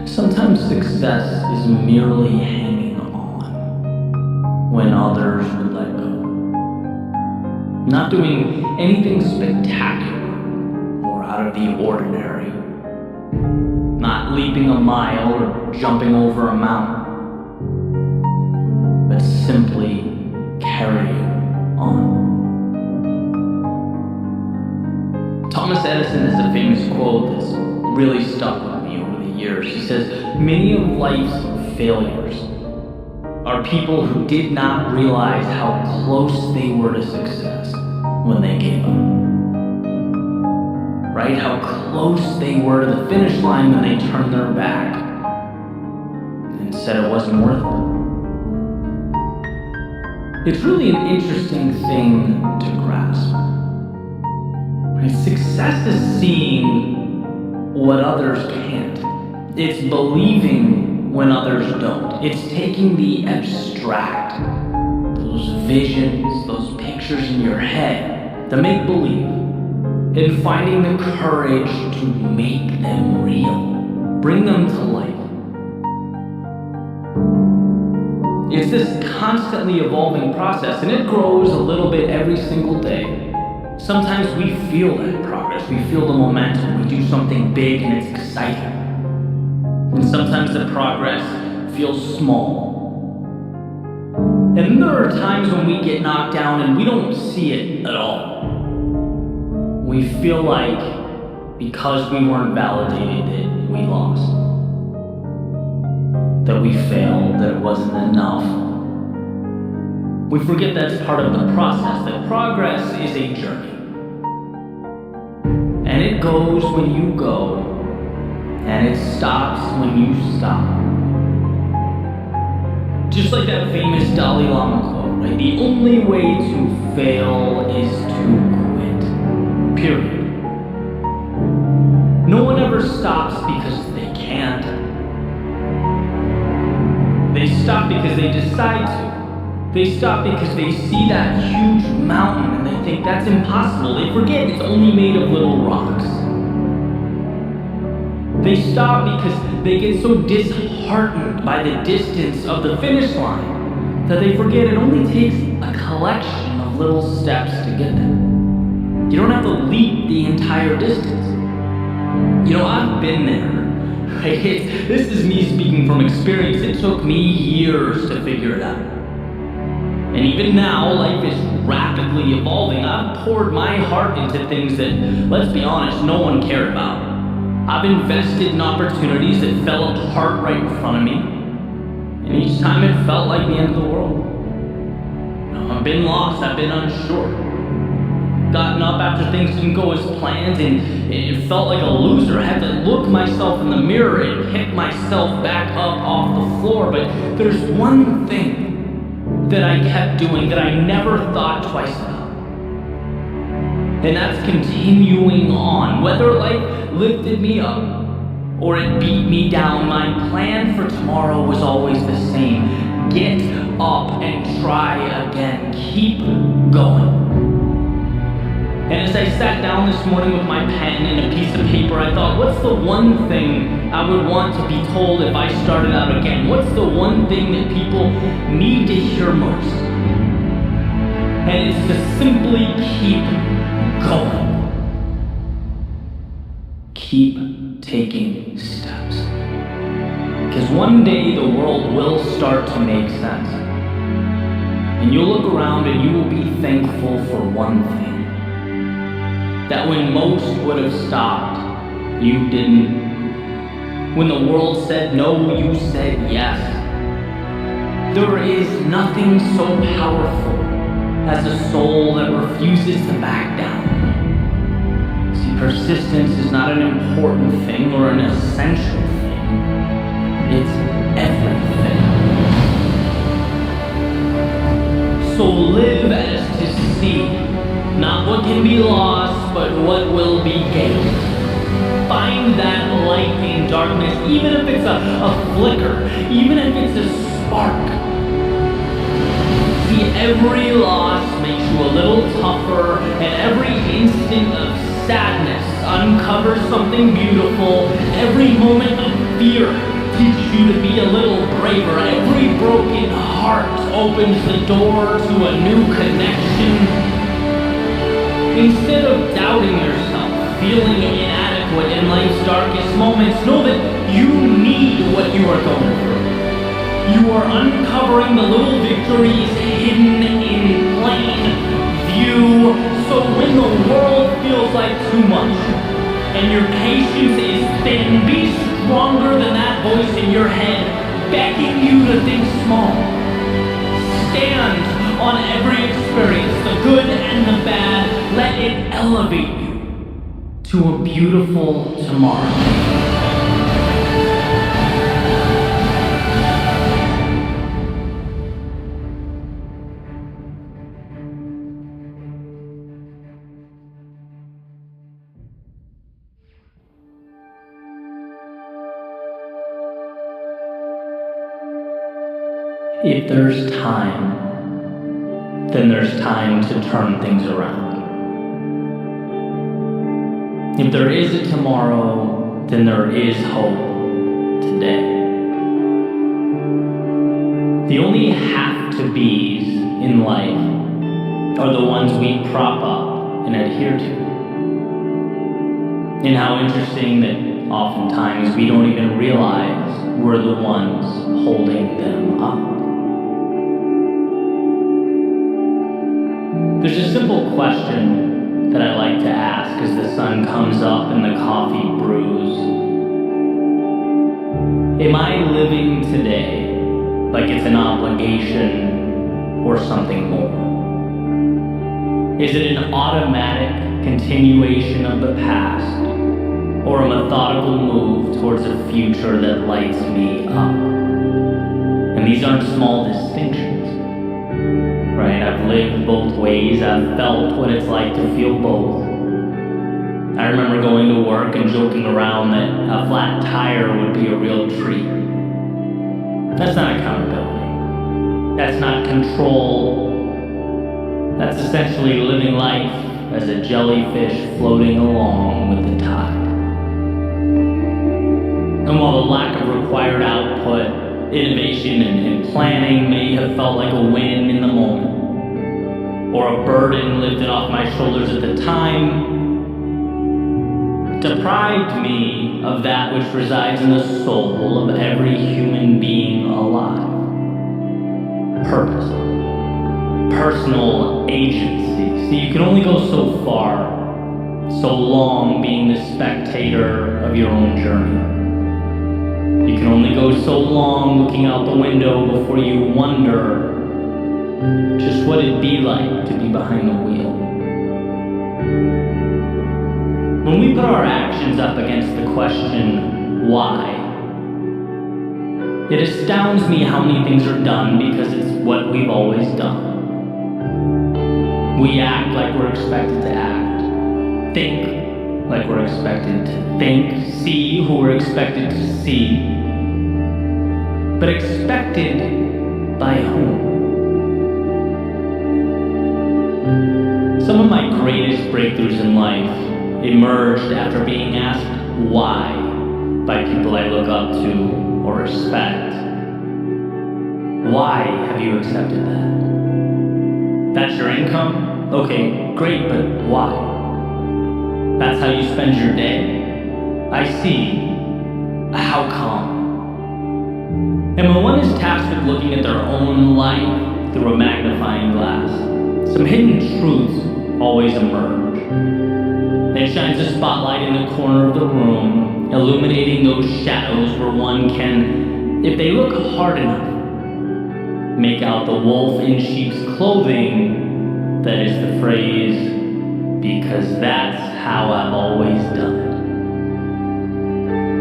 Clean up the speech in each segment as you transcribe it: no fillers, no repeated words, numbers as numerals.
Sometimes success is merely hanging on when others would let go. Not doing anything spectacular or out of the ordinary. Not leaping a mile or jumping over a mountain. But simply carrying on. Thomas Edison has a famous quote that's really stuck with me over the years. He says, "Many of life's failures are people who did not realize how close they were to success when they gave up." Right? How close they were to the finish line when they turned their back and said it wasn't worth it. It's really an interesting thing to grasp. Right? Success is seeing what others can't. It's believing when others don't. It's taking the abstract, those visions, those pictures in your head, the make-believe, and finding the courage to make them real, bring them to life. It's this constantly evolving process, and it grows a little bit every single day. Sometimes we feel that progress, we feel the momentum, we do something big and it's exciting. And sometimes the progress feels small. And then there are times when we get knocked down and we don't see it at all. We feel like because we weren't validated that we lost. That we failed, that it wasn't enough. We forget that's part of the process, that progress is a journey. And it goes when you go, and it stops when you stop. Just like that famous Dalai Lama quote, right? The only way to fail is to quit. Period. No one ever stops because they can't. They stop because they decide to. They stop because they see that huge mountain and they think that's impossible. They forget it's only made of little rocks. They stop because they get so disheartened by the distance of the finish line that they forget it only takes a collection of little steps to get there. You don't have to leap the entire distance. You know, I've been there. Right? This is me speaking from experience. It took me years to figure it out. And even now, life is rapidly evolving. I've poured my heart into things that, let's be honest, no one cared about. I've invested in opportunities that fell apart right in front of me. And each time it felt like the end of the world. I've been lost, I've been unsure. Gotten up after things didn't go as planned, and it felt like a loser. I had to look myself in the mirror and pick myself back up off the floor. But there's one thing that I kept doing that I never thought twice about. And that's continuing on. Whether life lifted me up or it beat me down, my plan for tomorrow was always the same. Get up and try again. Keep going. And as I sat down this morning with my pen and a piece of paper, I thought, what's the one thing I would want to be told if I started out again? What's the one thing that people need to hear most? And it's to simply keep going. Keep taking steps. Because one day the world will start to make sense. And you'll look around and you will be thankful for one thing. That when most would have stopped, you didn't. When the world said no, you said yes. There is nothing so powerful as a soul that refuses to back down. See, persistence is not an important thing or an essential thing. It's everything. So live as to see. Not what can be lost, but what will be gained. Find that light in darkness, even if it's a flicker, even if it's a spark. See, every loss makes you a little tougher, and every instant of sadness uncovers something beautiful. Every moment of fear teaches you to be a little braver. Every broken heart opens the door to a new connection. Instead of doubting yourself, feeling inadequate in life's darkest moments, know that you need what you are going through. You are uncovering the little victories hidden in plain view. So when the world feels like too much and your patience is thin, be stronger than that voice in your head begging you to think small. Stand on every experience, the good and the bad. Let it elevate you to a beautiful tomorrow. If there's time, then there's time to turn things around. If there is a tomorrow, then there is hope today. The only have-to-be's in life are the ones we prop up and adhere to. And how interesting that oftentimes we don't even realize we're the ones holding them up. There's a simple question that I like to ask as the sun comes up and the coffee brews. Am I living today like it's an obligation or something more? Is it an automatic continuation of the past or a methodical move towards a future that lights me up? And these aren't small distinctions. Right, I've lived both ways. I've felt what it's like to feel both. I remember going to work and joking around that a flat tire would be a real treat. That's not accountability. That's not control. That's essentially living life as a jellyfish floating along with the tide. And while the lack of required output, innovation and planning may have felt like a win in the moment, or a burden lifted off my shoulders at the time, deprived me of that which resides in the soul of every human being alive. Purpose. Personal agency. See, you can only go so far, so long being the spectator of your own journey. You can only go so long looking out the window before you wonder just what it'd be like to be behind the wheel. When we put our actions up against the question, why? It astounds me how many things are done because it's what we've always done. We act like we're expected to act, think like we're expected to think, see who we're expected to see. But expected by whom? Some of my greatest breakthroughs in life emerged after being asked why by people I look up to or respect. Why have you accepted that? That's your income? Okay, great, but why? That's how you spend your day? I see. How come? And when one is tasked with looking at their own life through a magnifying glass, some hidden truths always emerge. It shines a spotlight in the corner of the room, illuminating those shadows where one can, if they look hard enough, make out the wolf in sheep's clothing. That is the phrase, because that's how I've always done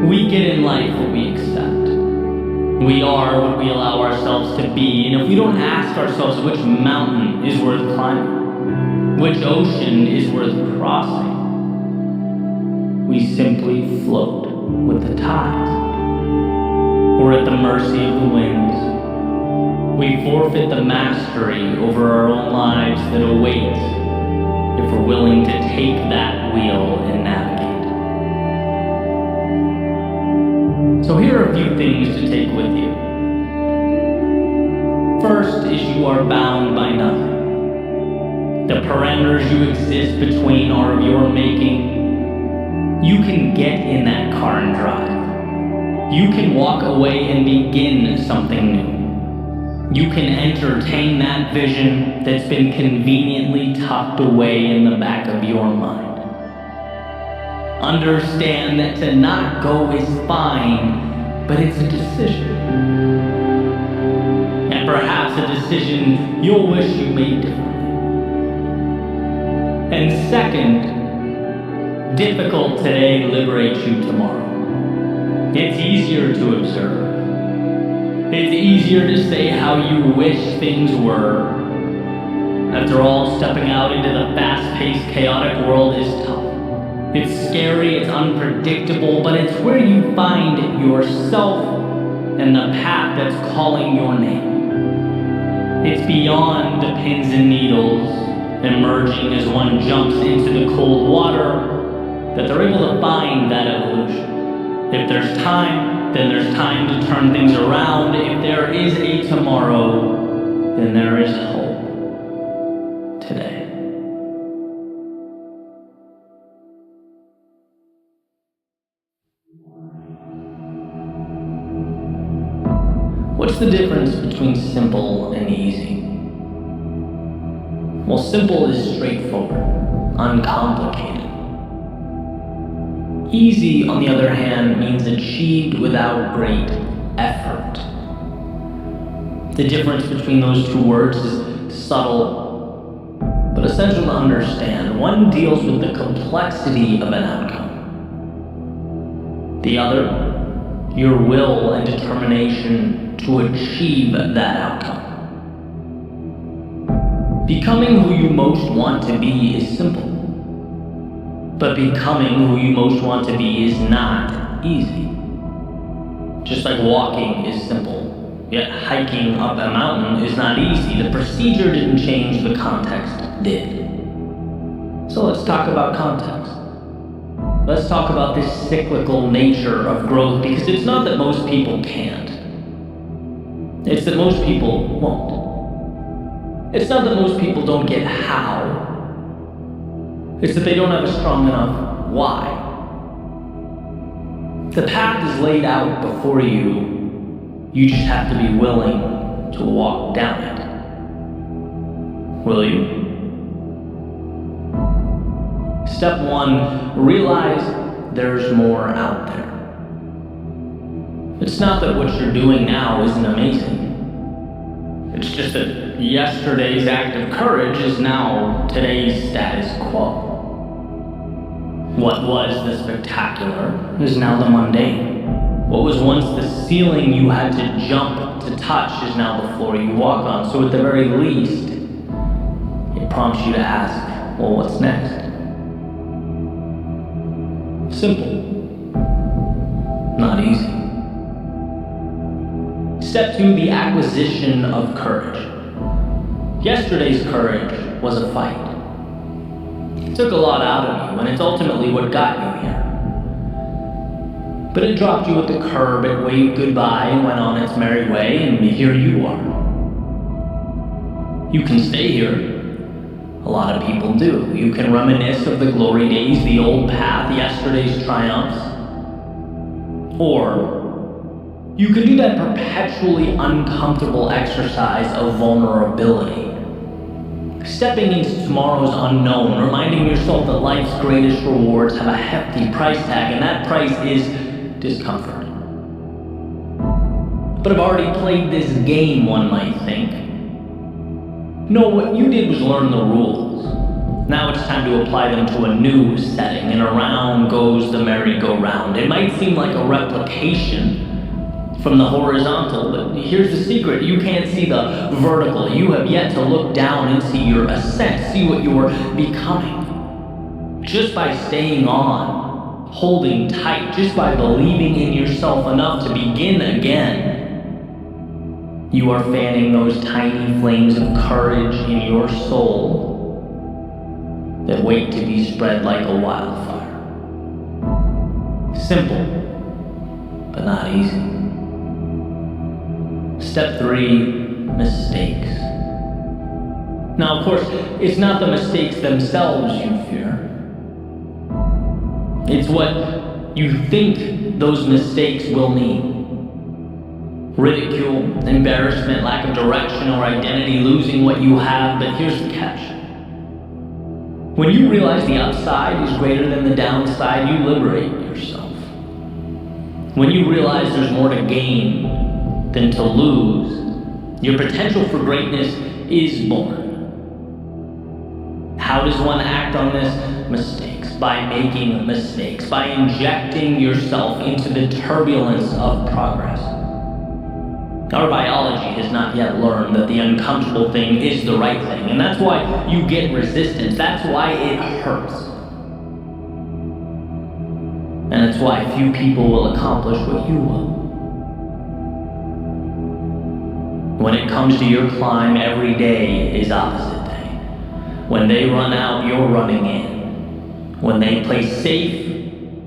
it. We get in life what we accept. We are what we allow ourselves to be, and if we don't ask ourselves which mountain is worth climbing, which ocean is worth crossing, we simply float with the tides. We're at the mercy of the winds. We forfeit the mastery over our own lives that awaits if we're willing to take that wheel and navigate. So here are a few things to take with you. First is you are bound by nothing. The parameters you exist between are of your making. You can get in that car and drive. You can walk away and begin something new. You can entertain that vision that's been conveniently tucked away in the back of your mind. Understand that to not go is fine, but it's a decision. And perhaps a decision you'll wish you made differently. And second, difficult today liberates you tomorrow. It's easier to observe. It's easier to say how you wish things were. After all, stepping out into the fast-paced, chaotic world is tough. It's scary, it's unpredictable, but it's where you find yourself and the path that's calling your name. It's beyond the pins and needles, emerging as one jumps into the cold water, that they're able to find that evolution. If there's time, then there's time to turn things around. If there is a tomorrow, then there is hope today. What's the difference between simple and easy? Well, simple is straightforward, uncomplicated. Easy, on the other hand, means achieved without great effort. The difference between those two words is subtle, but essential to understand. One deals with the complexity of an outcome. The other, your will and determination to achieve that outcome. Becoming who you most want to be is simple, but becoming who you most want to be is not easy. Just like walking is simple, yet hiking up a mountain is not easy. The procedure didn't change, the context did. So let's talk about context. Let's talk about this cyclical nature of growth, because it's not that most people can't. It's that most people won't. It's not that most people don't get how. It's that they don't have a strong enough why. The path is laid out before you. You just have to be willing to walk down it. Will you? Step one, realize there's more out there. It's not that what you're doing now isn't amazing. It's just that yesterday's act of courage is now today's status quo. What was the spectacular is now the mundane. What was once the ceiling you had to jump to touch is now the floor you walk on. So at the very least, it prompts you to ask, well, what's next? Simple, not easy. Step two, the acquisition of courage. Yesterday's courage was a fight. It took a lot out of you, and it's ultimately what got you here. But it dropped you at the curb, it waved goodbye and went on its merry way, and here you are. You can stay here. A lot of people do. You can reminisce of the glory days, the old path, yesterday's triumphs. Or you can do that perpetually uncomfortable exercise of vulnerability. Stepping into tomorrow's unknown, reminding yourself that life's greatest rewards have a hefty price tag, and that price is discomfort. But I've already played this game, one might think. No, what you did was learn the rules. Now it's time to apply them to a new setting, and around goes the merry-go-round. It might seem like a replication from the horizontal, but here's the secret. You can't see the vertical. You have yet to look down and see your ascent, see what you're becoming. Just by staying on, holding tight, just by believing in yourself enough to begin again, you are fanning those tiny flames of courage in your soul that wait to be spread like a wildfire. Simple, but not easy. Step 3, mistakes. Now, of course, it's not the mistakes themselves you fear. It's what you think those mistakes will mean. Ridicule, embarrassment, lack of direction or identity, losing what you have, but here's the catch. When you realize the upside is greater than the downside, you liberate yourself. When you realize there's more to gain than to lose, your potential for greatness is born. How does one act on this? Mistakes. By making mistakes. By injecting yourself into the turbulence of progress. Our biology has not yet learned that the uncomfortable thing is the right thing, and that's why you get resistance. That's why it hurts. And it's why few people will accomplish what you will. When it comes to your climb, every day is opposite day. When they run out, you're running in. When they play safe,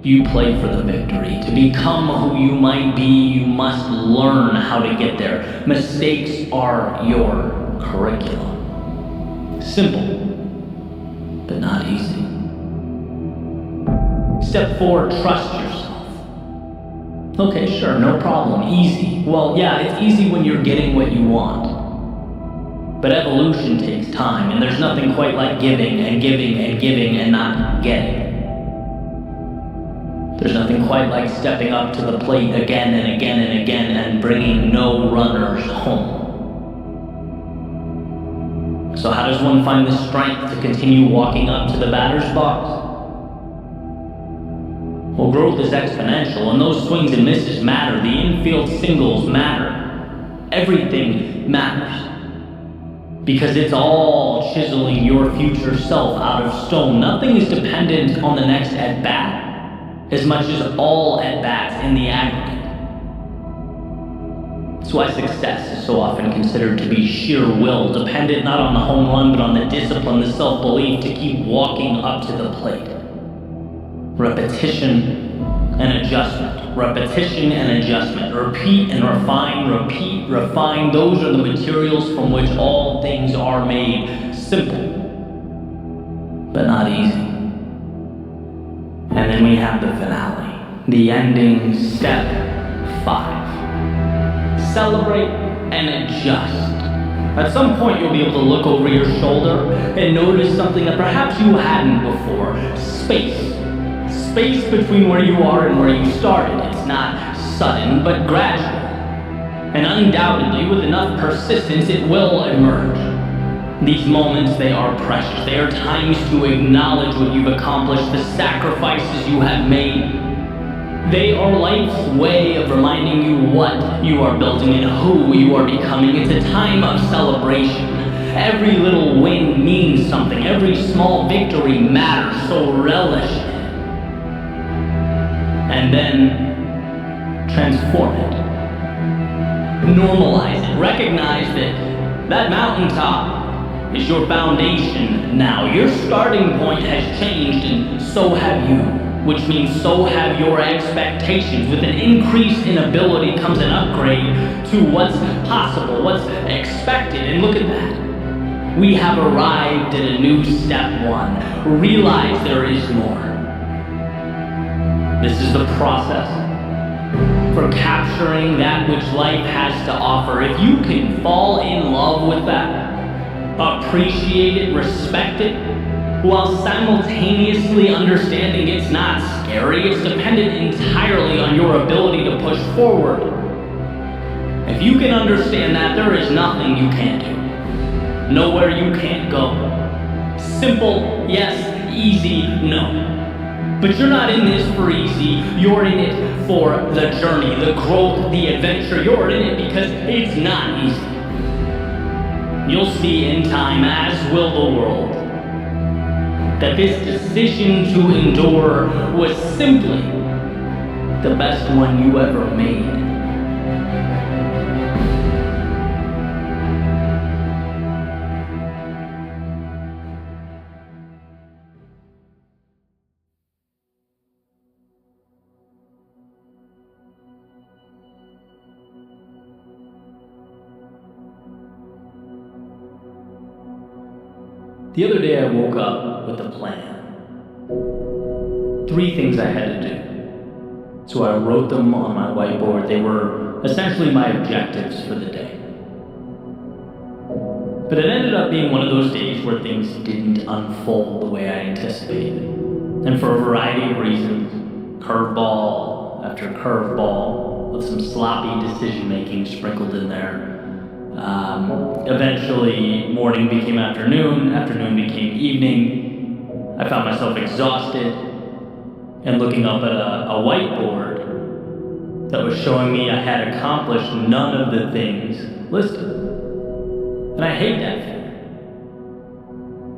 you play for the victory. To become who you might be, you must learn how to get there. Mistakes are your curriculum. Simple, but not easy. Step 4, trust yourself. Okay, sure, no problem, easy. Well, yeah, it's easy when you're getting what you want. But evolution takes time, and there's nothing quite like giving and giving and giving and not getting. There's nothing quite like stepping up to the plate again and again and again and bringing no runners home. So how does one find the strength to continue walking up to the batter's box? Well, growth is exponential, and those swings and misses matter. The infield singles matter. Everything matters. Because it's all chiseling your future self out of stone. Nothing is dependent on the next at-bat, as much as all at-bats in the aggregate. That's why success is so often considered to be sheer will, dependent not on the home run, but on the discipline, the self-belief to keep walking up to the plate. Repetition and adjustment. Repetition and adjustment. Repeat and refine, repeat, refine. Those are the materials from which all things are made. Simple, but not easy. And then we have the finale. The ending, step 5. Celebrate and adjust. At some point you'll be able to look over your shoulder and notice something that perhaps you hadn't before. Space. Space between where you are and where you started. It's not sudden, but gradual. And undoubtedly, with enough persistence, it will emerge. These moments, they are precious. They are times to acknowledge what you've accomplished, the sacrifices you have made. They are life's way of reminding you what you are building and who you are becoming. It's a time of celebration. Every little win means something. Every small victory matters, so relish it. And then transform it. Normalize it. Recognize that mountaintop is your foundation now. Your starting point has changed, and so have you, which means so have your expectations. With an increase in ability comes an upgrade to what's possible, what's expected, and look at that. We have arrived at a new step 1. Realize there is more. This is the process for capturing that which life has to offer. If you can fall in love with that, appreciate it, respect it, while simultaneously understanding it's not scary, it's dependent entirely on your ability to push forward. If you can understand that, there is nothing you can't do. Nowhere you can't go. Simple, yes. Easy, no. But you're not in this for easy, you're in it for the journey, the growth, the adventure. You're in it because it's not easy. You'll see in time, as will the world, that this decision to endure was simply the best one you ever made. The other day I woke up with a plan. 3 things I had to do. So I wrote them on my whiteboard. They were essentially my objectives for the day. But it ended up being one of those days where things didn't unfold the way I anticipated. And for a variety of reasons, curveball after curveball, with some sloppy decision-making sprinkled in there. Eventually, morning became afternoon, afternoon became evening. I found myself exhausted and looking up at a whiteboard that was showing me I had accomplished none of the things listed. And I hate that feeling.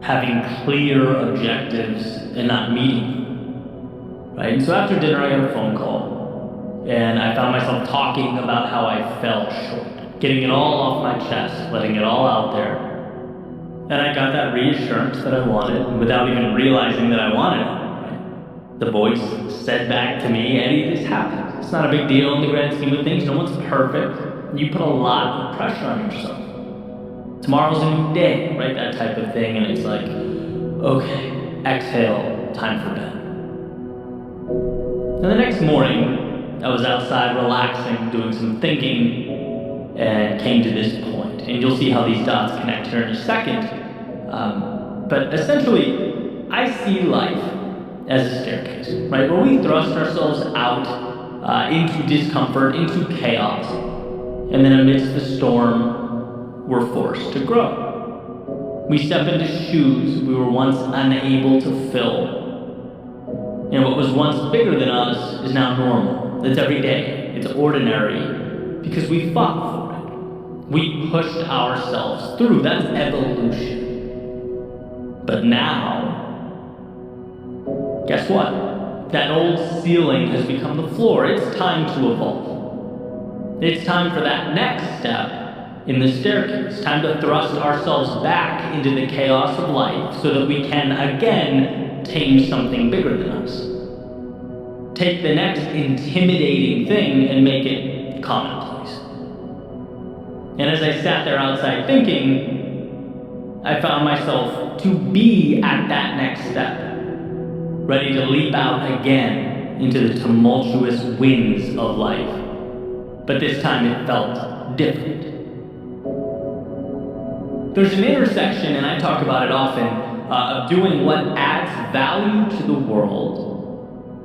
Having clear objectives and not meeting them. Right? And so after dinner, I got a phone call, and I found myself talking about how I fell short, getting it all off my chest, letting it all out there. And I got that reassurance that I wanted without even realizing that I wanted it. Right? The voice said back to me, Eddie, this happens. It's not a big deal in the grand scheme of things. No one's perfect. You put a lot of pressure on yourself. Tomorrow's a new day, right? That type of thing. And it's like, okay, exhale, time for bed. And the next morning, I was outside relaxing, doing some thinking, and came to this point. And you'll see how these dots connect here in a second. But essentially, I see life as a staircase, right? Where we thrust ourselves out into discomfort, into chaos. And then amidst the storm, we're forced to grow. We step into shoes we were once unable to fill. And what was once bigger than us is now normal. It's every day. It's ordinary because we fought for it. We pushed ourselves through. That's evolution. But now, guess what? That old ceiling has become the floor. It's time to evolve. It's time for that next step in the staircase. Time to thrust ourselves back into the chaos of life so that we can again tame something bigger than us. Take the next intimidating thing and make it commonplace. And as I sat there outside thinking, I found myself to be at that next step, ready to leap out again into the tumultuous winds of life. But this time it felt different. There's an intersection, and I talk about it often, of doing what adds value to the world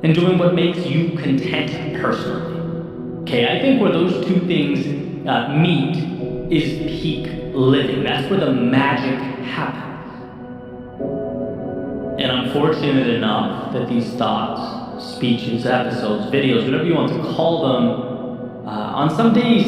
and doing what makes you content personally. Okay, I think where those two things meet is peak living. That's where the magic happens. And I'm fortunate enough that these thoughts, speeches, episodes, videos, whatever you want to call them, on some days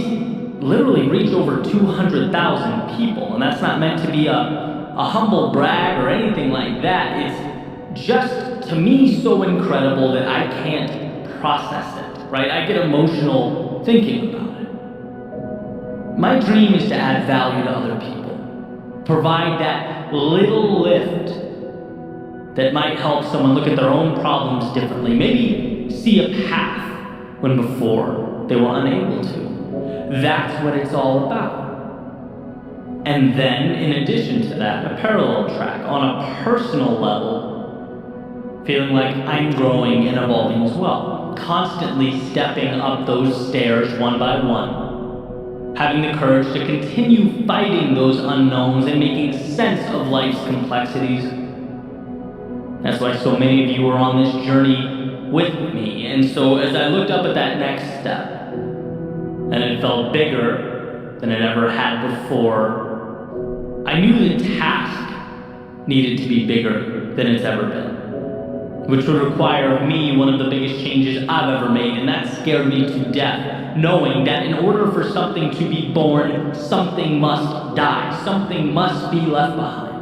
literally reach over 200,000 people. And that's not meant to be a humble brag or anything like that. It's just, to me, so incredible that I can't process it, right? I get emotional thinking about it. My dream is to add value to other people. Provide that little lift that might help someone look at their own problems differently. Maybe see a path when before they were unable to. That's what it's all about. And then, in addition to that, a parallel track on a personal level, feeling like I'm growing and evolving as well. Constantly stepping up those stairs one by one. Having the courage to continue fighting those unknowns and making sense of life's complexities. That's why so many of you are on this journey with me. And so as I looked up at that next step, and it felt bigger than it ever had before, I knew the task needed to be bigger than it's ever been, which would require of me one of the biggest changes I've ever made, and that scared me to death, knowing that in order for something to be born, something must die, something must be left behind.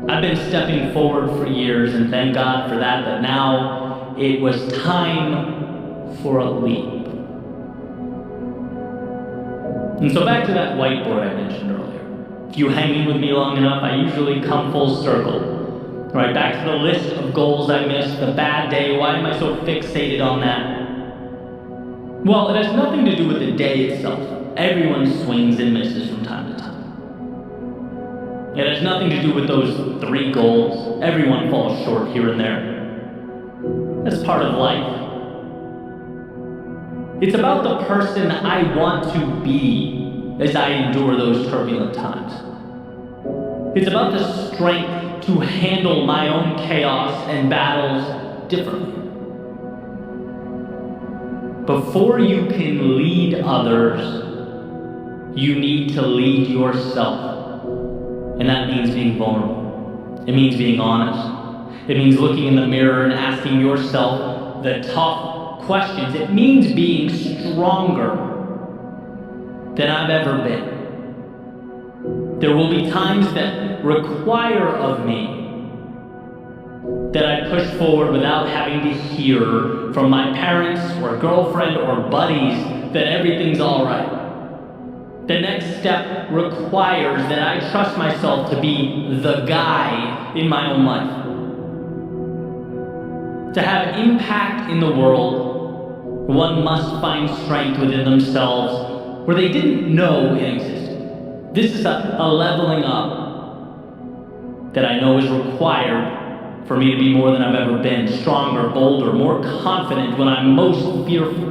I've been stepping forward for years, and thank God for that, but now it was time for a leap. And so back to that whiteboard I mentioned earlier. If you hang in with me long enough, I usually come full circle. Right, back to the list of goals I missed, the bad day. Why am I so fixated on that? Well, it has nothing to do with the day itself. Everyone swings and misses from time to time. It has nothing to do with those 3 goals. Everyone falls short here and there. That's part of life. It's about the person I want to be as I endure those turbulent times. It's about the strength to handle my own chaos and battles differently. Before you can lead others, you need to lead yourself. And that means being vulnerable. It means being honest. It means looking in the mirror and asking yourself the tough questions. It means being stronger than I've ever been. There will be times that require of me that I push forward without having to hear from my parents or girlfriend or buddies that everything's all right. The next step requires that I trust myself to be the guy in my own life. To have impact in the world, one must find strength within themselves where they didn't know it existed. This is a leveling up that I know is required for me to be more than I've ever been, stronger, bolder, more confident when I'm most fearful.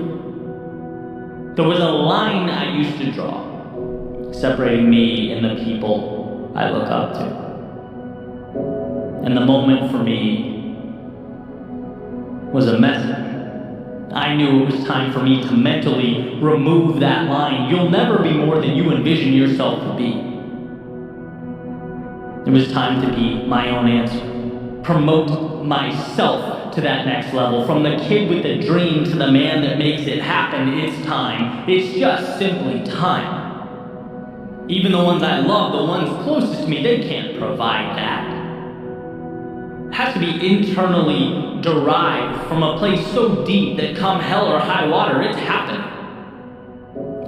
There was a line I used to draw, separating me and the people I look up to. And the moment for me was a message. I knew it was time for me to mentally remove that line. You'll never be more than you envision yourself to be. It was time to be my own answer. Promote myself to that next level. From the kid with the dream to the man that makes it happen, it's time. It's just simply time. Even the ones I love, the ones closest to me, they can't provide that. It has to be internally derived from a place so deep that come hell or high water, it's happening.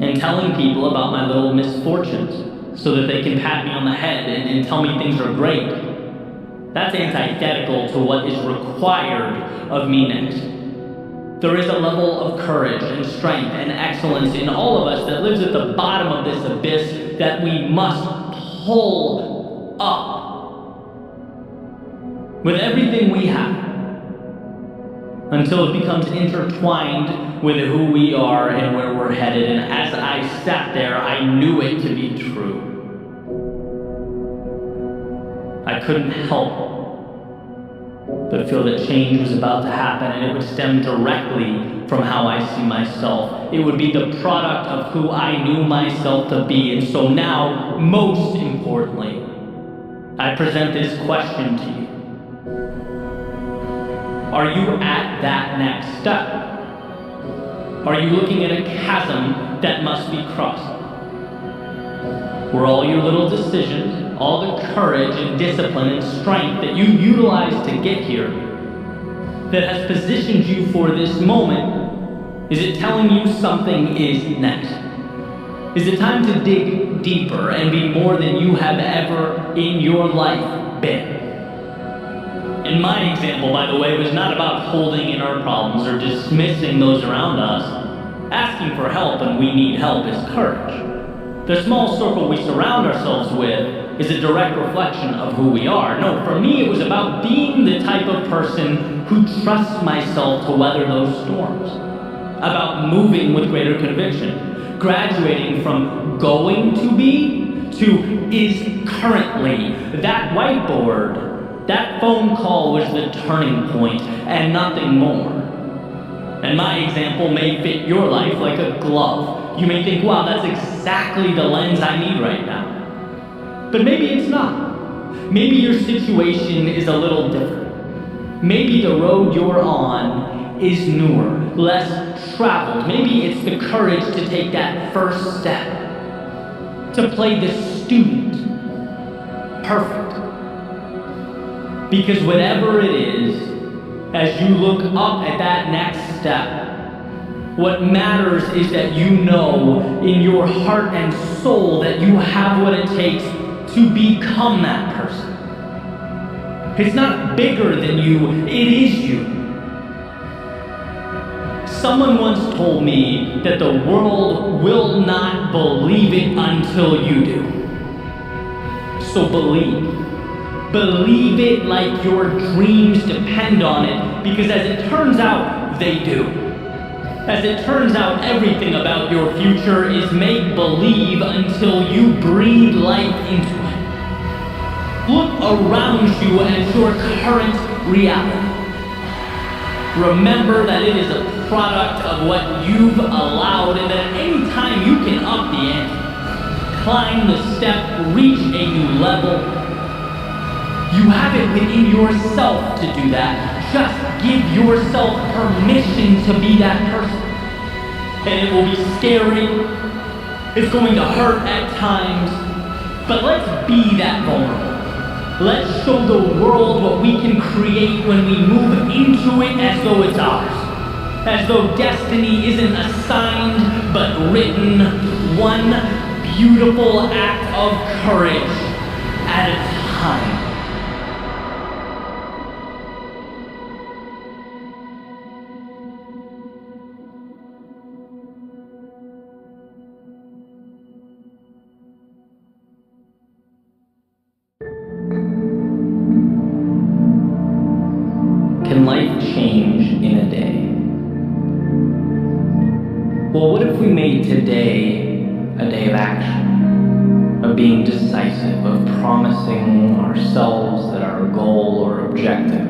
And telling people about my little misfortunes so that they can pat me on the head and tell me things are great, that's antithetical to what is required of me next. There is a level of courage and strength and excellence in all of us that lives at the bottom of this abyss that we must pull up with everything we have until it becomes intertwined with who we are and where we're headed. And as I sat there, I knew it to be true. I couldn't help but feel that change was about to happen, and it would stem directly from how I see myself. It would be the product of who I knew myself to be. And so now, most importantly, I present this question to you. Are you at that next step? Are you looking at a chasm that must be crossed? Were all your little decisions, all the courage and discipline and strength that you utilized to get here, that has positioned you for this moment, is it telling you something is next? Is it time to dig deeper and be more than you have ever in your life been? And my example, by the way, was not about holding in our problems or dismissing those around us. Asking for help when we need help is courage. The small circle we surround ourselves with is a direct reflection of who we are. No, for me it was about being the type of person who trusts myself to weather those storms. About moving with greater conviction. Graduating from going to be to is currently. That whiteboard, that phone call was the turning point and nothing more. And my example may fit your life like a glove. You may think, wow, that's exactly the lens I need right now. But maybe it's not. Maybe your situation is a little different. Maybe the road you're on is newer, less traveled. Maybe it's the courage to take that first step, to play the student. Perfect. Because whatever it is, as you look up at that next step, what matters is that you know in your heart and soul that you have what it takes to become that person. It's not bigger than you, it is you. Someone once told me that the world will not believe it until you do. So believe. Believe it like your dreams depend on it, because as it turns out, they do. As it turns out, everything about your future is make-believe until you breathe life into it. Look around you at your current reality. Remember that it is a product of what you've allowed, and that any time you can up the ante, climb the step, reach a new level, you have it within yourself to do that. Just give yourself permission to be that person. And it will be scary. It's going to hurt at times. But let's be that vulnerable. Let's show the world what we can create when we move into it as though it's ours. As though destiny isn't assigned, but written, one beautiful act of courage at a time. Can life change in a day? Well, what if we made today a day of action? Of being decisive, of promising ourselves that our goal or objective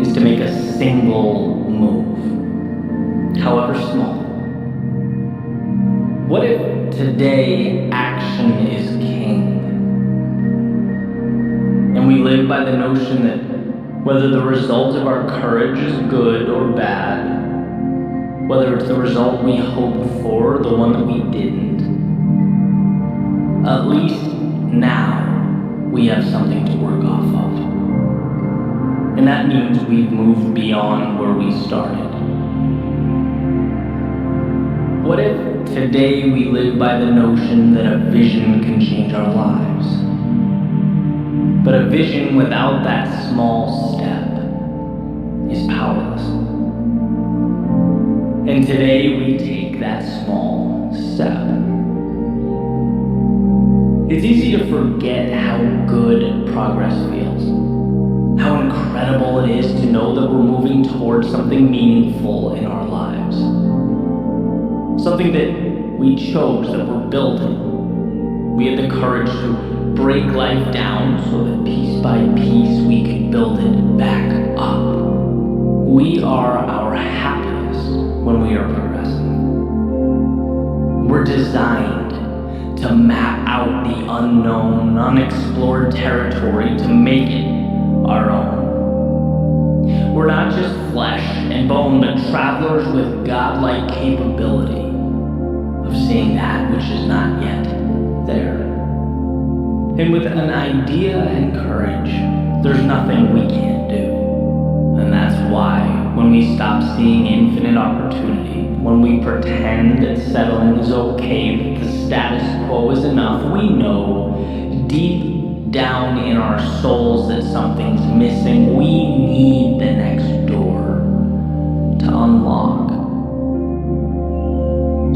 is to make a single move, however small. What if today action is king? And we live by the notion that whether the result of our courage is good or bad, whether it's the result we hoped for or the one that we didn't, at least now we have something to work off of. And that means we've moved beyond where we started. What if today we live by the notion that a vision can change our lives? But a vision without that small step is powerless. And today we take that small step. It's easy to forget how good progress feels. How incredible it is to know that we're moving towards something meaningful in our lives. Something that we chose, that we're building. We had the courage to break life down so that piece by piece we could build it back up. We are our happiest when we are progressing. We're designed to map out the unknown, unexplored territory to make it our own. We're not just flesh and bone, but travelers with godlike capability of seeing that which is not yet there. And with an idea and courage, there's nothing we can't do. And that's why when we stop seeing infinite opportunity, when we pretend that settling is okay, that the status quo is enough, we know deep down in our souls that something's missing. We need the next door to unlock.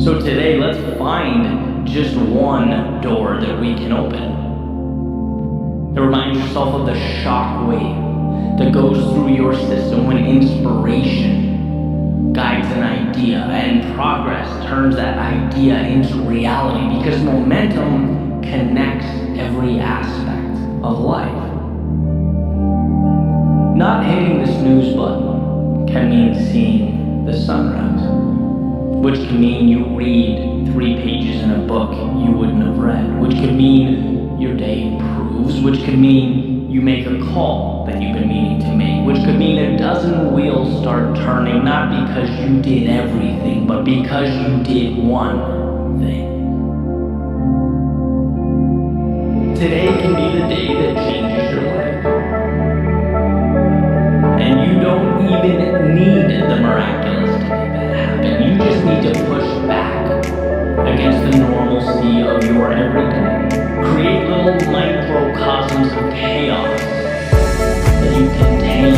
So today, let's find just one door that we can open. And remind yourself of the shock wave that goes through your system when inspiration guides an idea and progress turns that idea into reality, because momentum connects every aspect of life. Not hitting the snooze button can mean seeing the sunrise, which can mean you read 3 pages in a book you wouldn't have read, which could mean your day improves, which could mean you make a call that you've been meaning to make, which could mean a dozen wheels start turning, not because you did everything, but because you did one thing. Today can be the day that changes your life. And you don't even need the miraculous to make that happen. You just need to push back against the normalcy of your everyday. Create little microcosms of chaos that you can tame,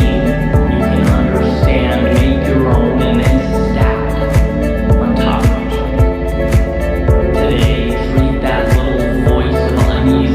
you can understand, make your own, and then stack on top of each other. Today, treat that little voice of unease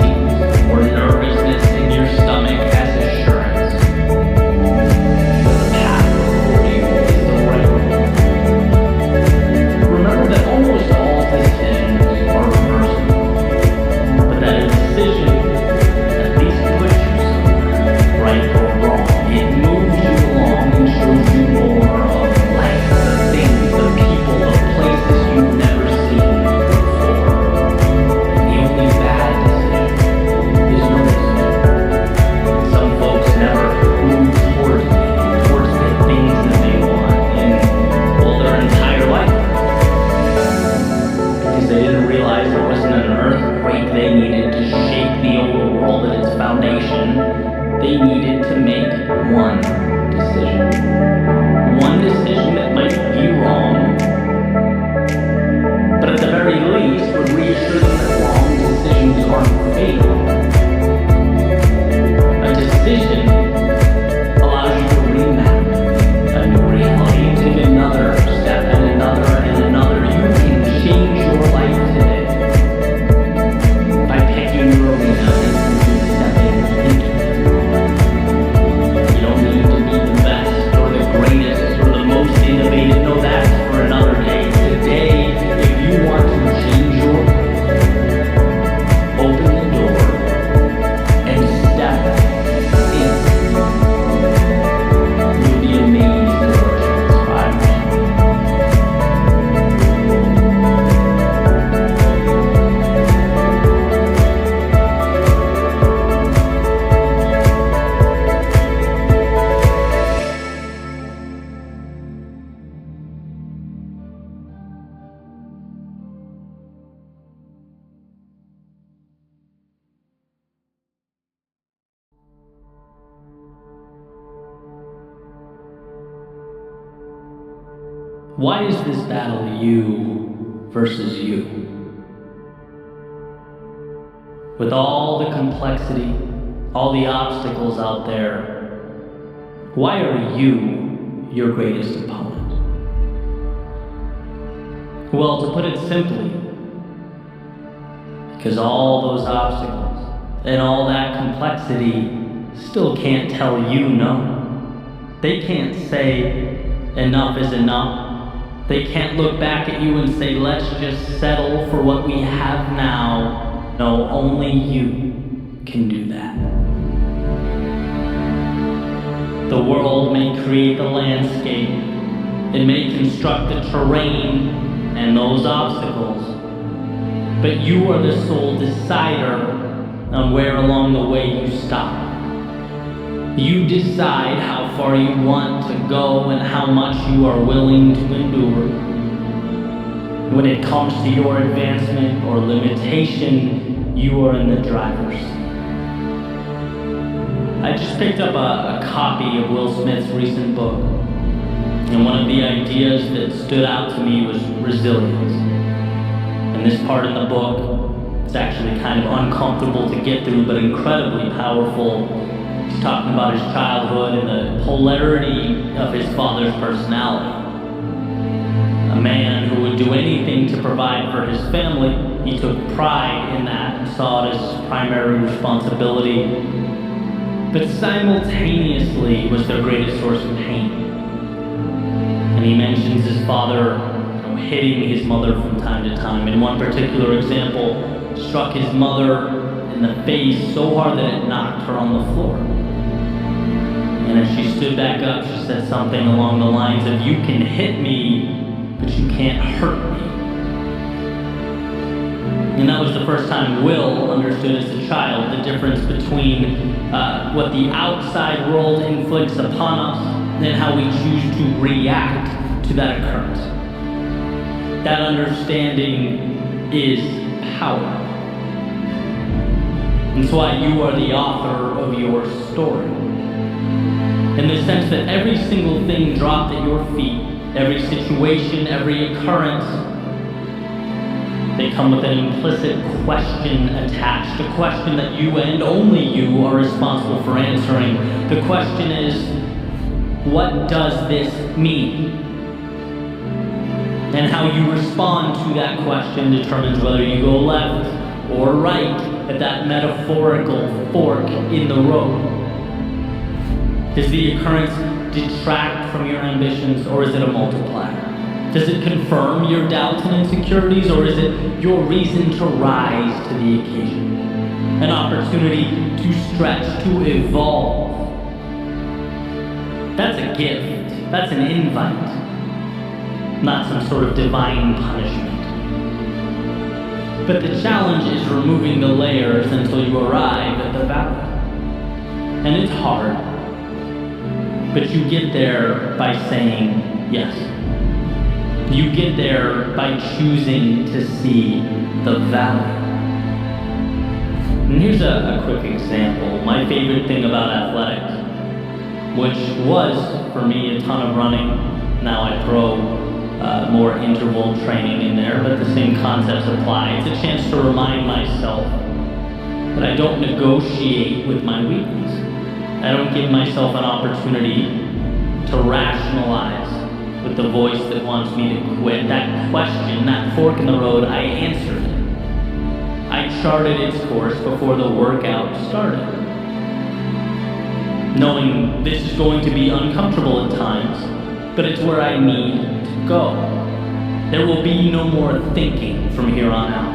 Why is this battle you versus you? With all the complexity, all the obstacles out there, why are you your greatest opponent? Well, to put it simply, because all those obstacles and all that complexity still can't tell you no. They can't say enough is enough. They can't look back at you and say, let's just settle for what we have now. No, only you can do that. The world may create the landscape. It may construct the terrain and those obstacles. But you are the sole decider on where along the way you stop. You decide how far you want to go and how much you are willing to endure. When it comes to your advancement or limitation, you are in the driver's seat. I just picked up a copy of Will Smith's recent book, and one of the ideas that stood out to me was resilience. And this part in the book, it's actually kind of uncomfortable to get through, but incredibly powerful. He's talking about his childhood and the polarity of his father's personality. A man who would do anything to provide for his family. He took pride in that and saw it as primary responsibility, but simultaneously was their greatest source of pain. And he mentions his father hitting his mother from time to time. In one particular example, struck his mother in the face so hard that it knocked her on the floor. And as she stood back up, she said something along the lines of, "You can hit me, but you can't hurt me." And that was the first time Will understood as a child the difference between what the outside world inflicts upon us and how we choose to react to that occurrence. That understanding is power. That's why you are the author of your story. In the sense that every single thing dropped at your feet, every situation, every occurrence, they come with an implicit question attached, a question that you and only you are responsible for answering. The question is, what does this mean? And how you respond to that question determines whether you go left or right at that metaphorical fork in the road. Does the occurrence detract from your ambitions, or is it a multiplier? Does it confirm your doubts and insecurities, or is it your reason to rise to the occasion? An opportunity to stretch, to evolve. That's a gift. That's an invite. Not some sort of divine punishment. But the challenge is removing the layers until you arrive at the valley. And it's hard. But you get there by saying yes. You get there by choosing to see the valley. And here's a quick example. My favorite thing about athletics, which was, for me, a ton of running. Now I throw more interval training in there, but the same concepts apply. It's a chance to remind myself that I don't negotiate with my weakness. I don't give myself an opportunity to rationalize with the voice that wants me to quit. That question, that fork in the road, I answered it. I charted its course before the workout started. Knowing this is going to be uncomfortable at times, but it's where I need to go. There will be no more thinking from here on out.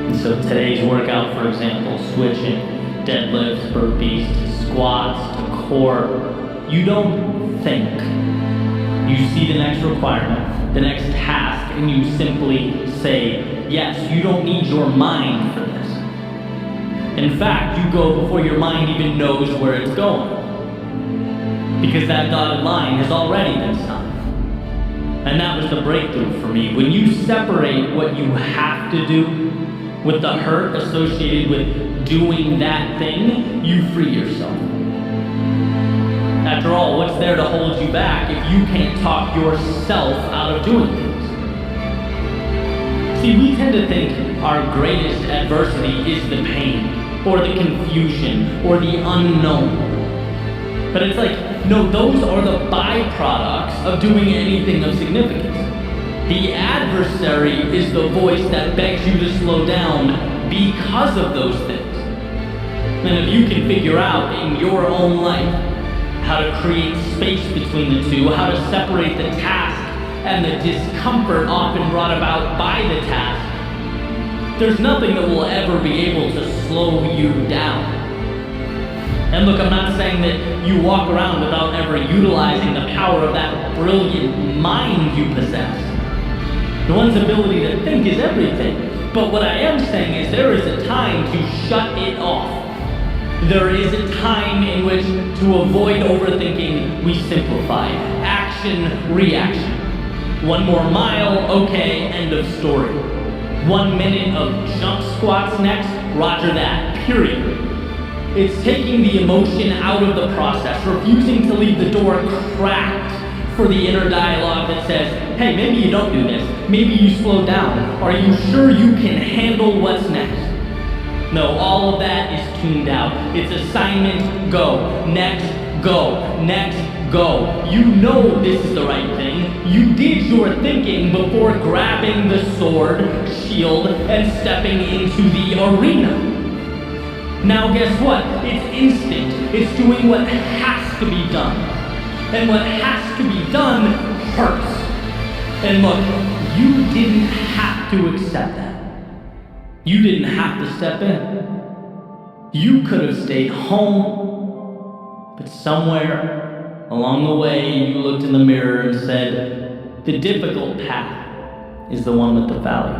And so today's workout, for example, switching deadlifts, burpees, to squats, to core, you don't think. You see the next requirement, the next task, and you simply say yes. You don't need your mind for this. In fact, you go before your mind even knows where it's going, because that dotted line has already been signed. And that was the breakthrough for me. When you separate what you have to do with the hurt associated with doing that thing, you free yourself. At After all, what's there to hold you back if you can't talk yourself out of doing things? See, we tend to think our greatest adversity is the pain, or the confusion, or the unknown. But it's like, no, those are the byproducts of doing anything of significance. The adversary is the voice that begs you to slow down because of those things. And if you can figure out in your own life how to create space between the two, how to separate the task and the discomfort often brought about by the task, there's nothing that will ever be able to slow you down. And look, I'm not saying that you walk around without ever utilizing the power of that brilliant mind you possess. The one's ability to think is everything. But what I am saying is there is a time to shut it off. There is a time in which, to avoid overthinking, we simplify. Action, reaction. One more mile, okay, end of story. 1 minute of jump squats next, roger that, period. It's taking the emotion out of the process, refusing to leave the door cracked for the inner dialogue that says, hey, maybe you don't do this, maybe you slow down, are you sure you can handle what's next? No, all of that is tuned out. It's assignment, go, next, go, next, go. You know this is the right thing. You did your thinking before grabbing the sword, shield, and stepping into the arena. Now guess what? It's instinct. It's doing what has to be done. And what has to be done hurts. And look, you didn't have to accept that. You didn't have to step in. You could have stayed home, but somewhere along the way you looked in the mirror and said, the difficult path is the one with the value.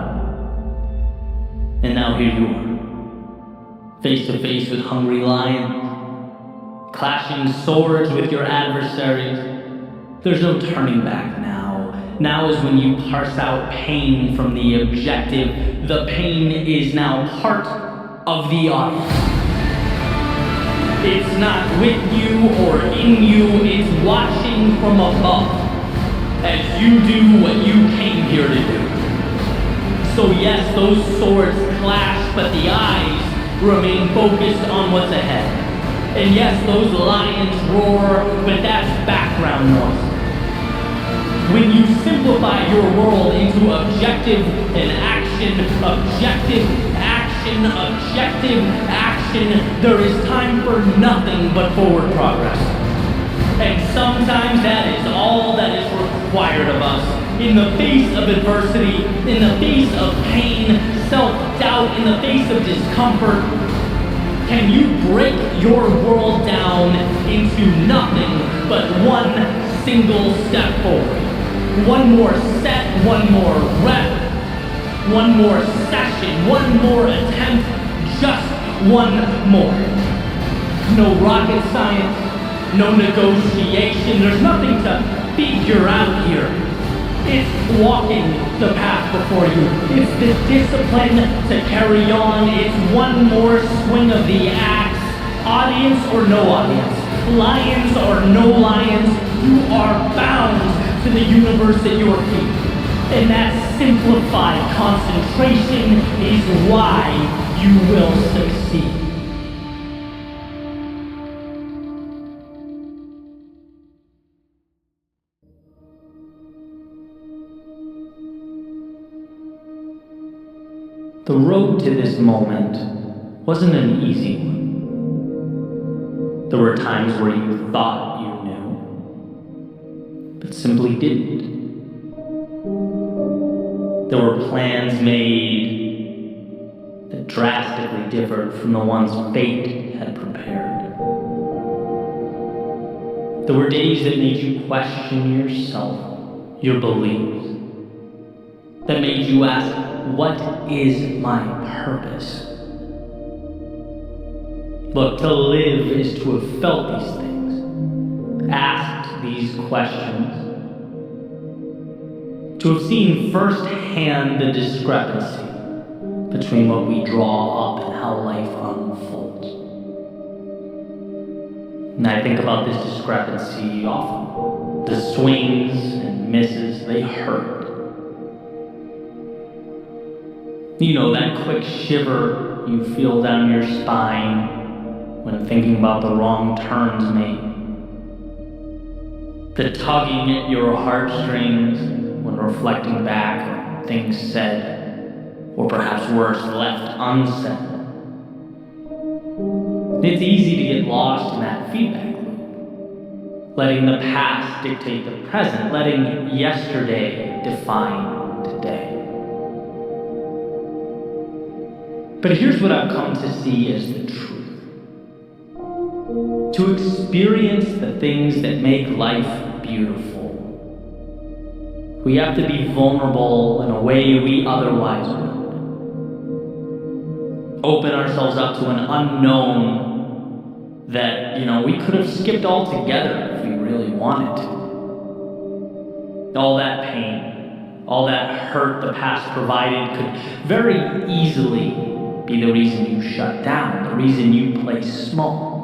And now here you are, face to face with hungry lions, clashing swords with your adversaries. There's no turning back now. Now is when you parse out pain from the objective. The pain is now part of the audience. It's not with you or in you, it's watching from above as you do what you came here to do. So yes, those swords clash, but the eyes remain focused on what's ahead. And yes, those lions roar, but that's background noise. When you simplify your world into objective and action, objective, action, objective, action, there is time for nothing but forward progress. And sometimes that is all that is required of us. In the face of adversity, in the face of pain, self-doubt, in the face of discomfort, can you break your world down into nothing but one single step forward? One more set, one more rep, one more session, one more attempt, just one more. No rocket science, no negotiation, there's nothing to figure out here. It's walking the path before you. It's the discipline to carry on. It's one more swing of the axe. Audience or no audience, lions or no lions, you are bound to the universe at your feet. And that simplified concentration is why you will succeed. The road to this moment wasn't an easy one. There were times where you thought you knew, but simply didn't. There were plans made that drastically differed from the ones fate had prepared. There were days that made you question yourself, your beliefs, that made you ask, what is my purpose? Look, to live is to have felt these things, asked these questions, to have seen firsthand the discrepancy between what we draw up and how life unfolds. And I think about this discrepancy often. The swings and misses, they hurt. You know, that quick shiver you feel down your spine when thinking about the wrong turns made. The tugging at your heartstrings when reflecting back on things said, or perhaps worse, left unsaid. It's easy to get lost in that feedback loop, letting the past dictate the present, letting yesterday define today. But here's what I've come to see as the truth. To experience the things that make life beautiful, we have to be vulnerable in a way we otherwise wouldn't. Open ourselves up to an unknown that, we could have skipped altogether if we really wanted to. All that pain, all that hurt the past provided could very easily be the reason you shut down, the reason you play small.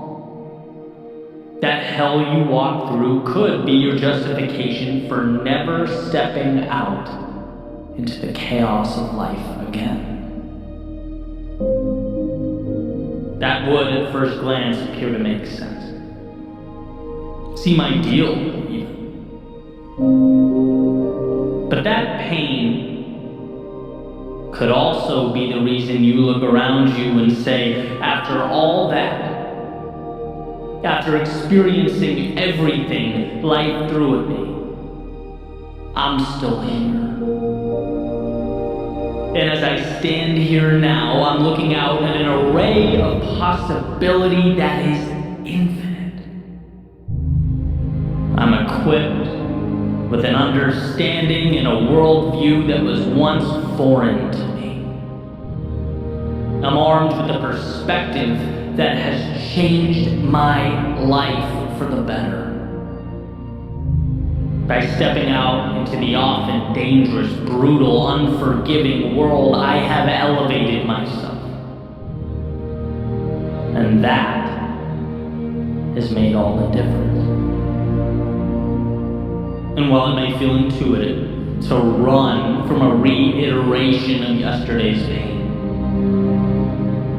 That hell you walked through could be your justification for never stepping out into the chaos of life again. That would, at first glance, appear to make sense. Seem ideal, even. But that pain could also be the reason you look around you and say, after all that, after experiencing everything life threw at me, I'm still here. And as I stand here now, I'm looking out at an array of possibility that is infinite. I'm equipped with an understanding and a worldview that was once foreign to me. I'm armed with a perspective that has changed my life for the better. By stepping out into the often dangerous, brutal, unforgiving world, I have elevated myself. And that has made all the difference. And while it may feel intuitive to run from a reiteration of yesterday's pain,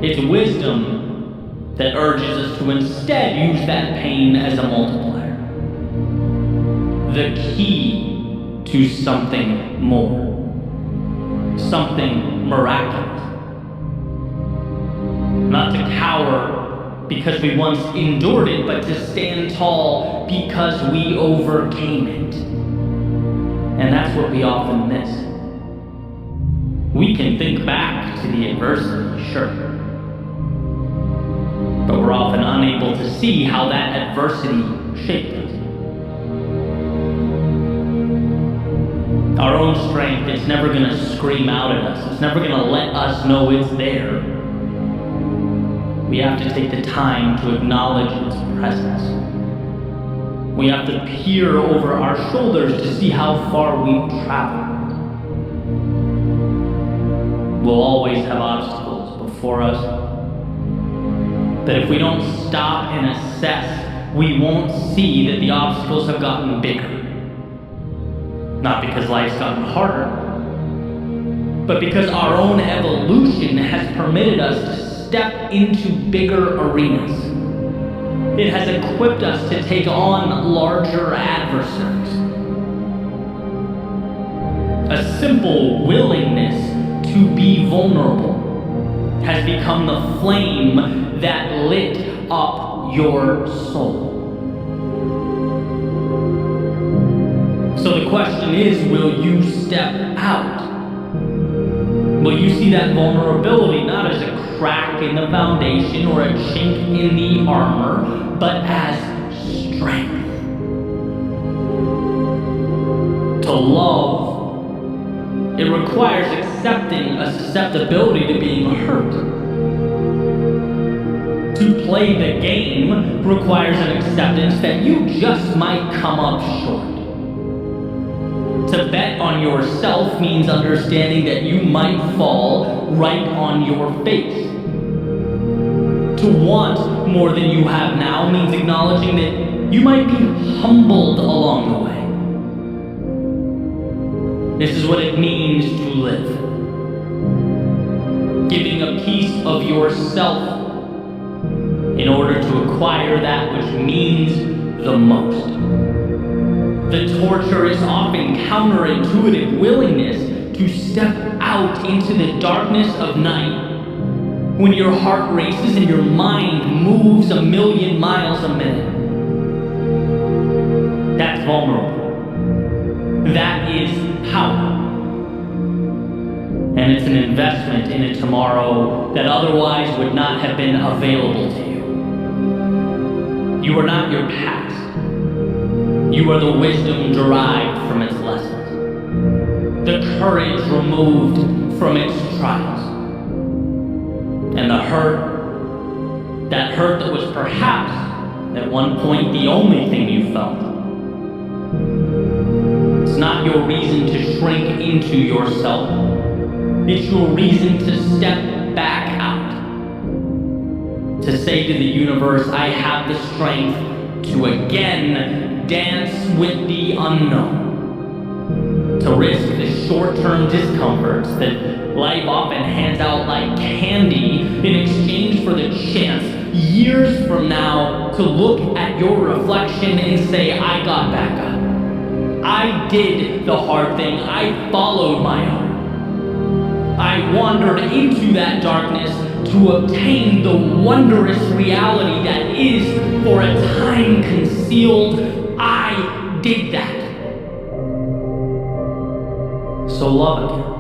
it's wisdom that urges us to instead use that pain as a multiplier. The key to something more, something miraculous. Not to cower because we once endured it, but to stand tall because we overcame it. And that's what we often miss. We can think back to the adversity, sure, but we're often unable to see how that adversity shaped us. Our own strength is never going to scream out at us. It's never going to let us know it's there. We have to take the time to acknowledge its presence. We have to peer over our shoulders to see how far we've traveled. We'll always have obstacles before us. But if we don't stop and assess, we won't see that the obstacles have gotten bigger. Not because life's gotten harder, but because our own evolution has permitted us to step into bigger arenas. It has equipped us to take on larger adversaries. A simple willingness to be vulnerable has become the flame that lit up your soul. So the question is, will you step out? Will you see that vulnerability not as a crack in the foundation or a chink in the armor, but as strength? To love, it requires accepting a susceptibility to being hurt. To play the game requires an acceptance that you just might come up short. To bet on yourself means understanding that you might fall right on your face. To want more than you have now means acknowledging that you might be humbled along the way. This is what it means to live. Giving a piece of yourself in order to acquire that which means the most. The torture is often counterintuitive willingness to step out into the darkness of night when your heart races and your mind moves 1,000,000 miles a minute. That's vulnerable. That is power. And it's an investment in a tomorrow that otherwise would not have been available to you. You are not your past. You are the wisdom derived from its lessons, the courage removed from its trials, and the hurt that was perhaps at one point the only thing you felt. It's not your reason to shrink into yourself. It's your reason to step back out. To say to the universe, I have the strength to again dance with the unknown. To risk the short-term discomforts that life often hands out like candy in exchange for the chance years from now to look at your reflection and say, I got back up. I did the hard thing. I followed my heart. I wandered into that darkness to obtain the wondrous reality that is, for a time concealed. I did that. So love again.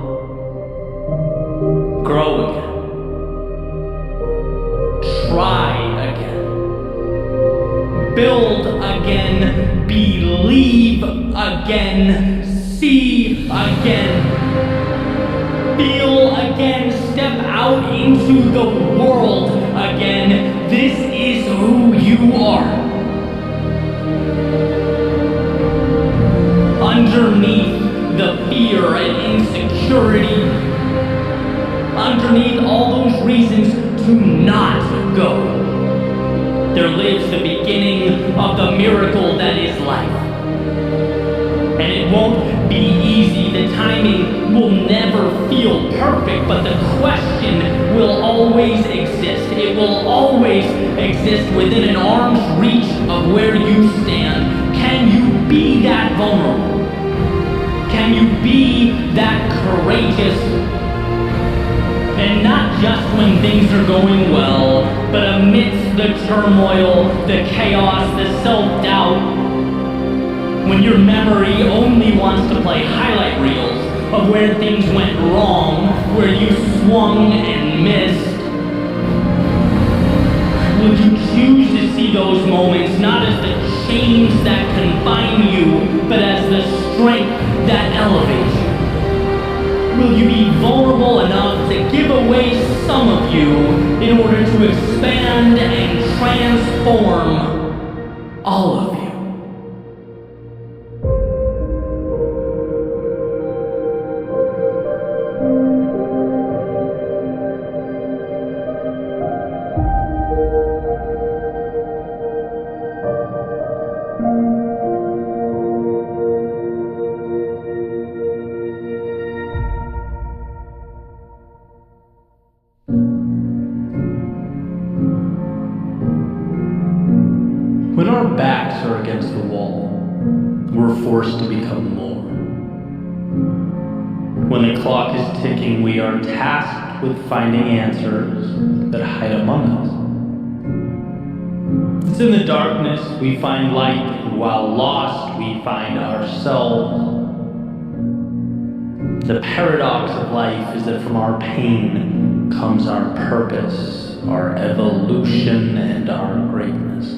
Grow again. Try again. Build again. Believe again. See again. Feel again. Step out into the world again. This is who you are. Underneath the fear and insecurity, underneath all those reasons to not go, there lives the beginning of the miracle that is life. And it won't be easy. The timing will never feel perfect, but the question will always exist. It will always exist within an arm's reach of where you stand. Can you be that vulnerable? Can you be that courageous? And not just when things are going well, but amidst the turmoil, the chaos, the self-doubt, when your memory only wants to play highlight reels of where things went wrong, where you swung and missed. Will you choose to see those moments not as the chains that confine you, but as the strength that elevates you? Will you be vulnerable enough to give away some of you in order to expand and transform all of you? When our backs are against the wall, we're forced to become more. When the clock is ticking, we are tasked with finding answers that hide among us. It's in the darkness we find light, and while lost, we find ourselves. The paradox of life is that from our pain comes our purpose, our evolution, and our greatness.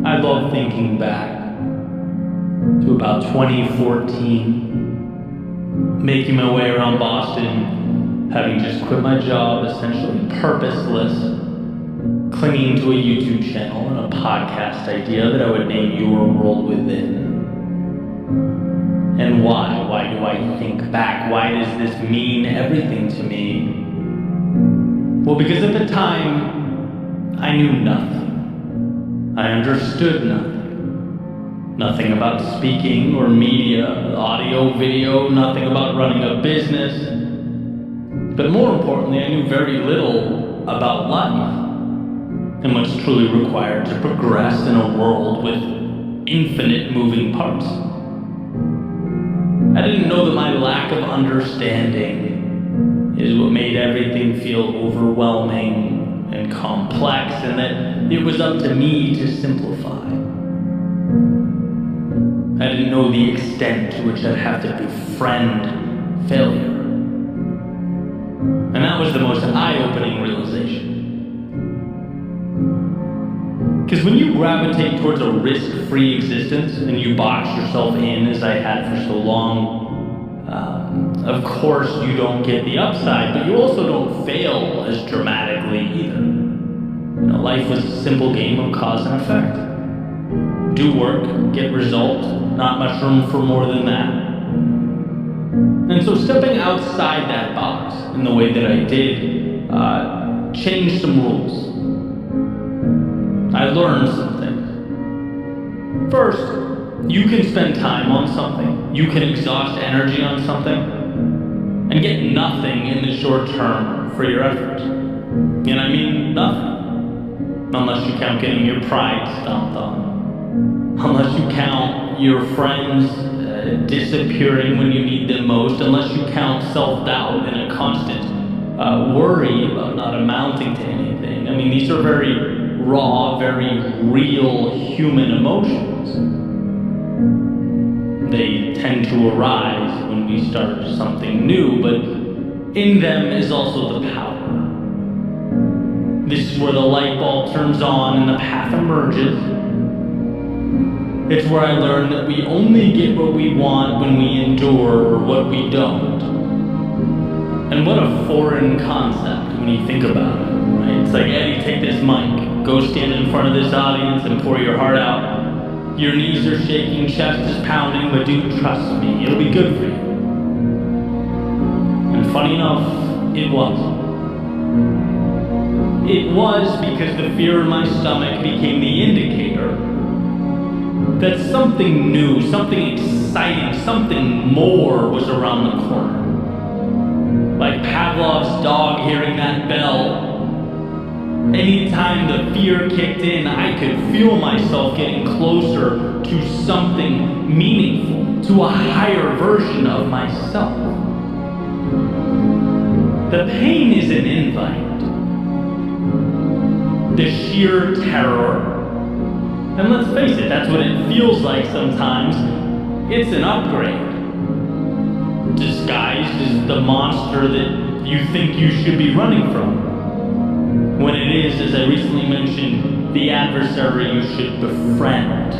I love thinking back to about 2014, making my way around Boston, having just quit my job, essentially purposeless, clinging to a YouTube channel and a podcast idea that I would name Your World Within. And why? Why do I think back? Why does this mean everything to me? Well, because at the time, I knew nothing. I understood nothing. Nothing about speaking or media, audio, video, nothing about running a business. But more importantly, I knew very little about life and what's truly required to progress in a world with infinite moving parts. I didn't know that my lack of understanding is what made everything feel overwhelming and complex, and that it was up to me to simplify. I didn't know the extent to which I'd have to befriend failure. And that was the most eye-opening realization. Because when you gravitate towards a risk-free existence and you box yourself in, as I had for so long, of course you don't get the upside, but you also don't fail as dramatically either. Life was a simple game of cause and effect. Do work, get result, not much room for more than that. And so stepping outside that box in the way that I did changed some rules. I learned some things. First, you can spend time on something, you can exhaust energy on something, and get nothing in the short term for your efforts. And I mean nothing. Unless you count getting your pride stomped on. Unless you count your friends disappearing when you need them most. Unless you count self-doubt and a constant worry about not amounting to anything. I mean, these are very raw, very real human emotions. They tend to arise when we start something new, but in them is also the power. This is where the light bulb turns on and the path emerges. It's where I learned that we only get what we want when we endure what we don't. And what a foreign concept when you think about it, right? It's like, Eddie, take this mic, go stand in front of this audience and pour your heart out. Your knees are shaking, chest is pounding, but dude, trust me, it'll be good for you. And funny enough, it was. It was because the fear in my stomach became the indicator that something new, something exciting, something more was around the corner. Like Pavlov's dog hearing that bell. Anytime the fear kicked in, I could feel myself getting closer to something meaningful, to a higher version of myself. The pain is an invite. The sheer terror, and let's face it, that's what it feels like sometimes. It's an upgrade, disguised as the monster that you think you should be running from, when it is, as I recently mentioned, the adversary you should befriend.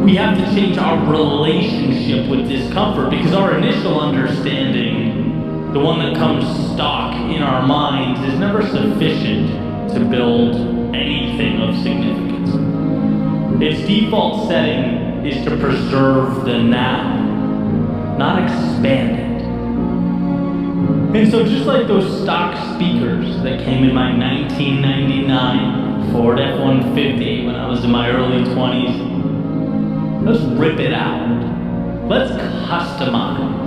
We have to change our relationship with discomfort, because our initial understanding, the one that comes stock in our minds, is never sufficient to build anything of significance. Its default setting is to preserve the now, not expand it. And so just like those stock speakers that came in my 1999 Ford F-150 when I was in my early 20s, let's rip it out. Let's customize.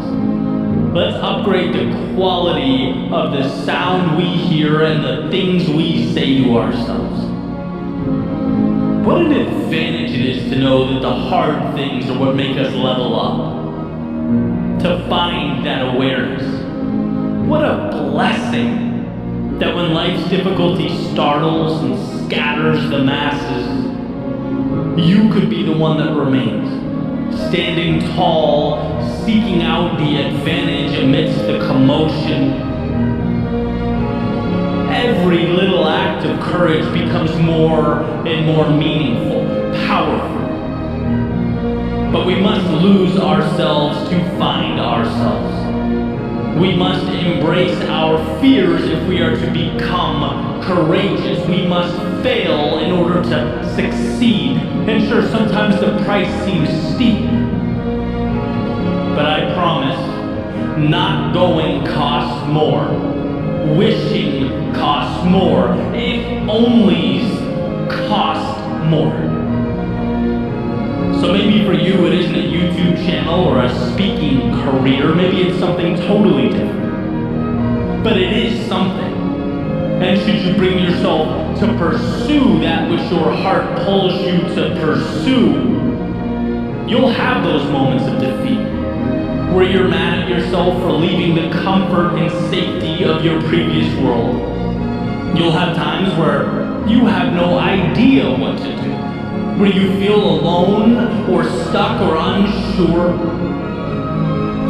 Let's upgrade the quality of the sound we hear and the things we say to ourselves. What an advantage it is to know that the hard things are what make us level up. To find that awareness. What a blessing that when life's difficulty startles and scatters the masses, you could be the one that remains. Standing tall, seeking out the advantage amidst the commotion. Every little act of courage becomes more and more meaningful, powerful. But we must lose ourselves to find ourselves. We must embrace our fears if we are to become courageous. We must fail in order to succeed. And sure, sometimes the price seems steep. But I promise, not going costs more. Wishing costs more. If onlys cost more. So maybe for you it isn't a YouTube channel or a speaking career. Maybe it's something totally different. But it is something. And should you bring yourself to pursue that which your heart pulls you to pursue, you'll have those moments of defeat where you're mad at yourself for leaving the comfort and safety of your previous world. You'll have times where you have no idea what to do, where you feel alone or stuck or unsure.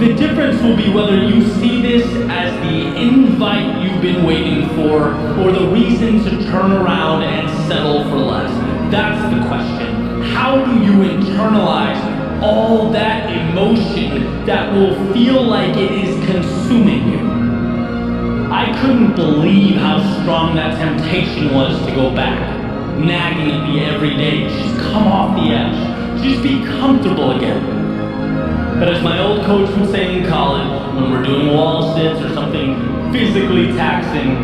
The difference will be whether you see this as the invite you've been waiting for or the reason to turn around and settle for less. That's the question. How do you internalize all that emotion that will feel like it is consuming you? I couldn't believe how strong that temptation was to go back, nagging at me every day. Just come off the edge. Just be comfortable again. But as my old coach would say in college, when we're doing wall sits or something physically taxing,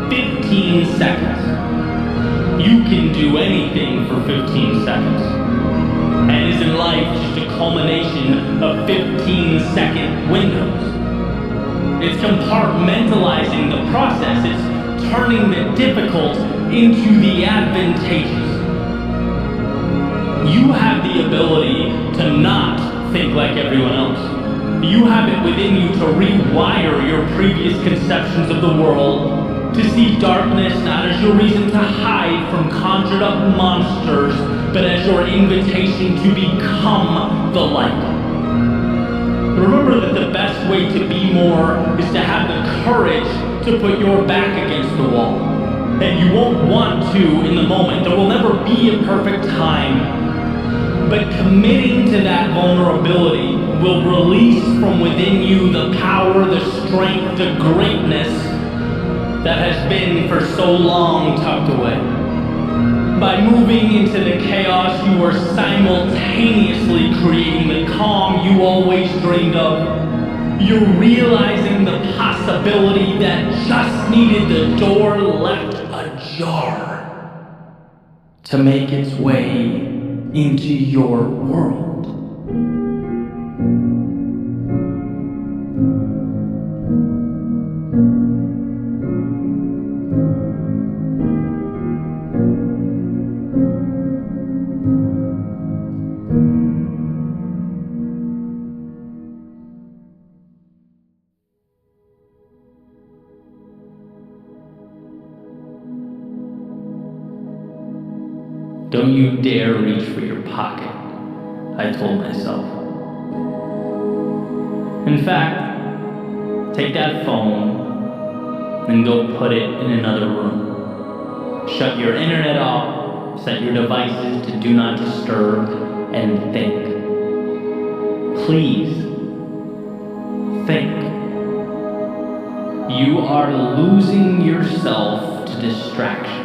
15 seconds. You can do anything for 15 seconds. And isn't life just a culmination of 15-second windows? It's compartmentalizing the process. It's turning the difficult into the advantageous. You have the ability to not think like everyone else. You have it within you to rewire your previous conceptions of the world, to see darkness not as your reason to hide from conjured up monsters, but as your invitation to become the light. Remember that the best way to be more is to have the courage to put your back against the wall. And you won't want to in the moment. There will never be a perfect time. But committing to that vulnerability will release from within you the power, the strength, the greatness that has been for so long tucked away. By moving into the chaos, you are simultaneously creating the calm you always dreamed of. You're realizing the possibility that just needed the door left ajar to make its way into your world. Don't you dare reach for your pocket, I told myself. In fact, take that phone and go put it in another room. Shut your internet off, set your devices to do not disturb, and think. Please, think. You are losing yourself to distraction.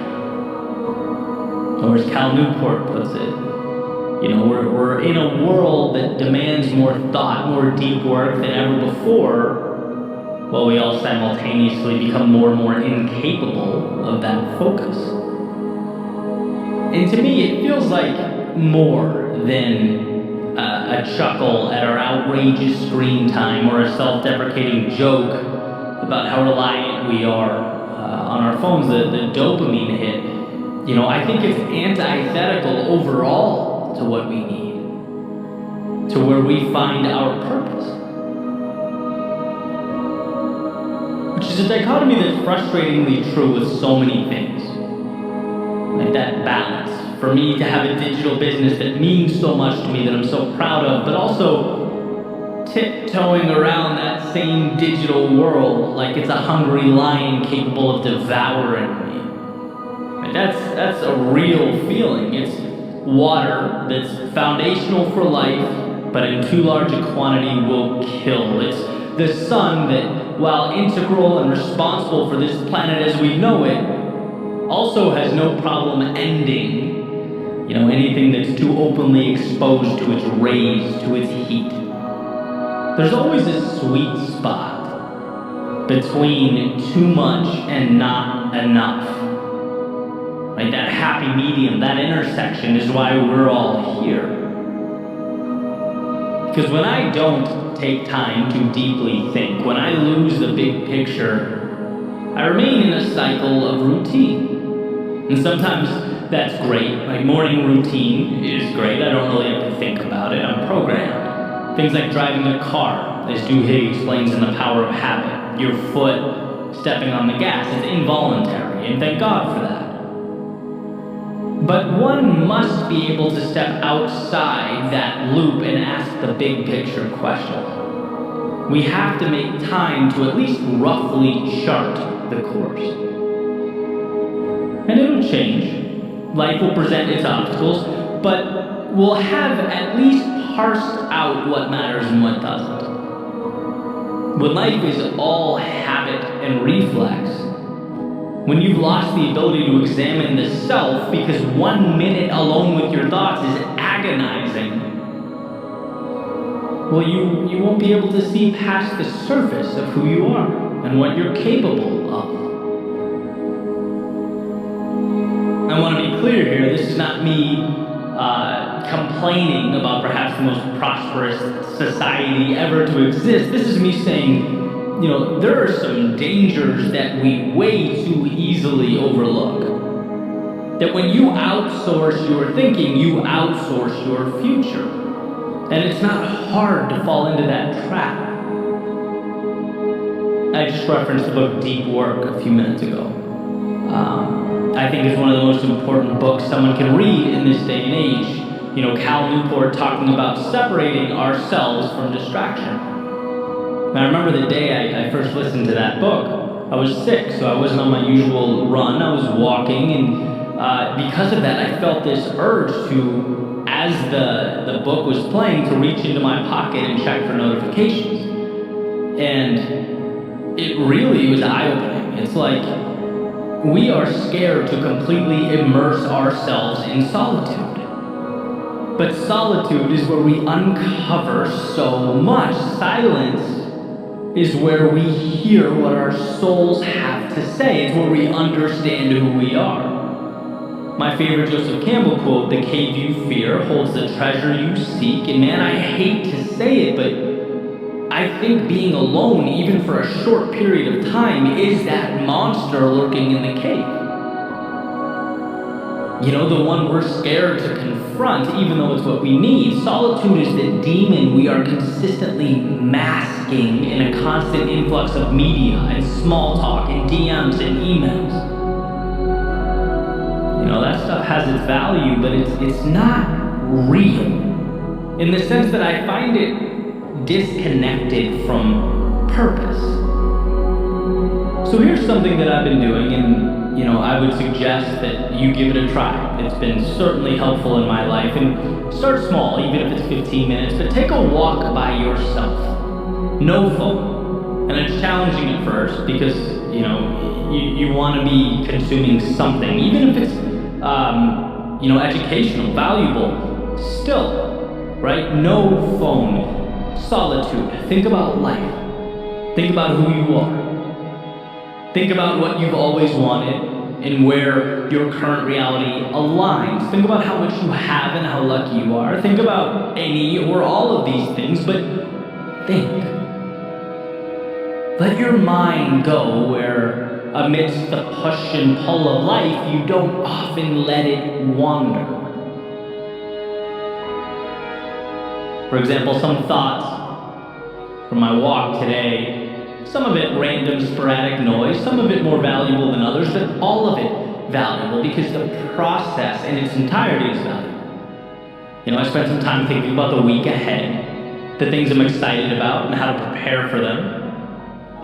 Or as Cal Newport puts it, we're in a world that demands more thought, more deep work than ever before, while we all simultaneously become more and more incapable of that focus. And to me, it feels like more than a chuckle at our outrageous screen time or a self-deprecating joke about how reliant we are on our phones, the dopamine hit. I think it's antithetical overall to what we need, to where we find our purpose. Which is a dichotomy that's frustratingly true with so many things. Like that balance. For me to have a digital business that means so much to me, that I'm so proud of, but also tiptoeing around that same digital world like it's a hungry lion capable of devouring me. That's a real feeling. It's water that's foundational for life, but in too large a quantity will kill. It's the sun that, while integral and responsible for this planet as we know it, also has no problem ending, anything that's too openly exposed to its rays, to its heat. There's always a sweet spot between too much and not enough. Right? That happy medium, that intersection is why we're all here. Because when I don't take time to deeply think, when I lose the big picture, I remain in a cycle of routine. And sometimes that's great. Like morning routine is great. I don't really have to think about it. I'm programmed. Things like driving a car, as Duhigg explains in The Power of Habit. Your foot stepping on the gas is involuntary, and thank God for that. But one must be able to step outside that loop and ask the big picture question. We have to make time to at least roughly chart the course. And it'll change. Life will present its obstacles, but we'll have at least parsed out what matters and what doesn't. When life is all habit and reflex, when you've lost the ability to examine the self because 1 minute alone with your thoughts is agonizing, well, you won't be able to see past the surface of who you are and what you're capable of. I want to be clear here, this is not me complaining about perhaps the most prosperous society ever to exist. This is me saying, there are some dangers that we way too easily overlook. That when you outsource your thinking, you outsource your future. And it's not hard to fall into that trap. I just referenced the book Deep Work a few minutes ago. I think it's one of the most important books someone can read in this day and age. Cal Newport talking about separating ourselves from distraction. And I remember the day I first listened to that book. I was sick, so I wasn't on my usual run. I was walking, and because of that, I felt this urge to, as the book was playing, to reach into my pocket and check for notifications. And it really was eye-opening. It's like we are scared to completely immerse ourselves in solitude. But solitude is where we uncover so much. Silence is where we hear what our souls have to say. It's where we understand who we are. My favorite Joseph Campbell quote, "The cave you fear holds the treasure you seek." And man, I hate to say it, but I think being alone, even for a short period of time, is that monster lurking in the cave. The one we're scared to confront, even though it's what we need. Solitude is the demon we are consistently masking in a constant influx of media and small talk and DMs and emails. That stuff has its value, but it's not real. In the sense that I find it disconnected from purpose. So here's something that I've been doing, and I would suggest that you give it a try. It's been certainly helpful in my life, and start small, even if it's 15 minutes, but take a walk by yourself. No phone. And it's challenging at first because, you want to be consuming something, even if it's, educational, valuable, still, right? No phone. Solitude. Think about life. Think about who you are. Think about what you've always wanted and where your current reality aligns. Think about how much you have and how lucky you are. Think about any or all of these things, but think. Let your mind go where, amidst the push and pull of life, you don't often let it wander. For example, some thoughts from my walk today. Some of it random, sporadic noise, some of it more valuable than others, but all of it valuable because the process in its entirety is valuable. I spent some time thinking about the week ahead, the things I'm excited about and how to prepare for them,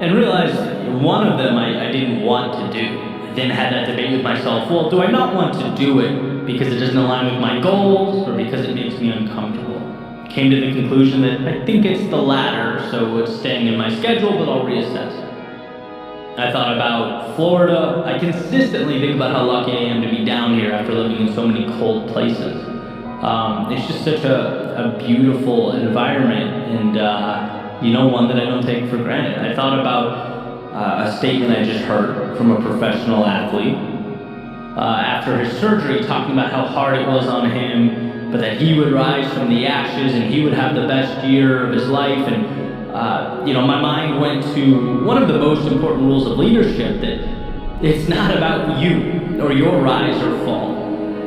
and realized one of them I didn't want to do. I then had that debate with myself, well, do I not want to do it because it doesn't align with my goals or because it makes me uncomfortable? Came to the conclusion that I think it's the latter, so it's staying in my schedule, but I'll reassess. I thought about Florida. I consistently think about how lucky I am to be down here after living in so many cold places. It's just such a beautiful environment, and one that I don't take for granted. I thought about a statement I just heard from a professional athlete after his surgery, talking about how hard it was on him, but that he would rise from the ashes and he would have the best year of his life. And my mind went to one of the most important rules of leadership, that it's not about you or your rise or fall,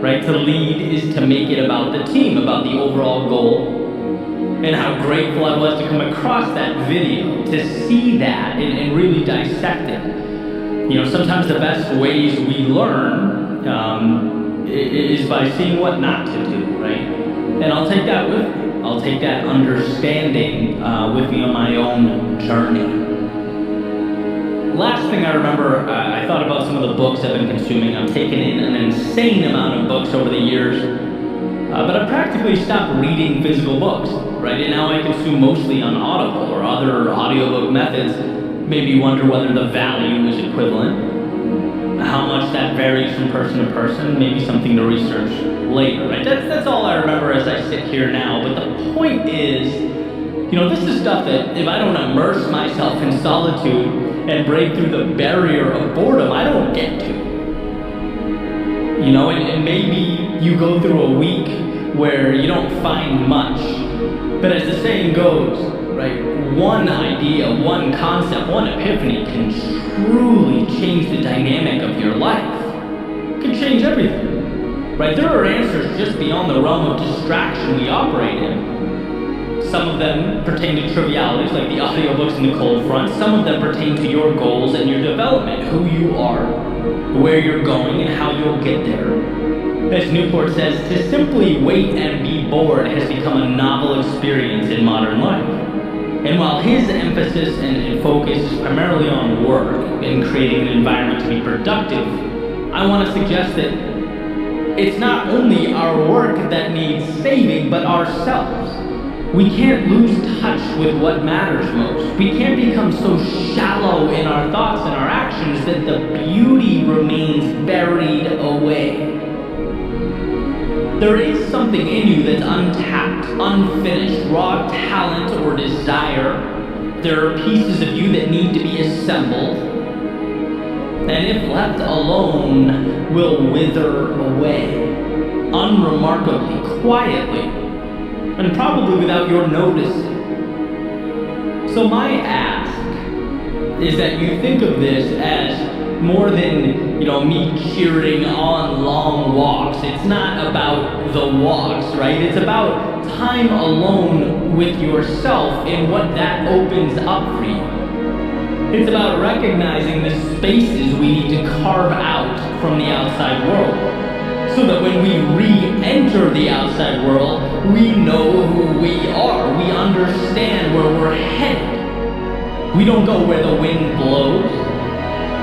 right? To lead is to make it about the team, about the overall goal. And how grateful I was to come across that video, to see that and really dissect it. Sometimes the best ways we learn is by seeing what not to do, right? And I'll take that with me. I'll take that understanding with me on my own journey. Last thing I remember, I thought about some of the books I've been consuming. I've taken in an insane amount of books over the years, but I practically stopped reading physical books, right? And now I consume mostly on Audible or other audiobook methods. Maybe you wonder whether the value is equivalent, how much that varies from person to person, maybe something to research later, right? That's all I remember as I sit here now. But the point is, this is stuff that if I don't immerse myself in solitude and break through the barrier of boredom, I don't get to. And maybe you go through a week where you don't find much, but as the saying goes, right, one idea, one concept, one epiphany can truly change the dynamic of your life. It can change everything, right? There are answers just beyond the realm of distraction we operate in. Some of them pertain to trivialities like the audiobooks in the cold front. Some of them pertain to your goals and your development, who you are, where you're going, and how you'll get there. As Newport says, to simply wait and be bored has become a novel experience in modern life. And while his emphasis and focus is primarily on work and creating an environment to be productive, I want to suggest that it's not only our work that needs saving, but ourselves. We can't lose touch with what matters most. We can't become so shallow in our thoughts and our actions that the beauty remains buried away. There is something in you that's untapped, unfinished, raw talent or desire. There are pieces of you that need to be assembled, and if left alone, will wither away, unremarkably, quietly, and probably without your noticing. So my ask is that you think of this as more than, me cheering on long walks. It's not about the walks, right? It's about time alone with yourself and what that opens up for you. It's about recognizing the spaces we need to carve out from the outside world, so that when we re-enter the outside world, we know who we are. We understand where we're headed. We don't go where the wind blows.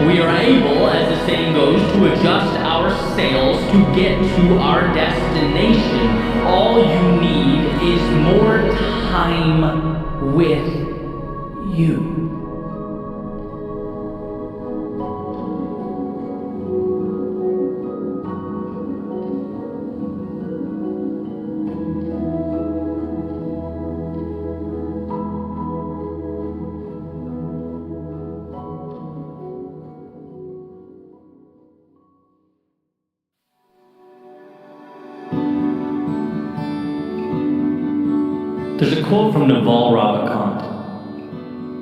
We are able, as the saying goes, to adjust our sails to get to our destination. All you need is more time with you. There's a quote from Naval Ravikant.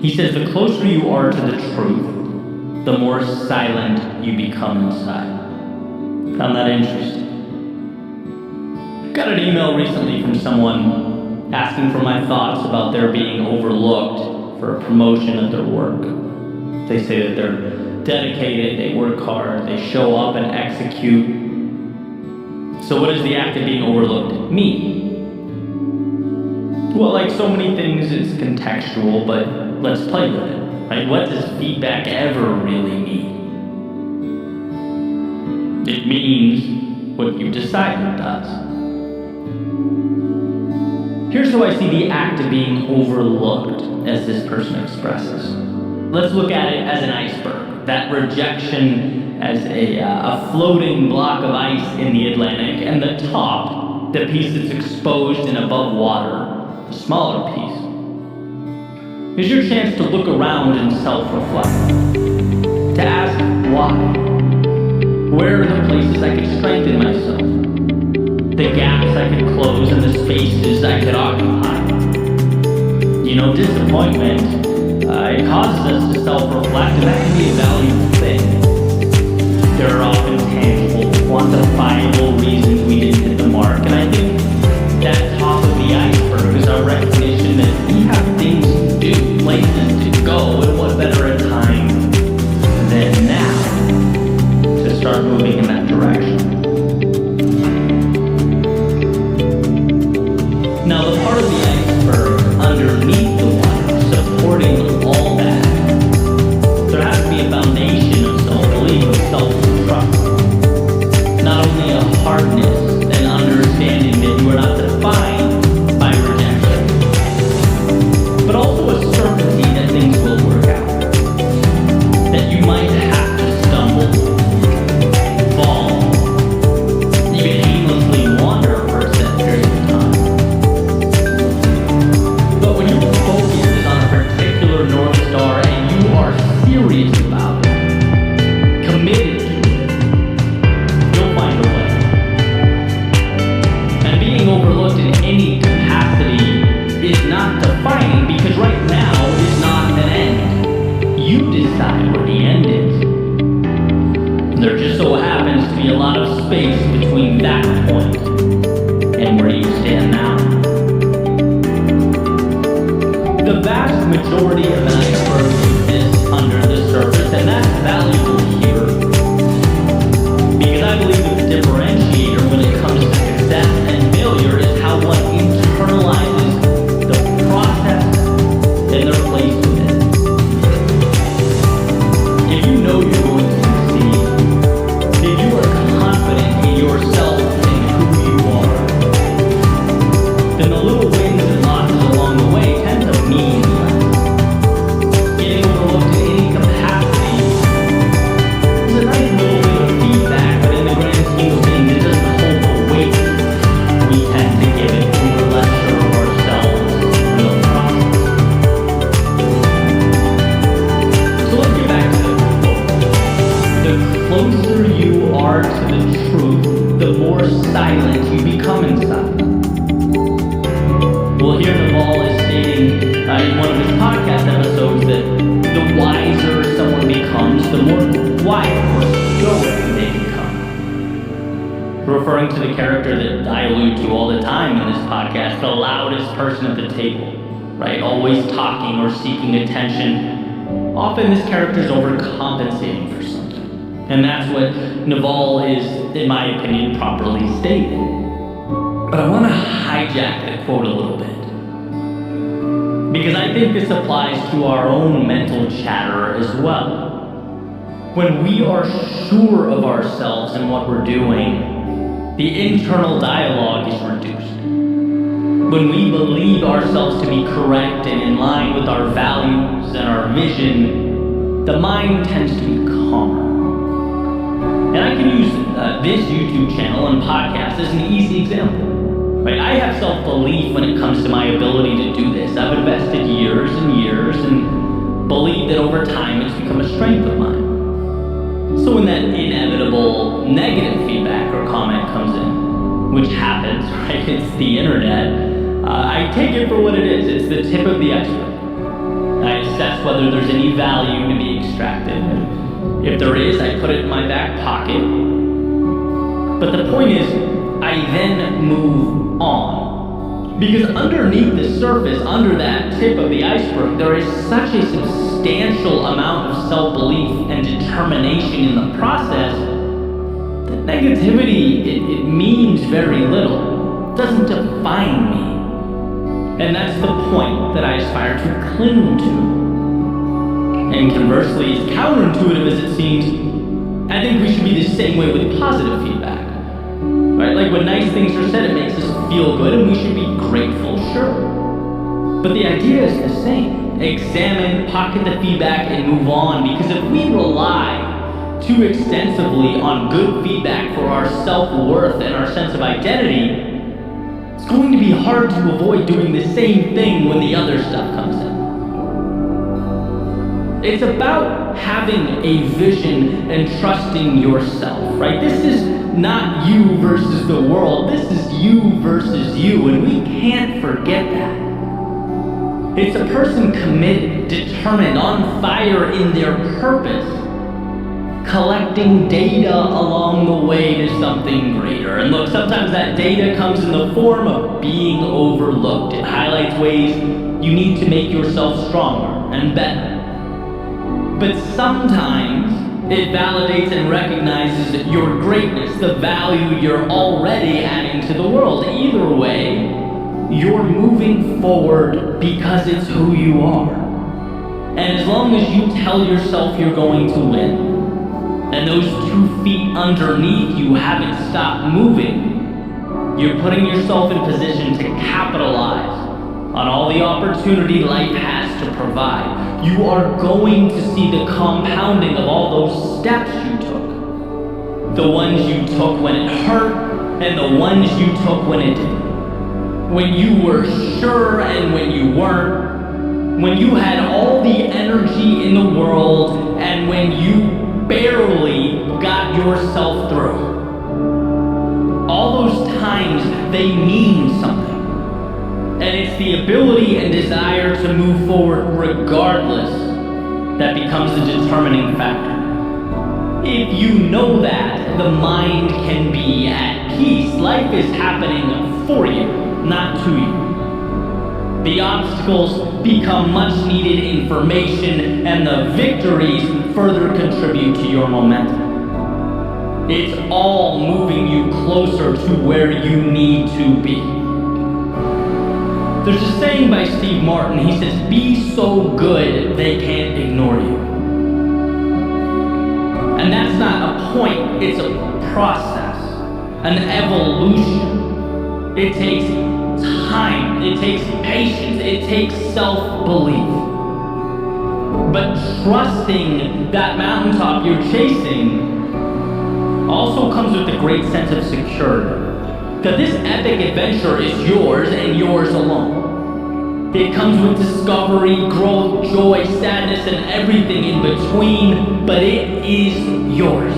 He says, "The closer you are to the truth, the more silent you become inside." Found that interesting. Got an email recently from someone asking for my thoughts about their being overlooked for a promotion at their work. They say that they're dedicated, they work hard, they show up and execute. So what does the act of being overlooked mean? Well, like so many things, it's contextual, but let's play with it, right? What does feedback ever really mean? It means what you decide it does. Here's how I see the act of being overlooked, as this person expresses. Let's look at it as an iceberg. That rejection as a floating block of ice in the Atlantic, and the top, the piece that's exposed and above water, the smaller piece. is your chance to look around and self-reflect. To ask why. Where are the places I could strengthen myself? The gaps I could close and the spaces I could occupy. Disappointment, it causes us to self-reflect, and that can be a valuable thing. There are often tangible, quantifiable reasons we didn't hit the mark, and I think that top of the iceberg is our recognition that we have things to do, places to go, and what better a time than now to start moving in that direction. Now, the part of the iceberg underneath the water, supporting all that, there has to be a foundation of self-belief, of self-trust. Not only a hardness and understanding that you are not defined by rejection, but also a certainty that things will work out. That you might have to stumble, fall, even aimlessly wander for a set period of time. But when your focus is on a particular North Star and you are serious about it, committed to it, you'll find a way. And being overlooked in any capacity is not defining, because right now is not an end. You decide where the end is. There just so happens to be a lot of space between that point and where you stand now. The vast majority of an iceberg exists under the surface, and that's valuable here. Because I believe that the differentiator when it comes to success and failure is how one internalizes the process and their place within it. If you know you're going to succeed, if you are confident in yourself and who you are, then the little wins and losses along the way tend to mean less. Getting overlooked in any capacity is a nice little bit of feedback, but in the grand scheme of things, it doesn't hold the weight we tend to give it when we're less sure of ourselves and the process. So let's get back to the quote. The closer you are to the truth, the more silent you become inside. Well, here Naval is stating in one of his podcast episodes that the wiser someone becomes, the more quiet or stoic they become. Referring to the character that I allude to all the time in this podcast, the loudest person at the table, right? Always talking or seeking attention. Often this character is overcompensating for something. And that's what Naval is, in my opinion, properly stated. But I want to hijack the quote a little bit, because I think this applies to our own mental chatter as well. When we are sure of ourselves and what we're doing, the internal dialogue is reduced. When we believe ourselves to be correct and in line with our values and our vision, the mind tends to be calmer. And I can use this YouTube channel and podcast as an easy example. Right? I have self-belief when it comes to my ability to do this. I've invested years and years and believe that over time it's become a strength of mine. So when that inevitable negative feedback or comment comes in, which happens, right? It's the internet. I take it for what it is. It's the tip of the iceberg. I assess whether there's any value to be extracted. If there is, I put it in my back pocket. But the point is, I then move on. Because underneath the surface, under that tip of the iceberg, there is such a substantial amount of self-belief and determination in the process that negativity, it means very little. It doesn't define me. And that's the point that I aspire to cling to. And conversely, as counterintuitive as it seems, I think we should be the same way with positive feedback. Right? Like when nice things are said, it makes us feel good and we should be grateful, sure. But the idea is the same. Examine, pocket the feedback, and move on. Because if we rely too extensively on good feedback for our self-worth and our sense of identity, it's going to be hard to avoid doing the same thing when the other stuff comes in. It's about having a vision and trusting yourself, right? This is not you versus the world. This is you versus you, and we can't forget that. It's a person committed, determined, on fire in their purpose, collecting data along the way to something greater. And look, sometimes that data comes in the form of being overlooked. It highlights ways you need to make yourself stronger and better. But sometimes it validates and recognizes your greatness, the value you're already adding to the world. Either way, you're moving forward because it's who you are. And as long as you tell yourself you're going to win, and those 2 feet underneath you haven't stopped moving, you're putting yourself in position to capitalize on all the opportunity life has to provide. You are going to see the compounding of all those steps you took. The ones you took when it hurt, and the ones you took when it didn't. When you were sure and when you weren't. When you had all the energy in the world, and when you barely got yourself through. All those times, they mean something. And it's the ability and desire to move forward regardless that becomes the determining factor. If you know that, the mind can be at peace. Life is happening for you, not to you. The obstacles become much needed information, and the victories further contribute to your momentum. It's all moving you closer to where you need to be. There's a saying by Steve Martin. He says, "Be so good they can't ignore you." And that's not a point, it's a process, an evolution. It takes time, it takes patience, it takes self-belief. But trusting that mountaintop you're chasing also comes with a great sense of security. That this epic adventure is yours and yours alone. It comes with discovery, growth, joy, sadness, and everything in between, but it is yours.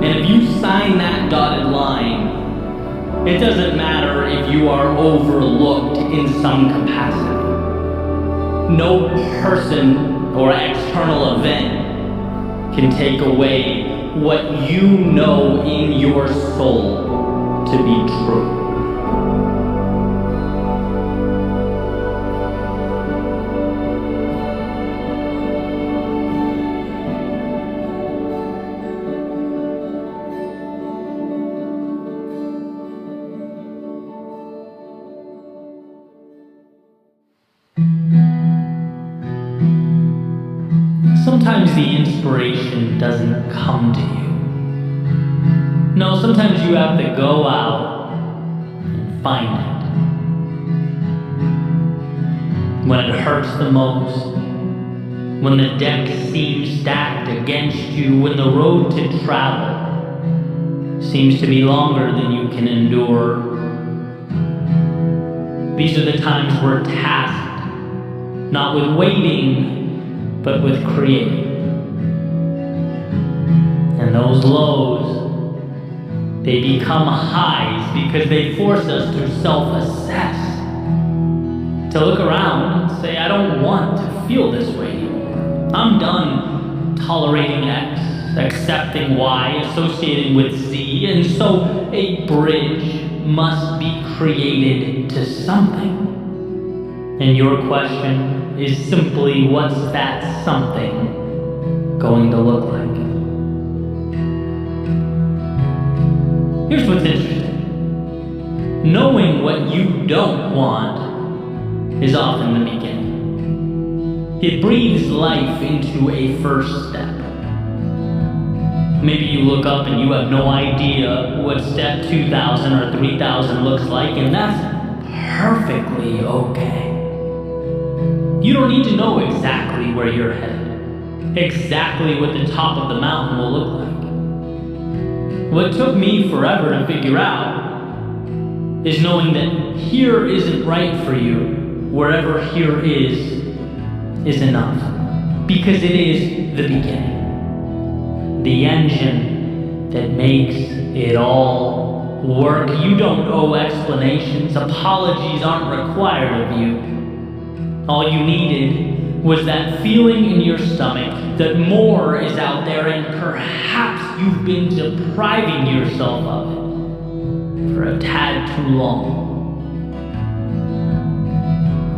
And if you sign that dotted line, it doesn't matter if you are overlooked in some capacity. No person or external event can take away what you know in your soul to be true. Sometimes the inspiration doesn't come to you. No, sometimes you have to go out and find it. When it hurts the most, when the deck seems stacked against you, when the road to travel seems to be longer than you can endure. These are the times we're tasked, not with waiting, but with creating. And those lows, they become highs because they force us to self-assess. To look around and say, I don't want to feel this way anymore. I'm done tolerating X, accepting Y, associating with Z, and so a bridge must be created to something. And your question is simply, what's that something going to look like? Here's what's interesting. Knowing what you don't want is often the beginning. It breathes life into a first step. Maybe you look up and you have no idea what step 2,000 or 3,000 looks like, and that's perfectly okay. You don't need to know exactly where you're headed, exactly what the top of the mountain will look like. What took me forever to figure out is knowing that here isn't right for you, wherever here is is enough, because it is the beginning. The engine that makes it all work. You don't owe explanations. Apologies aren't required of you. All you needed was that feeling in your stomach that more is out there, and perhaps you've been depriving yourself of it for a tad too long.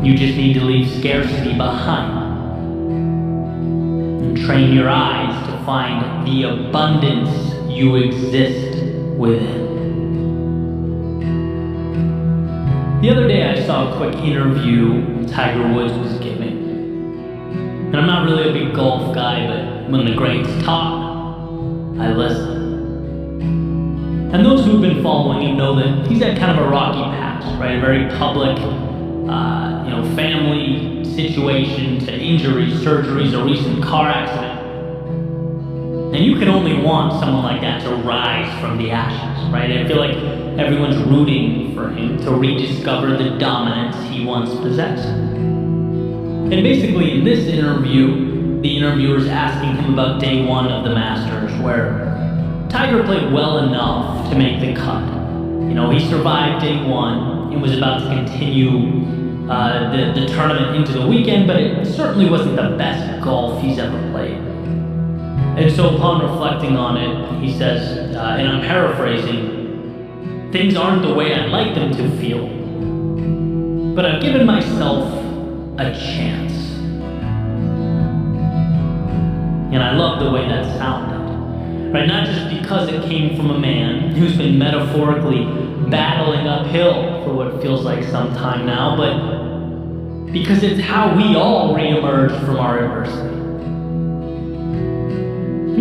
You just need to leave scarcity behind and train your eyes to find the abundance you exist within. The other day I saw a quick interview Tiger Woods was giving. And I'm not really a big golf guy, but when the greats talk, I listen. And those who've been following him know that he's had kind of a rocky past, right? A very public, family situation to injuries, surgeries, a recent car accident. And you can only want someone like that to rise from the ashes, right? I feel like everyone's rooting for him to rediscover the dominance he once possessed. And basically in this interview, the interviewer's asking him about day one of the Masters, where Tiger played well enough to make the cut. He survived day one and was about to continue the tournament into the weekend, but it certainly wasn't the best golf he's ever played. And so upon reflecting on it, he says, and I'm paraphrasing, things aren't the way I'd like them to feel, but I've given myself a chance. And I love the way that sounded, right? Not just because it came from a man who's been metaphorically battling uphill for what feels like some time now, but because it's how we all reemerge from our adversity.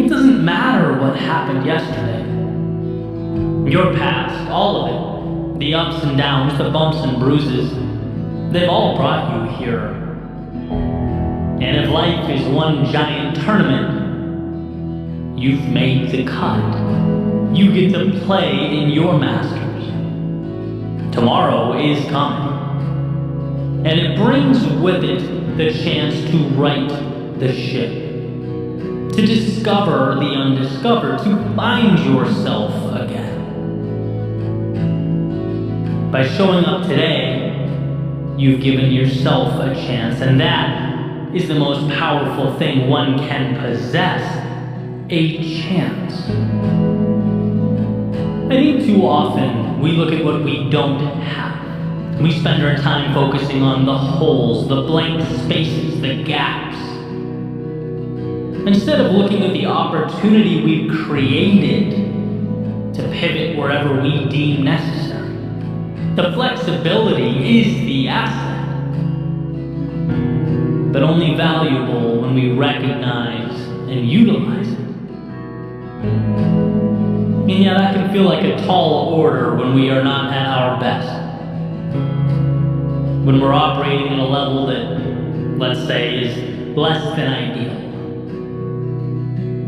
It doesn't matter what happened yesterday. Your past, all of it, the ups and downs, the bumps and bruises, they've all brought you here. And if life is one giant tournament, you've made the cut. You get to play in your Masters. Tomorrow is coming. And it brings with it the chance to right the ship, to discover the undiscovered, to find yourself again. By showing up today, you've given yourself a chance, and that is the most powerful thing one can possess, a chance. I think too often we look at what we don't have. We spend our time focusing on the holes, the blank spaces, the gaps, instead of looking at the opportunity we've created to pivot wherever we deem necessary. The flexibility is the asset, but only valuable when we recognize and utilize it. And yeah, that can feel like a tall order when we are not at our best. When we're operating at a level that, let's say, is less than ideal.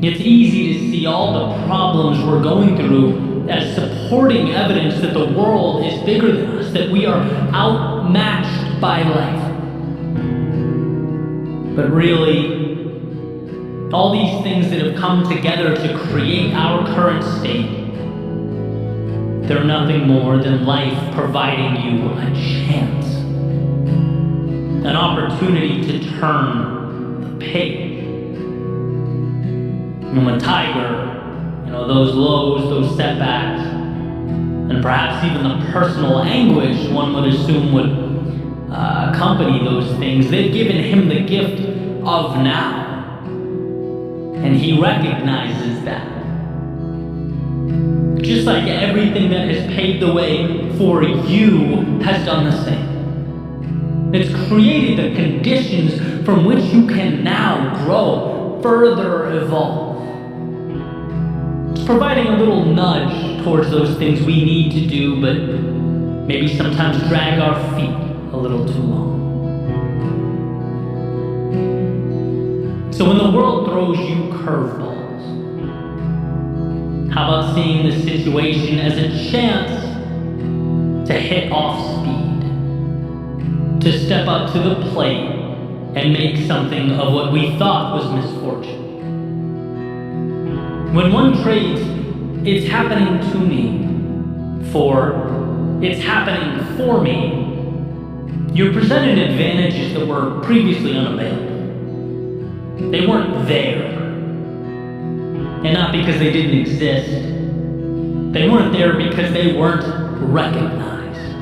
It's easy to see all the problems we're going through as supporting evidence that the world is bigger than us, that we are outmatched by life. But really, all these things that have come together to create our current state, they're nothing more than life providing you a chance. An opportunity to turn the page. And when Tiger, those lows, those setbacks, and perhaps even the personal anguish one would assume would accompany those things, they've given him the gift of now. And he recognizes that. Just like everything that has paved the way for you has done the same. It's created the conditions from which you can now grow, further evolve. It's providing a little nudge towards those things we need to do, but maybe sometimes drag our feet a little too long. So when the world throws you curveballs, how about seeing the situation as a chance to hit off speed, to step up to the plate and make something of what we thought was misfortune. When one trades, it's happening to me, it's happening for me, you're presented advantages that were previously unavailable. They weren't there. And not because they didn't exist. They weren't there because they weren't recognized.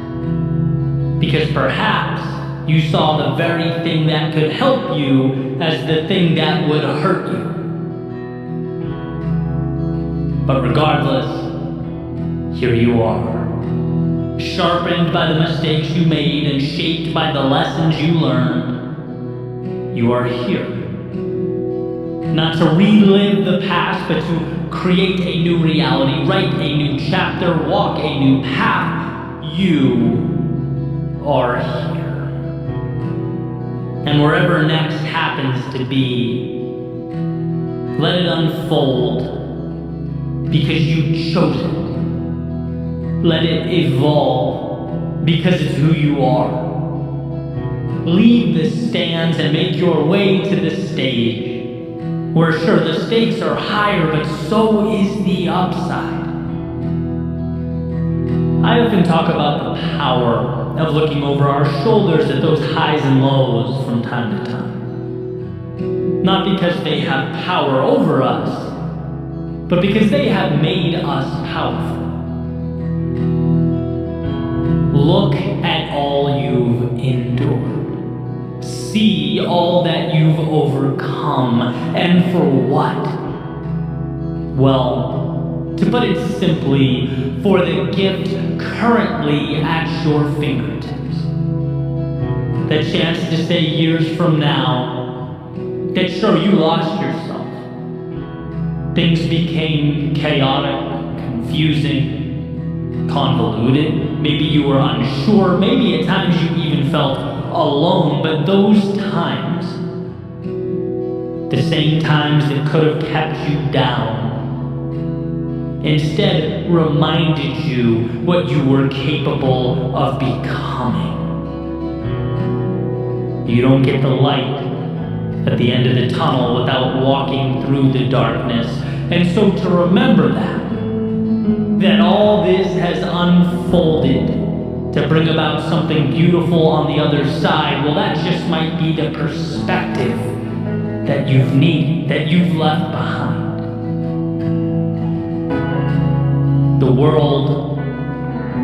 Because perhaps you saw the very thing that could help you as the thing that would hurt you. But regardless, here you are, sharpened by the mistakes you made and shaped by the lessons you learned. You are here. Not to relive the past, but to create a new reality, write a new chapter, walk a new path. You are here. And wherever next happens to be, let it unfold because you chose it. Let it evolve because it's who you are. Leave the stands and make your way to the stage, where sure, the stakes are higher, but so is the upside. I often talk about the power of looking over our shoulders at those highs and lows from time to time. Not because they have power over us, but because they have made us powerful. Look at all you've endured. See all that you've overcome, and for what? Well, to put it simply, for the gift currently at your fingertips. The chance to say years from now that sure, you lost yourself. Things became chaotic, confusing, convoluted. Maybe you were unsure. Maybe at times you even felt alone. But those times, the same times that could have kept you down, instead reminded you what you were capable of becoming. You don't get the light at the end of the tunnel without walking through the darkness. And so to remember that all this has unfolded to bring about something beautiful on the other side, well, that just might be the perspective that you've needed, that you've left behind. The world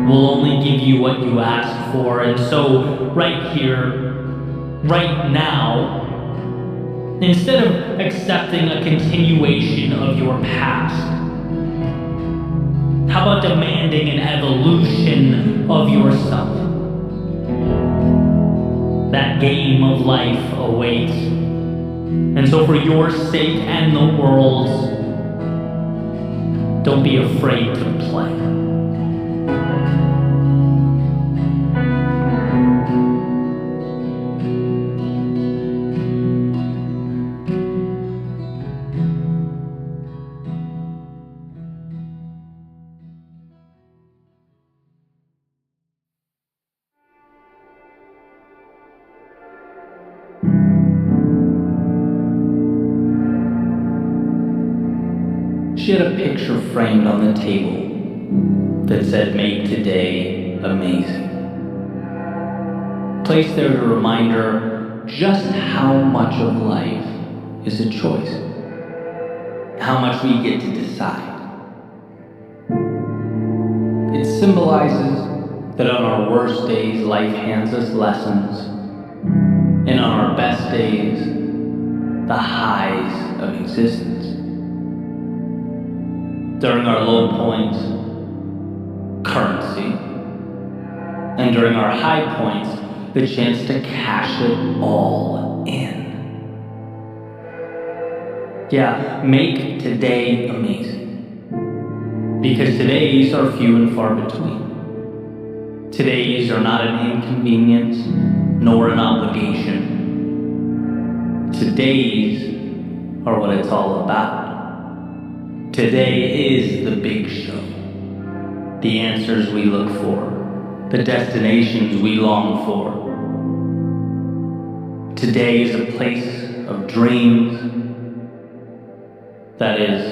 will only give you what you ask for, and so right here, right now, instead of accepting a continuation of your past, how about demanding an evolution of yourself? That game of life awaits. And so for your sake and the world's, don't be afraid to play. She had a picture framed on the table that said, "Make today amazing." Placed there to remind her just how much of life is a choice, how much we get to decide. It symbolizes that on our worst days, life hands us lessons, and on our best days, the highs of existence. During our low points, currency, and during our high points, the chance to cash it all in. Yeah, make today amazing. Because today's are few and far between. Today's are not an inconvenience, nor an obligation. Today's are what it's all about. Today is the big show. The answers we look for. The destinations we long for. Today is a place of dreams. That is,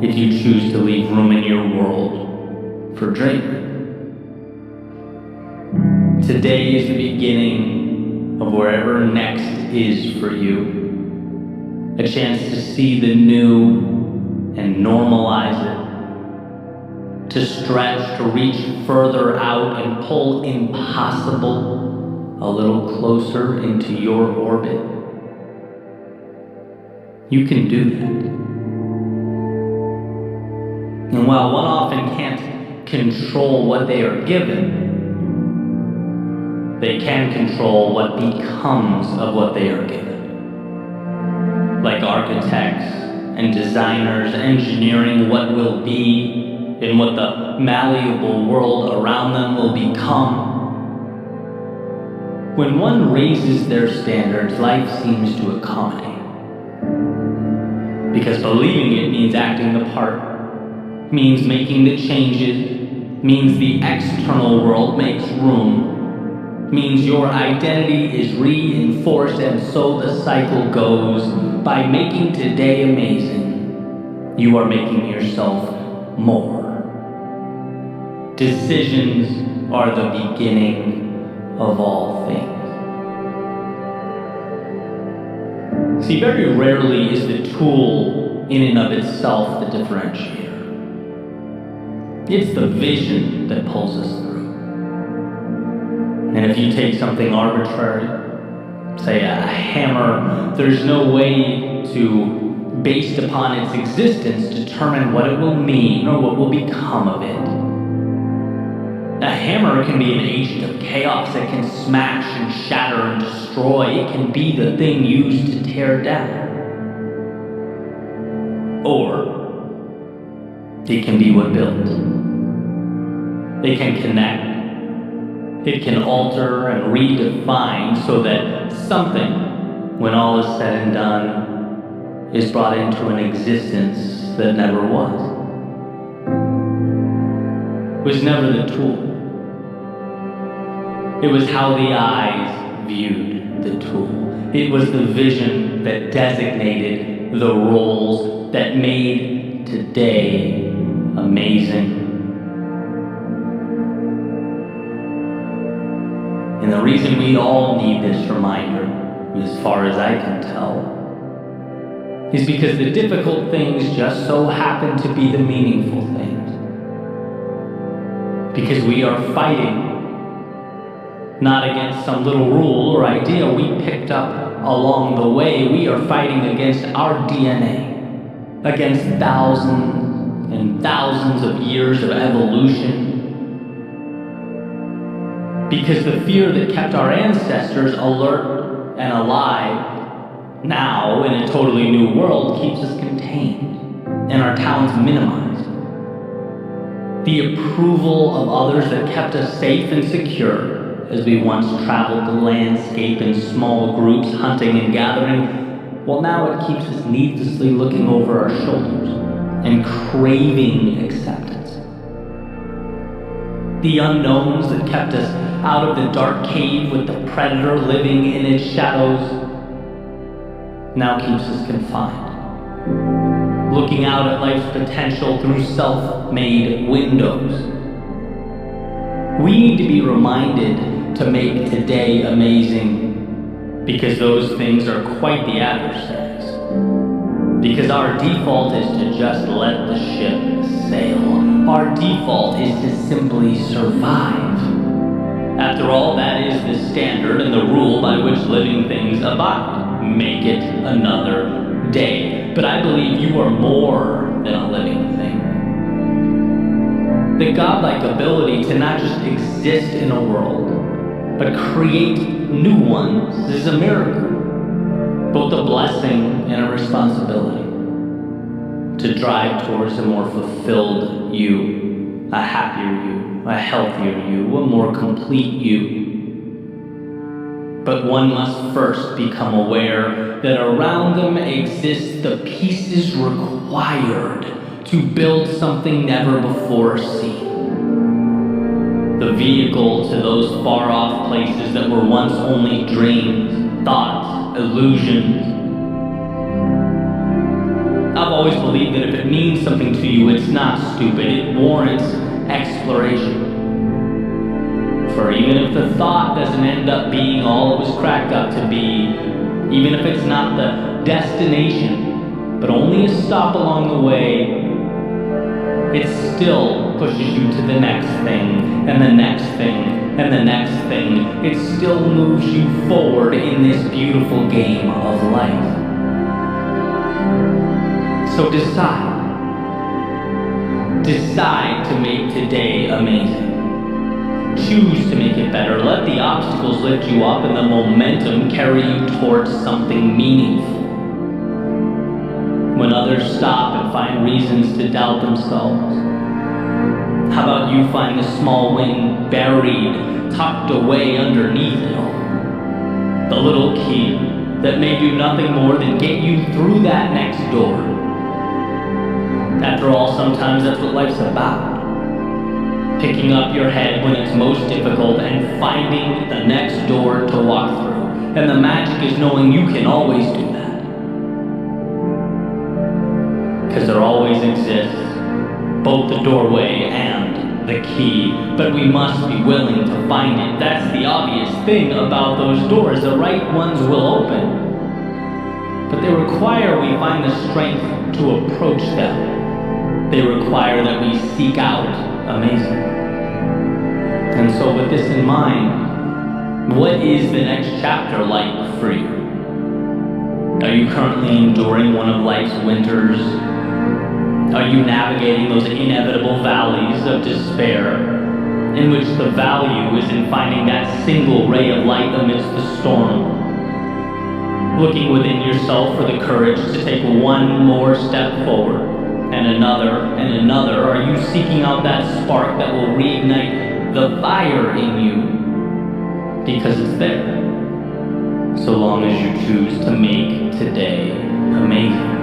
if you choose to leave room in your world for dreaming. Today is the beginning of wherever next is for you. A chance to see the new and normalize it. To stretch, to reach further out and pull impossible a little closer into your orbit. You can do that. And while one often can't control what they are given, they can control what becomes of what they are given. Like architects and designers engineering what will be and what the malleable world around them will become. When one raises their standards, life seems to accommodate. Because believing it means acting the part, means making the changes, means the external world makes room, means your identity is reinforced, and so the cycle goes. By making today amazing, you are making yourself more. Decisions are the beginning of all things. See, very rarely is the tool in and of itself the differentiator. It's the vision that pulls us through. And if you take something arbitrary, say a hammer, there's no way to, based upon its existence, determine what it will mean or what will become of it. A hammer can be an agent of chaos. It can smash and shatter and destroy. It can be the thing used to tear down. Or it can be what builds. It can connect. It can alter and redefine so that something, when all is said and done, is brought into an existence that never was. It was never the tool. It was how the eyes viewed the tool. It was the vision that designated the roles that made today amazing. And the reason we all need this reminder, as far as I can tell, is because the difficult things just so happen to be the meaningful things. Because we are fighting not against some little rule or idea we picked up along the way. We are fighting against our DNA, against thousands and thousands of years of evolution. Because the fear that kept our ancestors alert and alive now in a totally new world keeps us contained and our towns minimized. The approval of others that kept us safe and secure as we once traveled the landscape in small groups, hunting and gathering, well, now it keeps us needlessly looking over our shoulders and craving acceptance. The unknowns that kept us out of the dark cave with the predator living in its shadows now keeps us confined, looking out at life's potential through self-made windows. We need to be reminded to make today amazing, because those things are quite the adversaries. Because our default is to just let the ship sail. Our default is to simply survive. After all, that is the standard and the rule by which living things abide. Make it another day. But I believe you are more than a living thing. The godlike ability to not just exist in a world, but create new ones is a miracle. Both a blessing and a responsibility. To drive towards a more fulfilled you, a happier you, a healthier you, a more complete you. But one must first become aware that around them exist the pieces required to build something never before seen. The vehicle to those far-off places that were once only dreams. thoughts, illusions. I've always believed that if it means something to you, it's not stupid. It warrants exploration. For even if the thought doesn't end up being all it was cracked up to be, even if it's not the destination, but only a stop along the way, it still pushes you to the next thing, and the next thing, and the next thing. It still moves you forward in this beautiful game of life. So decide. Decide to make today amazing. Choose to make it better. Let the obstacles lift you up and the momentum carry you towards something meaningful. When others stop and find reasons to doubt themselves, how about you find the small win buried, tucked away underneath it all? The little key that may do nothing more than get you through that next door. After all, sometimes that's what life's about. Picking up your head when it's most difficult and finding the next door to walk through. And the magic is knowing you can always do that. Because there always exists both the doorway and the key, but we must be willing to find it. That's the obvious thing about those doors. The right ones will open, but they require we find the strength to approach them. They require that we seek out amazing. And so with this in mind, what is the next chapter like for you? Are you currently enduring one of life's winters? Are you navigating those inevitable valleys of despair, in which the value is in finding that single ray of light amidst the storm? Looking within yourself for the courage to take one more step forward, and another, and another? Are you seeking out that spark that will reignite the fire in you? Because it's there, so long as you choose to make today amazing.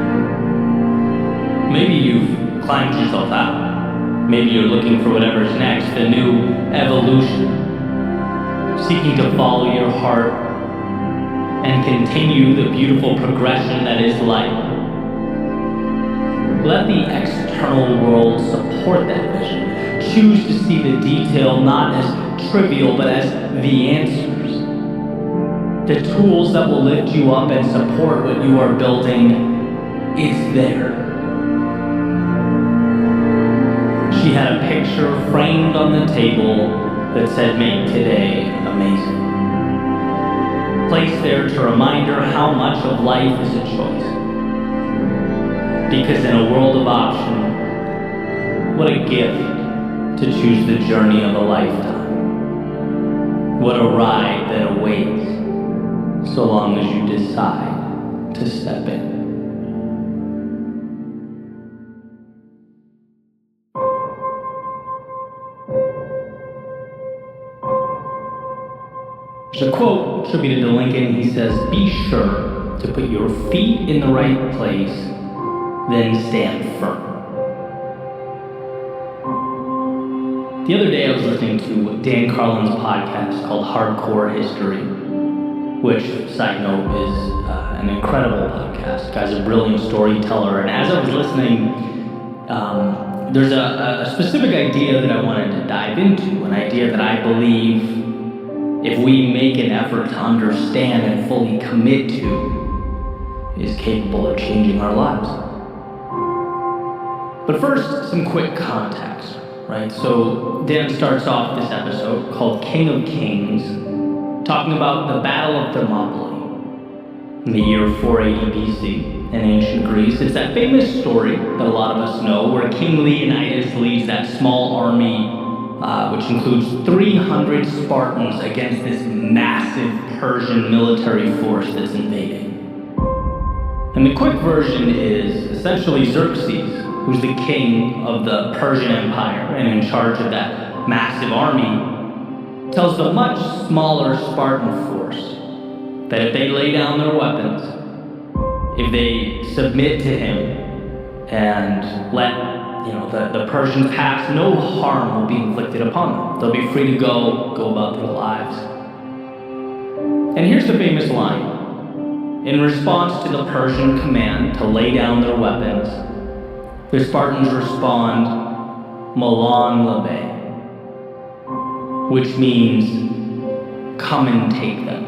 Maybe you've climbed yourself out. Maybe you're looking for whatever's next, the new evolution, seeking to follow your heart and continue the beautiful progression that is life. Let the external world support that vision. Choose to see the detail not as trivial, but as the answers. The tools that will lift you up and support what you are building. It's there. She had a picture framed on the table that said, "Make today amazing." Placed there to remind her how much of life is a choice. Because in a world of option, what a gift to choose the journey of a lifetime. What a ride that awaits, so long as you decide to step in. There's a quote attributed to Lincoln. He says, "Be sure to put your feet in the right place, then stand firm." The other day I was listening to Dan Carlin's podcast called Hardcore History, which, side note, is an incredible podcast. The guy's a brilliant storyteller, and as I was listening, there's a specific idea that I wanted to dive into, an idea that I believe if we make an effort to understand and fully commit to, is capable of changing our lives. But first, some quick context, right? So Dan starts off this episode called King of Kings, talking about the Battle of Thermopylae in the year 480 BC in ancient Greece. It's that famous story that a lot of us know, where King Leonidas leads that small army, which includes 300 Spartans, against this massive Persian military force that's invading. And the quick version is essentially Xerxes, who's the king of the Persian Empire and in charge of that massive army, tells the much smaller Spartan force that if they lay down their weapons, if they submit to him and let the Persians pass, no harm will be inflicted upon them. They'll be free to go about their lives. And here's the famous line. In response to the Persian command to lay down their weapons, the Spartans respond, Malan Labe, which means, come and take them.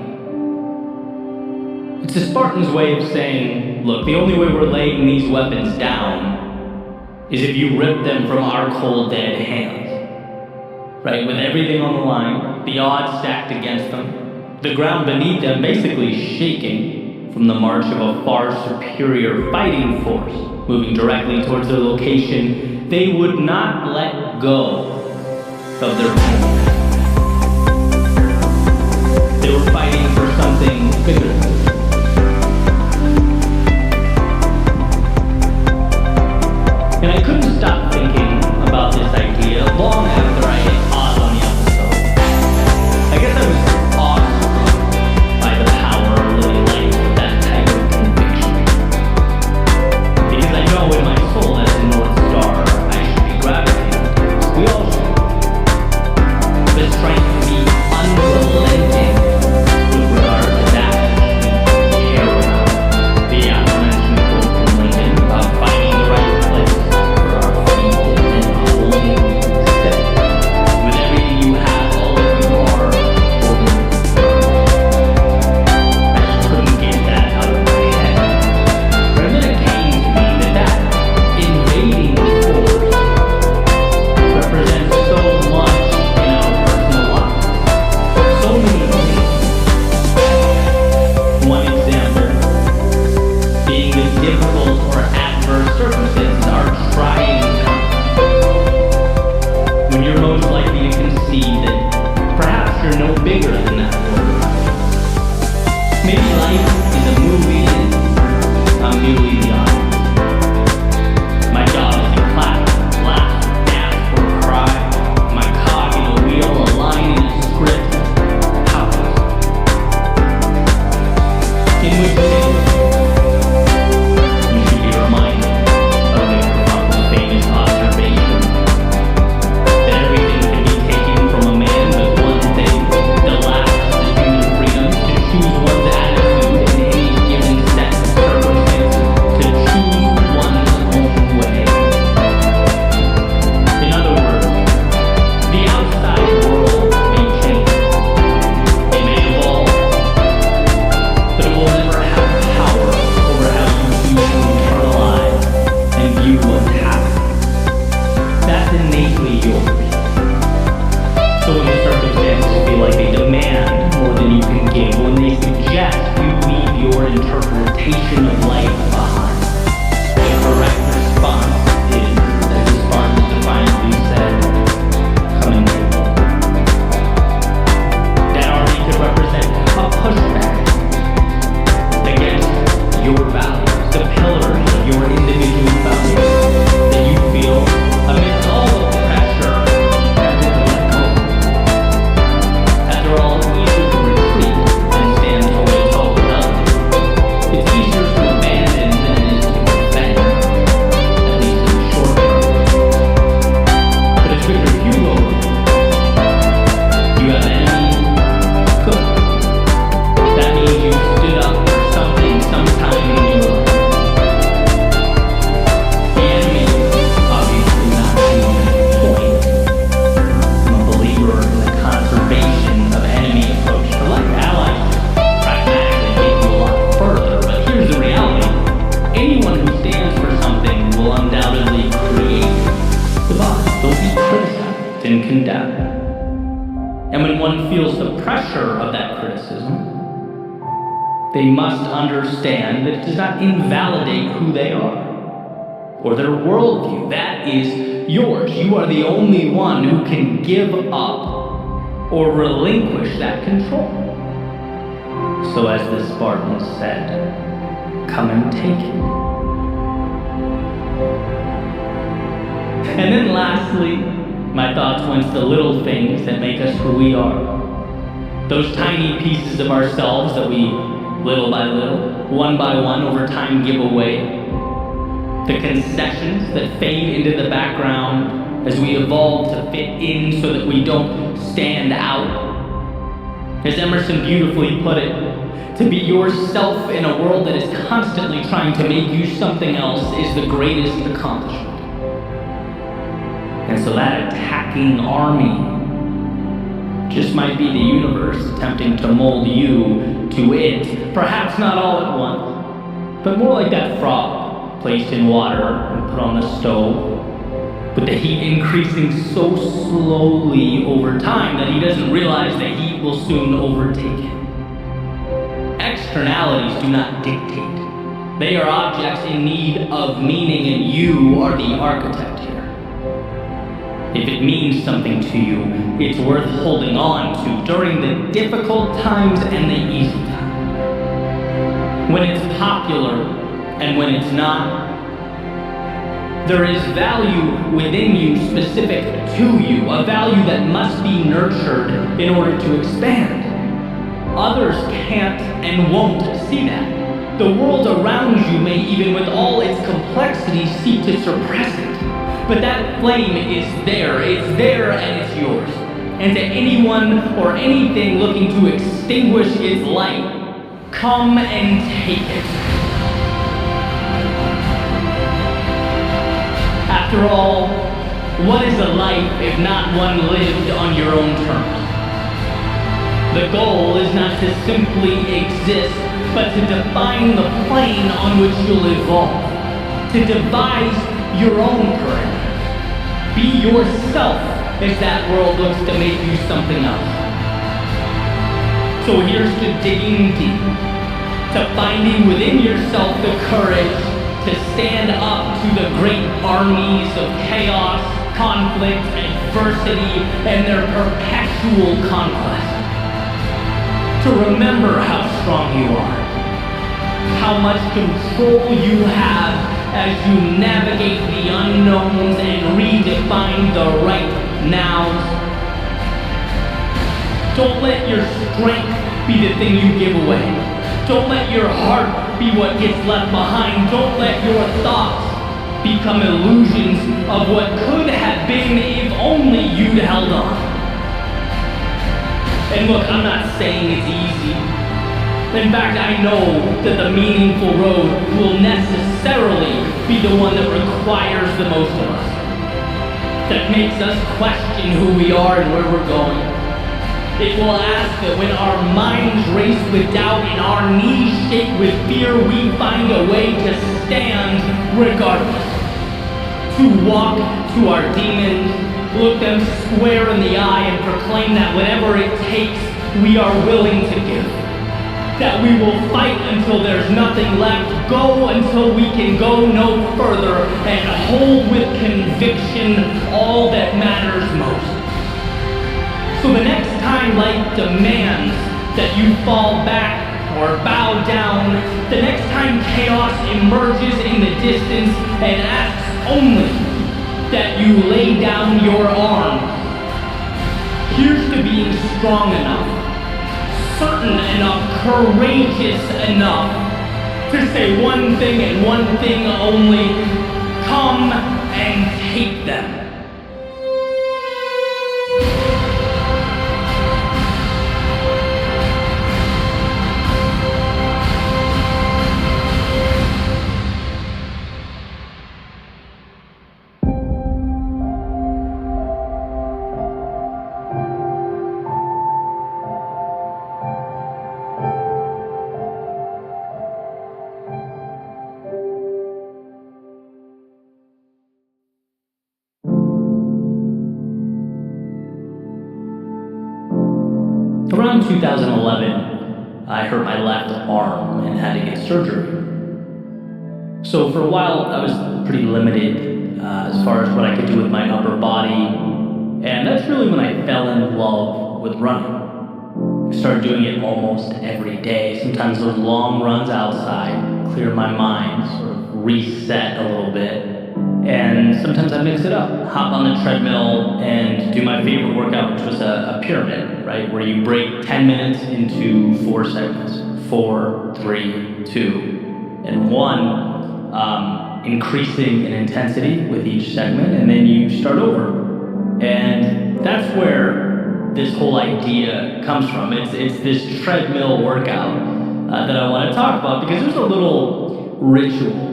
It's the Spartans' way of saying, look, the only way we're laying these weapons down is if you rip them from our cold, dead hands. Right, with everything on the line, the odds stacked against them, the ground beneath them basically shaking from the march of a far superior fighting force moving directly towards their location, they would not let go of their opponent. They were fighting for something bigger. And I couldn't stop thinking about this idea long after I hit pause on the episode. I guess I was awestruck by the power of living life with that type of conviction. Because I know in my soul that's the North Star I should be gravitating towards. We all should. The strength to be unrelenting with regard to that which we care about. The aforementioned quote from Lincoln about finding the right place for our feet and then holding steady. With everything you have, all that you are, holding firm. I just couldn't get that out of my head. But then it came to me that invading force represents so much in our personal lives. So many things. One example being the difficult or adverse circumstances are trying times. When you're most likely to concede that perhaps you're no bigger than that world. Maybe life is a movie and I'm merely the audience. My job is to clap, laugh, dance, or cry. My cog in a wheel, a line in a script, powerless. In which case, you should be reminded of Victor Frankl's famous observation that everything can be taken from a man but one thing that lacks the human freedom to choose one's attitude in any given set of circumstances, to choose one's own way. In other words, the outside world may change, it may evolve, but it will never have power over how you choose to internalize and view what's happening. That's innately yours. So when the circumstances feel like they demand more than you can give, when they suggest you leave your interpretation of life behind, the correct response is, as the Spartans defiantly said, come and take it. That already could represent a pushback against your values, the pillars of your individual values that you feel amidst all of the pressure that you can let go. After all, it's easier to retreat than stand toe-to-toe with others. It's easier to abandon than it is to defend, at least in the short term. But as Victor Hugo wrote, you have enemies, good. That means you stood up for something sometime in your life. The enemy, obviously not proving any point. I'm a believer in the conservation of enemy approach to life. Allies pragmatically take you a lot further, but here's the reality. Anyone who stands for something will undoubtedly create divide. They'll be criticized and condemned. And when one feels the pressure of that criticism, they must understand that it does not invalidate who they are or their worldview. That is yours. You are the only one who can give up or relinquish that control. So as the Spartans said, come and take it. And then lastly, my thoughts went to the little things that make us who we are. Those tiny pieces of ourselves that we, little by little, one by one, over time give away. The concessions that fade into the background as we evolve to fit in so that we don't stand out. As Emerson beautifully put it, to be yourself in a world that is constantly trying to make you something else is the greatest accomplishment. And so that attacking army just might be the universe attempting to mold you to it, perhaps not all at once, but more like that frog placed in water and put on the stove, with the heat increasing so slowly over time that he doesn't realize the heat will soon overtake him. Externalities do not dictate. They are objects in need of meaning, and you are the architect here. If it means something to you, it's worth holding on to during the difficult times and the easy times. When it's popular and when it's not, there is value within you specific to you, a value that must be nurtured in order to expand. Others can't and won't see that. The world around you may, even with all its complexity, seek to suppress it. But that flame is there. It's there and it's yours. And to anyone or anything looking to extinguish its light, come and take it. After all, what is a life if not one lived on your own terms? The goal is not to simply exist, but to define the plane on which you'll evolve, to devise your own parameters. Be yourself as that world looks to make you something else. So here's to digging deep, to finding within yourself the courage to stand up to the great armies of chaos, conflict, adversity, and their perpetual conquest. To remember how strong you are, how much control you have as you navigate the unknowns and redefine the right nows. Don't let your strength be the thing you give away. Don't let your heart be what gets left behind. Don't let your thoughts become illusions of what could have been if only you'd held on. And look, I'm not saying it's easy. In fact, I know that the meaningful road will necessarily be the one that requires the most of us. That makes us question who we are and where we're going. It will ask that when our minds race with doubt and our knees shake with fear, we find a way to stand regardless. To walk to our demons, look them square in the eye and proclaim that whatever it takes, we are willing to give. That we will fight until there's nothing left, go until we can go no further, and hold with conviction all that matters most. So the next time life demands that you fall back or bow down, the next time chaos emerges in the distance and asks only that you lay down your arms, here's to being strong enough, certain enough, courageous enough to say one thing and one thing only: come and take them. Around 2011, I hurt my left arm and had to get surgery. So for a while, I was pretty limited as far as what I could do with my upper body, and that's really when I fell in love with running. I started doing it almost every day, sometimes those long runs outside, clear my mind, sort of reset a little bit. And sometimes I mix it up, hop on the treadmill and do my favorite workout, which was a pyramid, right? Where you break 10 minutes into 4 segments, 4, 3, 2, and 1, increasing in intensity with each segment, and then you start over. And that's where this whole idea comes from. It's this treadmill workout that I want to talk about, because there's a little ritual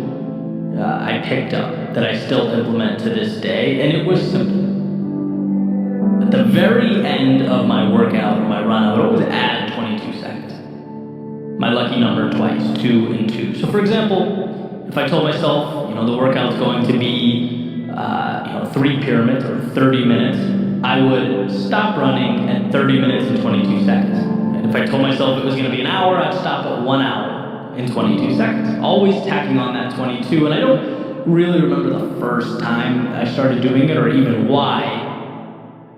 I picked up that I still implement to this day, and it was simple. At the very end of my workout or my run, I would always add 22 seconds. My lucky number twice, 2 and 2. So for example, if I told myself, the workout's going to be 3 pyramids or 30 minutes, I would stop running at 30 minutes and 22 seconds. And if I told myself it was going to be an hour, I'd stop at 1 hour and 22 seconds. Always tacking on that 22, and I don't really remember the first time I started doing it or even why.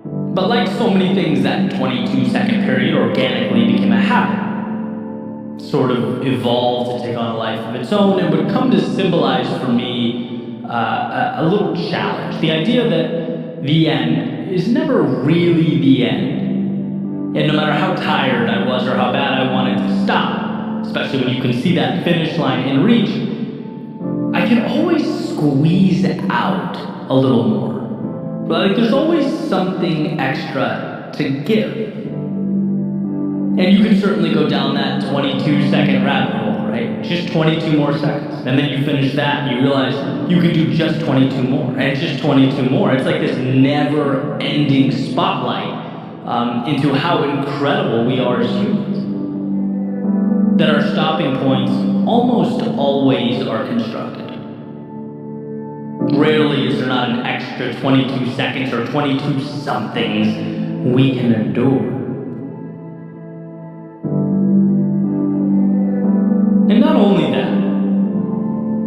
But like so many things, that 22-second period organically became a habit. Sort of evolved to take on a life of its own, and would come to symbolize for me a little challenge. The idea that the end is never really the end. And no matter how tired I was or how bad I wanted to stop, especially when you can see that finish line in reach, I can always squeeze out a little more. But there's always something extra to give. And you can certainly go down that 22-second rabbit hole, right? Just 22 more seconds. And then you finish that and you realize you can do just 22 more, and just 22 more. It's like this never-ending spotlight into how incredible we are as humans. That our stopping points almost always are constructed. Rarely is there not an extra 22 seconds or 22 somethings we can endure. And not only that,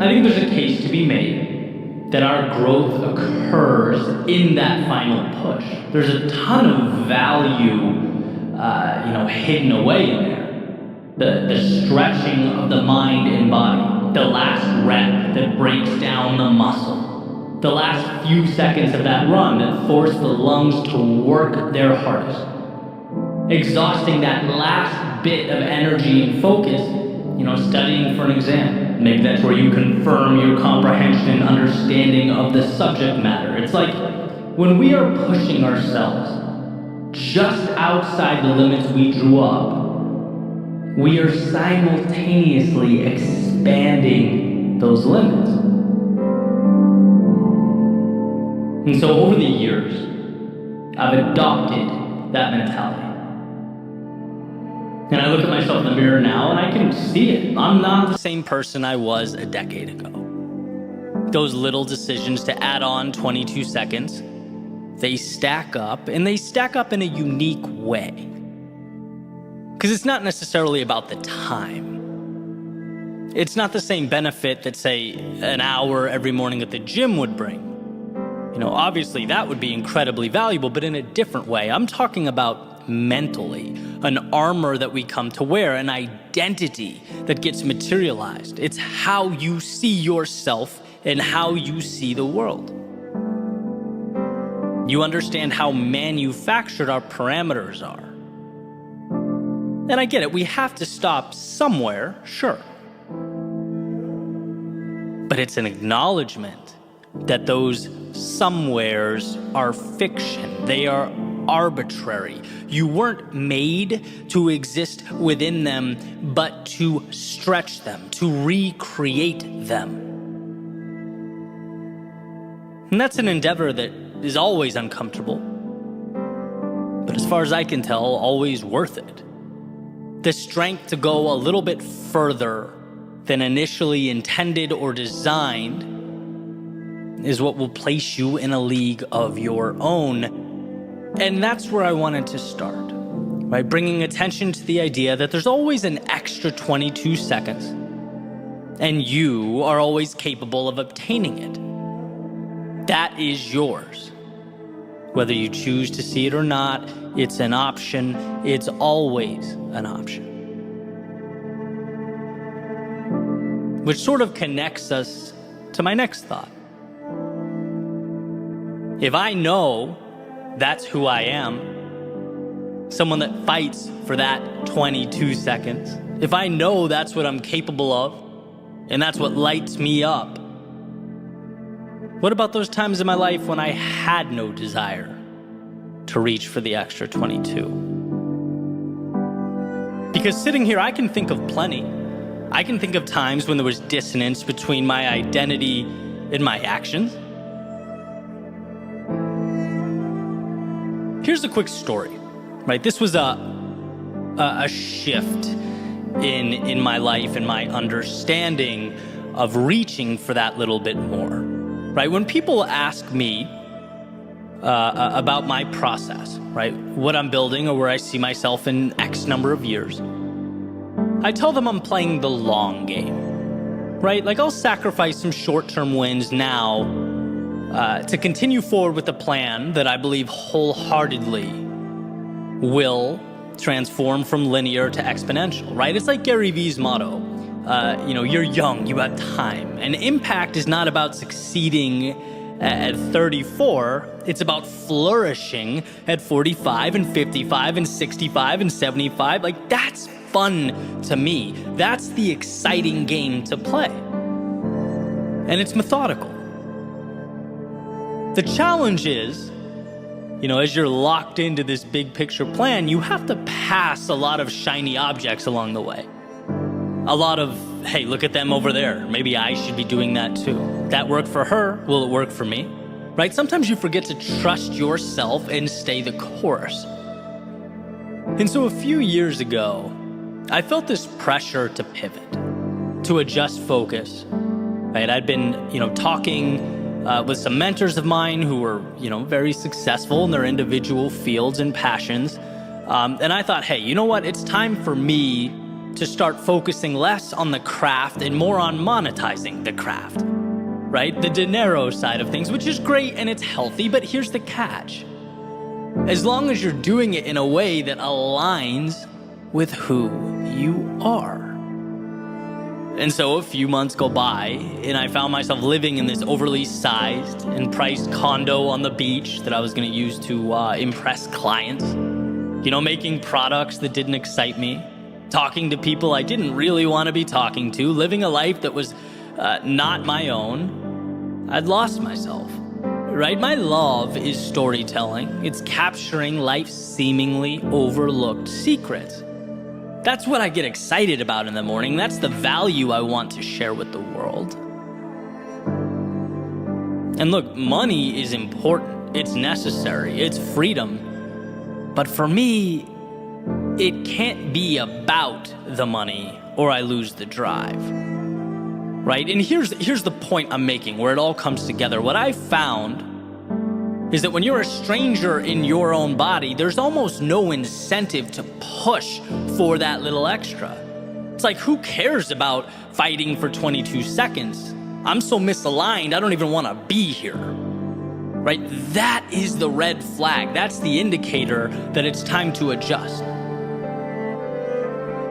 I think there's a case to be made that our growth occurs in that final push. There's a ton of value, hidden away in there. The stretching of the mind and body, the last rep that breaks down the muscle, the last few seconds of that run that force the lungs to work their hardest, exhausting that last bit of energy and focus, studying for an exam. Maybe that's where you confirm your comprehension and understanding of the subject matter. It's like when we are pushing ourselves just outside the limits we drew up, we are simultaneously expanding those limits. And so over the years, I've adopted that mentality. And I look at myself in the mirror now and I can see it. I'm not the same person I was a decade ago. Those little decisions to add on 22 seconds, they stack up, and they stack up in a unique way. Because it's not necessarily about the time. It's not the same benefit that, say, an hour every morning at the gym would bring. Obviously that would be incredibly valuable, but in a different way. I'm talking about mentally, an armor that we come to wear, an identity that gets materialized. It's how you see yourself and how you see the world. You understand how manufactured our parameters are. And I get it, we have to stop somewhere, sure. But it's an acknowledgement that those somewheres are fiction. They are arbitrary. You weren't made to exist within them, but to stretch them, to recreate them. And that's an endeavor that is always uncomfortable, but as far as I can tell, always worth it. The strength to go a little bit further than initially intended or designed is what will place you in a league of your own. And that's where I wanted to start, by bringing attention to the idea that there's always an extra 22 seconds, and you are always capable of obtaining it. That is yours. Whether you choose to see it or not, it's an option. It's always an option. Which sort of connects us to my next thought. If I know that's who I am, someone that fights for that 22 seconds, if I know that's what I'm capable of, and that's what lights me up, what about those times in my life when I had no desire to reach for the extra 22. Because sitting here, I can think of plenty. I can think of times when there was dissonance between my identity and my actions. Here's a quick story, right? This was a shift in my life and my understanding of reaching for that little bit more, right? When people ask me about my process, right? What I'm building or where I see myself in X number of years, I tell them I'm playing the long game, right? Like I'll sacrifice some short-term wins now to continue forward with a plan that I believe wholeheartedly will transform from linear to exponential, right? It's like Gary Vee's motto, you're young, you have time. And impact is not about succeeding at 34, it's about flourishing at 45 and 55 and 65 and 75. Like that's fun to me. That's the exciting game to play. And it's methodical. The challenge is, as you're locked into this big picture plan, you have to pass a lot of shiny objects along the way. A lot of, hey, look at them over there. Maybe I should be doing that too. That worked for her. Will it work for me? Right? Sometimes you forget to trust yourself and stay the course. And so a few years ago, I felt this pressure to pivot, to adjust focus. Right? I'd been, talking with some mentors of mine who were, very successful in their individual fields and passions. And I thought, hey, you know what? It's time for me to start focusing less on the craft and more on monetizing the craft, right? The dinero side of things, which is great and it's healthy, but here's the catch. As long as you're doing it in a way that aligns with who you are. And so a few months go by and I found myself living in this overly sized and priced condo on the beach that I was going to use to impress clients, making products that didn't excite me, talking to people I didn't really want to be talking to, living a life that was not my own. I'd lost myself, right? My love is storytelling. It's capturing life's seemingly overlooked secrets. That's what I get excited about in the morning. That's the value I want to share with the world. And look, money is important. It's necessary. It's freedom. But for me, it can't be about the money or I lose the drive. Right? And here's the point I'm making where it all comes together. What I found is that when you're a stranger in your own body, there's almost no incentive to push for that little extra. It's like, who cares about fighting for 22 seconds? I'm so misaligned, I don't even want to be here. Right? That is the red flag. That's the indicator that it's time to adjust.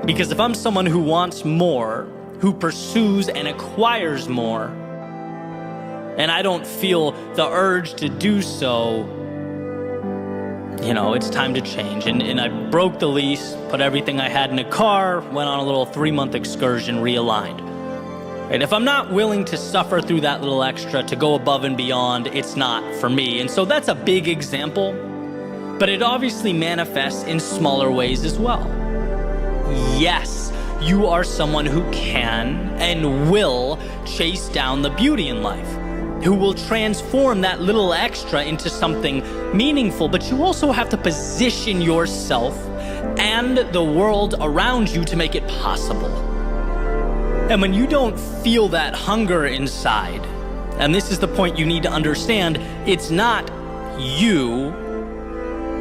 Because if I'm someone who wants more, who pursues and acquires more, and I don't feel the urge to do so, it's time to change. And I broke the lease, put everything I had in a car, went on a little 3-month excursion, realigned. Right? If I'm not willing to suffer through that little extra, to go above and beyond, it's not for me. And so that's a big example, but it obviously manifests in smaller ways as well. Yes, you are someone who can and will chase down the beauty in life, who will transform that little extra into something meaningful, but you also have to position yourself and the world around you to make it possible. And when you don't feel that hunger inside, and this is the point you need to understand, it's not you,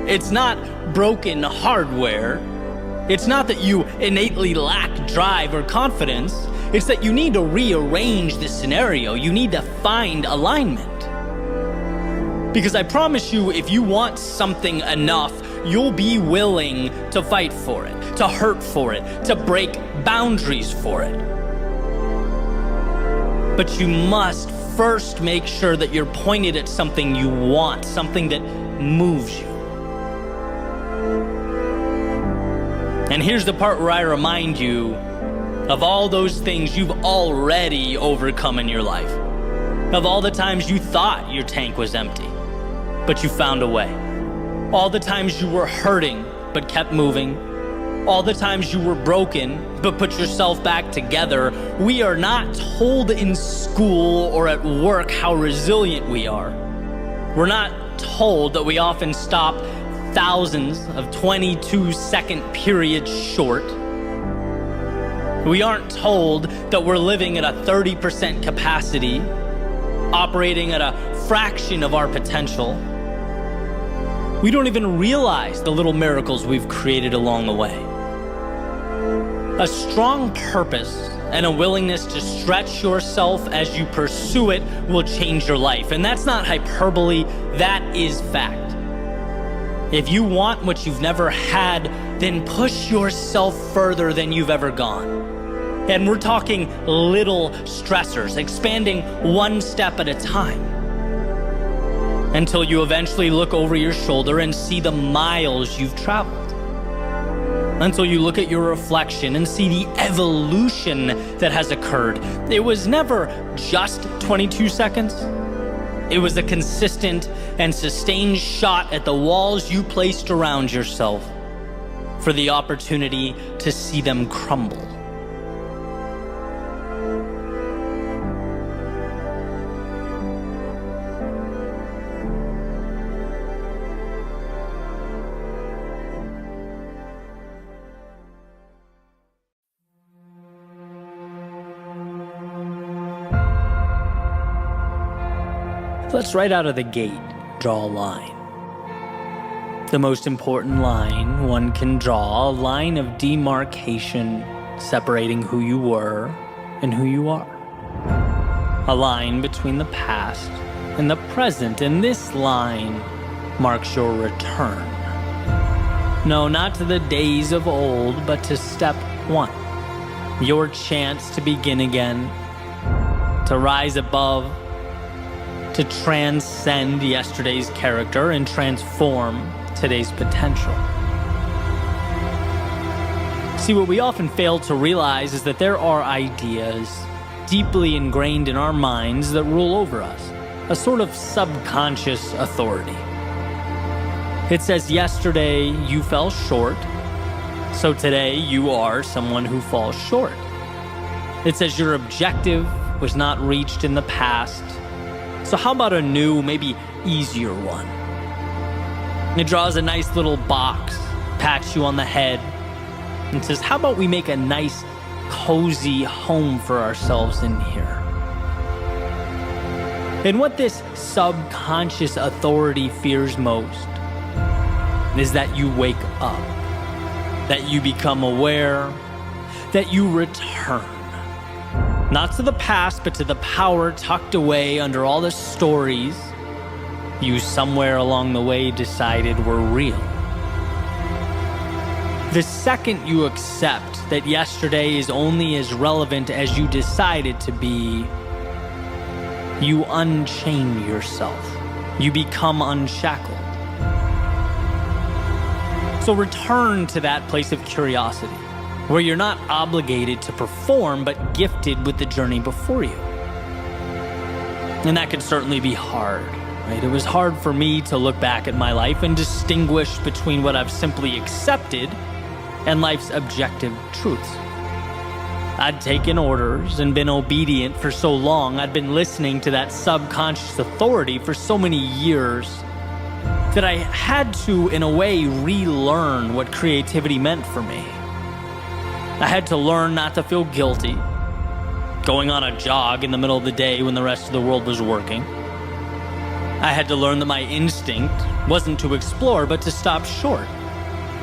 it's not broken hardware, it's not that you innately lack drive or confidence. It's that you need to rearrange the scenario. You need to find alignment. Because I promise you, if you want something enough, you'll be willing to fight for it, to hurt for it, to break boundaries for it. But you must first make sure that you're pointed at something you want, something that moves you. And here's the part where I remind you of all those things you've already overcome in your life. Of all the times you thought your tank was empty, but you found a way. All the times you were hurting but kept moving. All the times you were broken but put yourself back together. We are not told in school or at work how resilient we are. We're not told that we often stop thousands of 22-second periods short. We aren't told that we're living at a 30% capacity, operating at a fraction of our potential. We don't even realize the little miracles we've created along the way. A strong purpose and a willingness to stretch yourself as you pursue it will change your life. And that's not hyperbole, that is fact. If you want what you've never had, then push yourself further than you've ever gone. And we're talking little stressors, expanding one step at a time, until you eventually look over your shoulder and see the miles you've traveled. Until you look at your reflection and see the evolution that has occurred. It was never just 22 seconds. It was a consistent and sustained shot at the walls you placed around yourself for the opportunity to see them crumble. Let's right out of the gate draw a line. The most important line one can draw, a line of demarcation separating who you were and who you are. A line between the past and the present, and this line marks your return. No, not to the days of old, but to step one. Your chance to begin again, to rise above, to transcend yesterday's character and transform today's potential. See, what we often fail to realize is that there are ideas deeply ingrained in our minds that rule over us, a sort of subconscious authority. It says yesterday you fell short, so today you are someone who falls short. It says your objective was not reached in the past, so how about a new, maybe easier one? It draws a nice little box, pats you on the head, and says, how about we make a nice, cozy home for ourselves in here? And what this subconscious authority fears most is that you wake up, that you become aware, that you return. Not to the past, but to the power tucked away under all the stories you somewhere along the way decided were real. The second you accept that yesterday is only as relevant as you decide it to be, you unchain yourself. You become unshackled. So return to that place of curiosity, where you're not obligated to perform, but gifted with the journey before you. And that can certainly be hard, right? It was hard for me to look back at my life and distinguish between what I've simply accepted and life's objective truths. I'd taken orders and been obedient for so long. I'd been listening to that subconscious authority for so many years that I had to, in a way, relearn what creativity meant for me. I had to learn not to feel guilty going on a jog in the middle of the day when the rest of the world was working. I had to learn that my instinct wasn't to explore, but to stop short.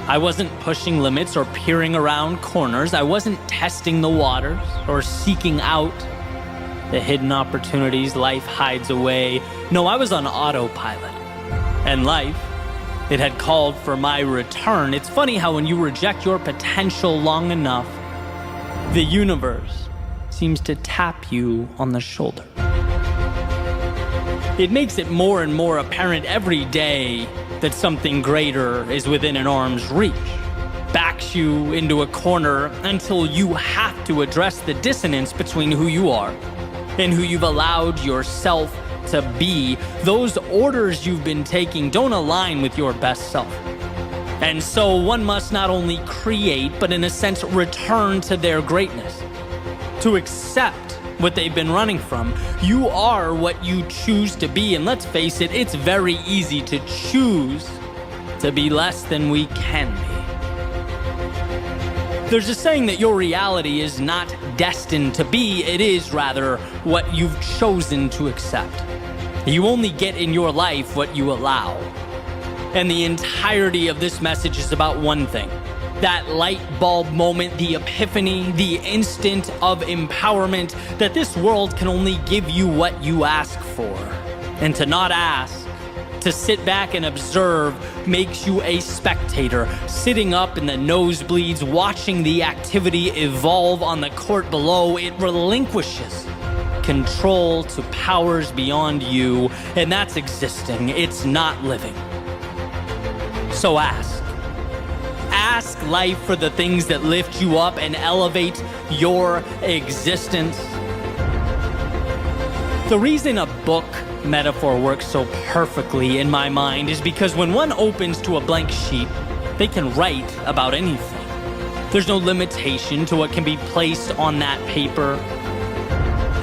I wasn't pushing limits or peering around corners. I wasn't testing the waters or seeking out the hidden opportunities life hides away. No, I was on autopilot. And life, it had called for my return. It's funny how when you reject your potential long enough, the universe seems to tap you on the shoulder. It makes it more and more apparent every day that something greater is within an arm's reach. Backs you into a corner until you have to address the dissonance between who you are and who you've allowed yourself to be, those orders you've been taking don't align with your best self. And so one must not only create, but in a sense return to their greatness. To accept what they've been running from. You are what you choose to be, and let's face it, it's very easy to choose to be less than we can be. There's a saying that your reality is not destined to be, it is rather what you've chosen to accept. You only get in your life what you allow. And the entirety of this message is about one thing. That light bulb moment, the epiphany, the instant of empowerment that this world can only give you what you ask for. And to not ask, to sit back and observe, makes you a spectator, sitting up in the nosebleeds, watching the activity evolve on the court below. It relinquishes control to powers beyond you, and that's existing. It's not living. So ask. Ask life for the things that lift you up and elevate your existence. The reason a book metaphor works so perfectly in my mind is because when one opens to a blank sheet, they can write about anything. There's no limitation to what can be placed on that paper.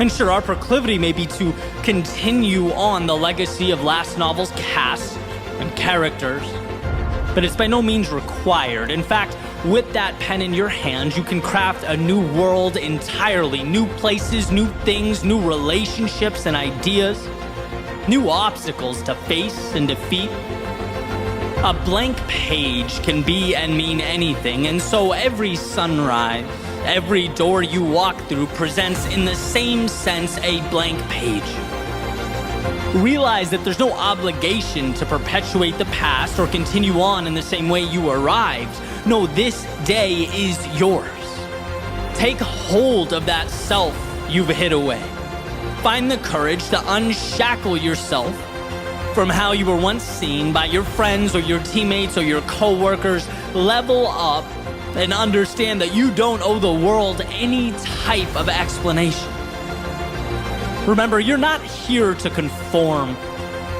And sure, our proclivity may be to continue on the legacy of last novel's cast and characters, but it's by no means required. In fact, with that pen in your hand, you can craft a new world entirely. New places, new things, new relationships and ideas, new obstacles to face and defeat. A blank page can be and mean anything, and so every sunrise, every door you walk through presents in the same sense a blank page. Realize that there's no obligation to perpetuate the past or continue on in the same way you arrived. No, this day is yours. Take hold of that self you've hid away. Find the courage to unshackle yourself from how you were once seen by your friends or your teammates or your coworkers. Level up and understand that you don't owe the world any type of explanation. Remember, you're not here to conform,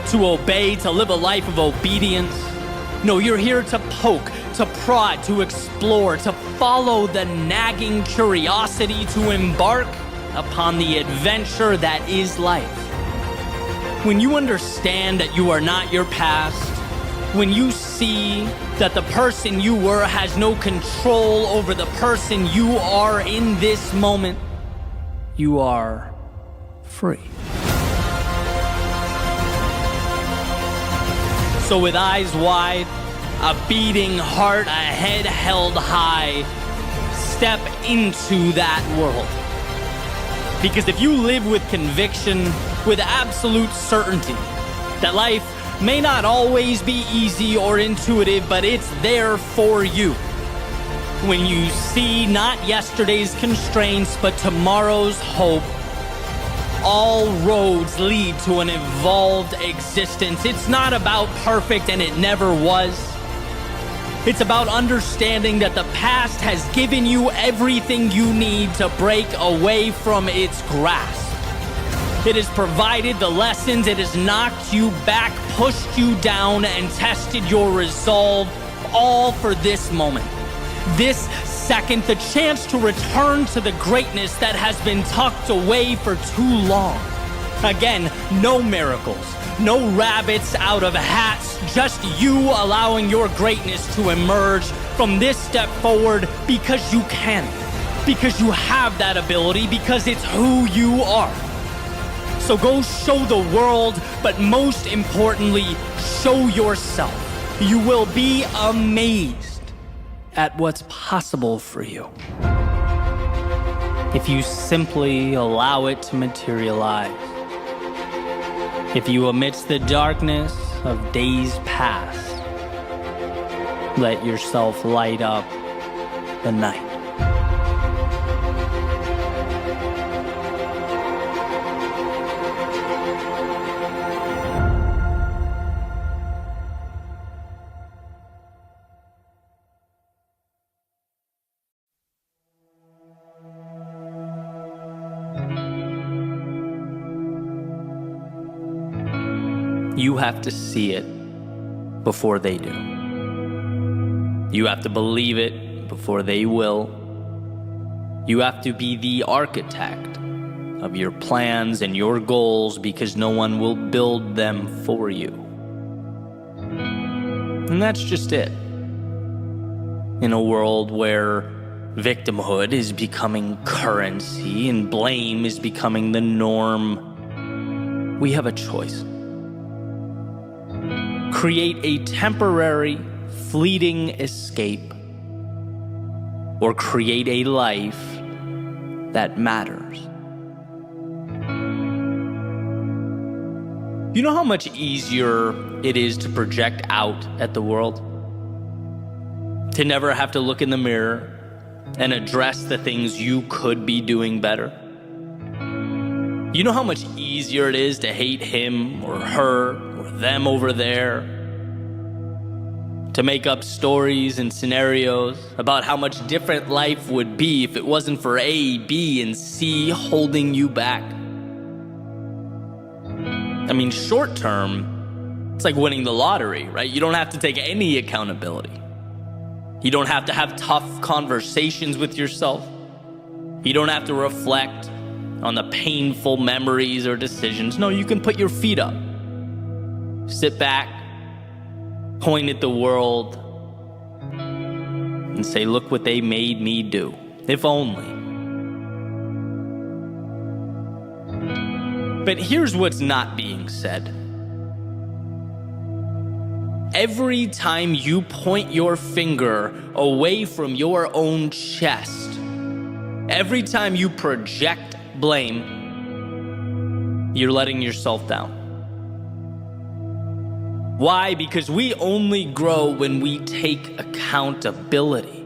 to obey, to live a life of obedience. No, you're here to poke, to prod, to explore, to follow the nagging curiosity, to embark upon the adventure that is life. When you understand that you are not your past, when you see that the person you were has no control over the person you are in this moment, you are free. So with eyes wide, a beating heart, a head held high, step into that world. Because if you live with conviction, with absolute certainty, that life may not always be easy or intuitive, but it's there for you. When you see not yesterday's constraints, but tomorrow's hope, all roads lead to an evolved existence. It's not about perfect, and it never was. It's about understanding that the past has given you everything you need to break away from its grasp. It has provided the lessons, it has knocked you back, pushed you down, and tested your resolve, all for this moment. This second, the chance to return to the greatness that has been tucked away for too long. Again, no miracles, no rabbits out of hats, just you allowing your greatness to emerge from this step forward because you can, because you have that ability, because it's who you are. So go show the world, but most importantly, show yourself. You will be amazed at what's possible for you if you simply allow it to materialize. If you, amidst the darkness of days past, let yourself light up the night. You have to see it before they do. You have to believe it before they will. You have to be the architect of your plans and your goals because no one will build them for you. And that's just it. In a world where victimhood is becoming currency and blame is becoming the norm, we have a choice. Create a temporary, fleeting escape, or create a life that matters. You know how much easier it is to project out at the world? To never have to look in the mirror and address the things you could be doing better? You know how much easier it is to hate him or her or them over there? To make up stories and scenarios about how much different life would be if it wasn't for A, B, and C holding you back? I mean, short term, it's like winning the lottery, right? You don't have to take any accountability. You don't have to have tough conversations with yourself. You don't have to reflect on the painful memories or decisions. No, you can put your feet up, sit back, point at the world, and say, look what they made me do. If only. But here's what's not being said. Every time you point your finger away from your own chest, every time you project blame, you're letting yourself down. Why? Because we only grow when we take accountability.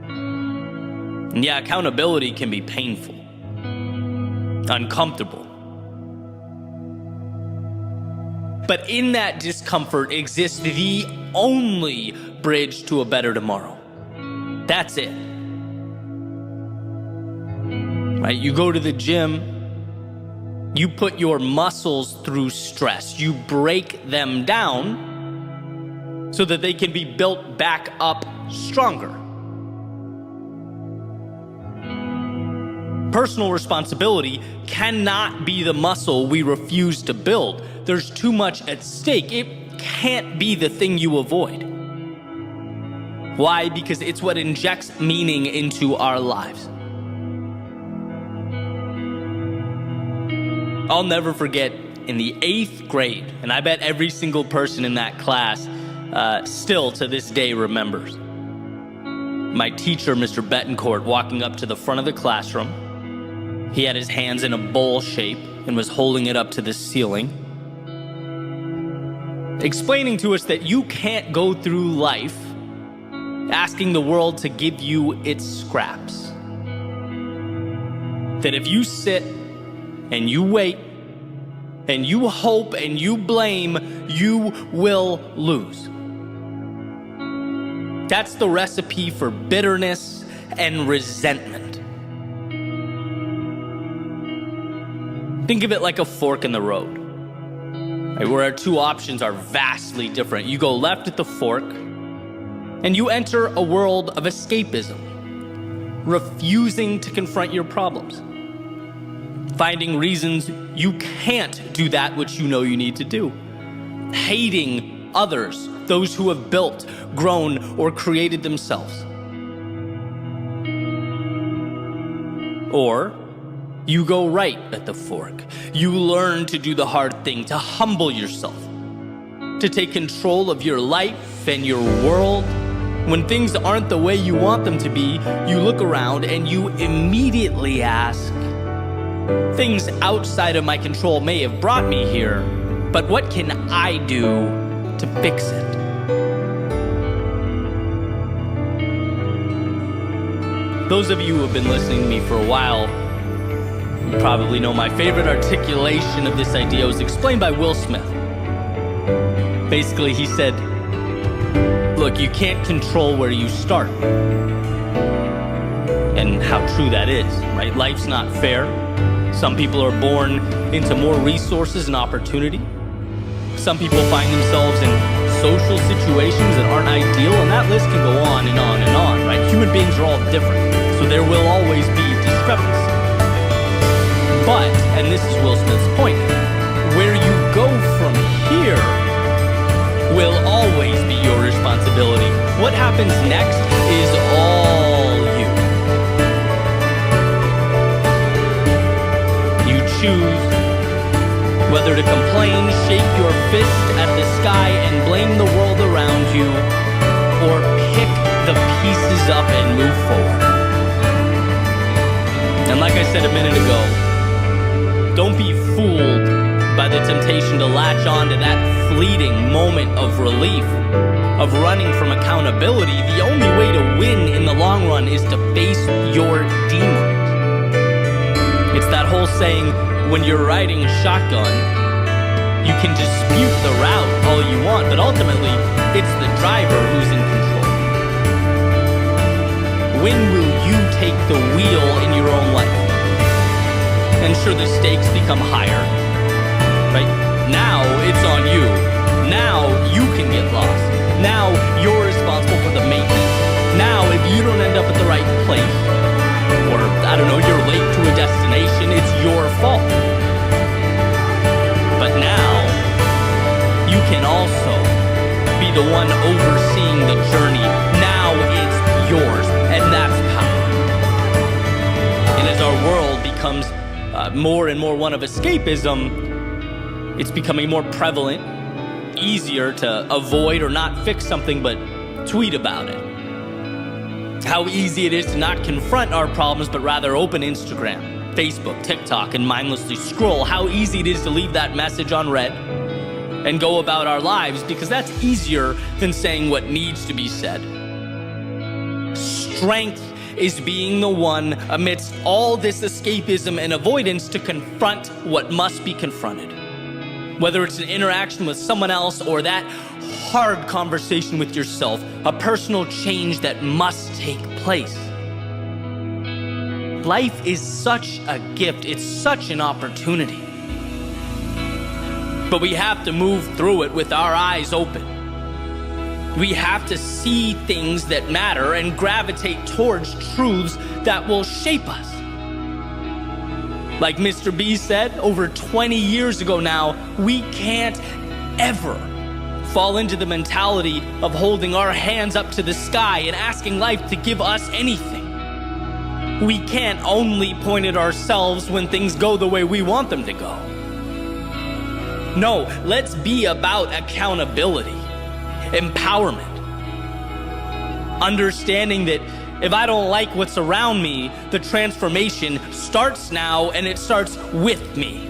And yeah, accountability can be painful, uncomfortable. But in that discomfort exists the only bridge to a better tomorrow. That's it. Right? You go to the gym, you put your muscles through stress, you break them down so that they can be built back up stronger. Personal responsibility cannot be the muscle we refuse to build. There's too much at stake. It can't be the thing you avoid. Why? Because it's what injects meaning into our lives. I'll never forget in the 8th grade, and I bet every single person in that class still to this day remembers. My teacher, Mr. Betancourt, walking up to the front of the classroom. He had his hands in a bowl shape and was holding it up to the ceiling, explaining to us that you can't go through life asking the world to give you its scraps. That if you sit and you wait and you hope and you blame, you will lose. That's the recipe for bitterness and resentment. Think of it like a fork in the road, right, where our two options are vastly different. You go left at the fork, and you enter a world of escapism, refusing to confront your problems, finding reasons you can't do that which you know you need to do, hating others, those who have built, grown, or created themselves. Or you go right at the fork. You learn to do the hard thing, to humble yourself, to take control of your life and your world. When things aren't the way you want them to be, you look around and you immediately ask, things outside of my control may have brought me here, but what can I do to fix it? Those of you who have been listening to me for a while, you probably know my favorite articulation of this idea was explained by Will Smith. Basically, he said, look, you can't control where you start. And how true that is, right? Life's not fair. Some people are born into more resources and opportunity. Some people find themselves in social situations that aren't ideal, and that list can go on and on and on, right? Human beings are all different, so there will always be discrepancy. But, and this is Will Smith's point, where you go from here will always be your responsibility. What happens next is all you. You choose whether to complain, shake your fist at the sky and blame the world around you, or pick the pieces up and move forward. And like I said a minute ago, don't be fooled by the temptation to latch on to that fleeting moment of relief, of running from accountability. The only way to win in the long run is to face your demons. It's that whole saying, when you're riding shotgun, you can dispute the route all you want, but ultimately, it's the driver who's in control. When will you take the wheel in your own life? And sure, the stakes become higher, right? Now it's on you. Now you can get lost. Now you're responsible for the maintenance. Now if you don't end up at the right place, or I don't know, you're late to a destination, it's your fault. But now you can also be the one overseeing the journey. Now it's yours, and that's power. And as our world becomes more and more one of escapism, it's becoming more prevalent, easier to avoid or not fix something but tweet about it. How easy it is to not confront our problems but rather open Instagram, Facebook, TikTok, and mindlessly scroll. How easy it is to leave that message unread and go about our lives, because that's easier than saying what needs to be said. Strength is being the one amidst all this escapism and avoidance to confront what must be confronted. Whether it's an interaction with someone else or that hard conversation with yourself, a personal change that must take place. Life is such a gift, it's such an opportunity. But we have to move through it with our eyes open. We have to see things that matter and gravitate towards truths that will shape us. Like Mr. B said over 20 years ago now, we can't ever fall into the mentality of holding our hands up to the sky and asking life to give us anything. We can't only point at ourselves when things go the way we want them to go. No, let's be about accountability, empowerment, understanding that if I don't like what's around me, the transformation starts now, and it starts with me.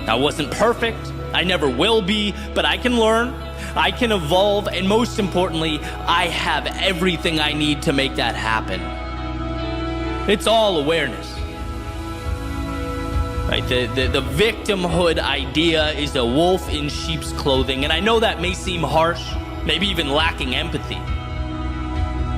I wasn't perfect, I never will be, but I can learn, I can evolve, and most importantly, I have everything I need to make that happen. It's all awareness. Right? The victimhood idea is a wolf in sheep's clothing, and I know that may seem harsh, maybe even lacking empathy.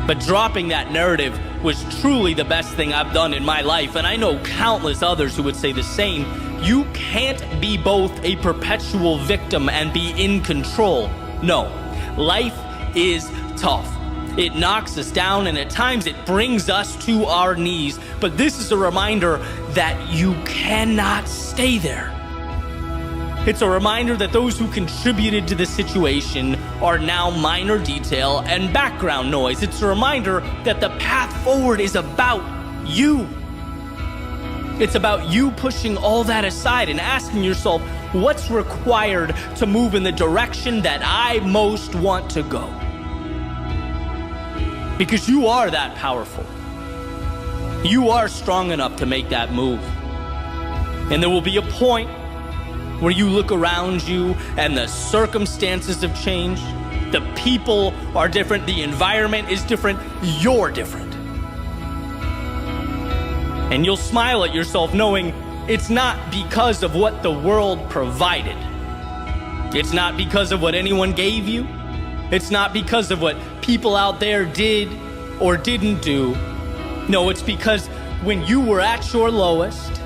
But dropping that narrative was truly the best thing I've done in my life, and I know countless others who would say the same. You can't be both a perpetual victim and be in control. No, life is tough. It knocks us down, and at times it brings us to our knees. But this is a reminder that you cannot stay there. It's a reminder that those who contributed to the situation are now minor detail and background noise. It's a reminder that the path forward is about you. It's about you pushing all that aside and asking yourself, what's required to move in the direction that I most want to go? Because you are that powerful. You are strong enough to make that move. And there will be a point where you look around you and the circumstances have changed. The people are different. The environment is different. You're different. And you'll smile at yourself knowing it's not because of what the world provided. It's not because of what anyone gave you. It's not because of what people out there did or didn't do. No, it's because when you were at your lowest,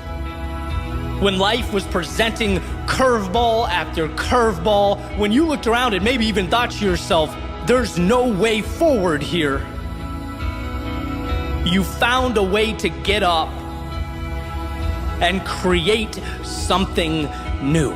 When life was presenting curveball after curveball, when you looked around and maybe even thought to yourself, there's no way forward here, you found a way to get up and create something new.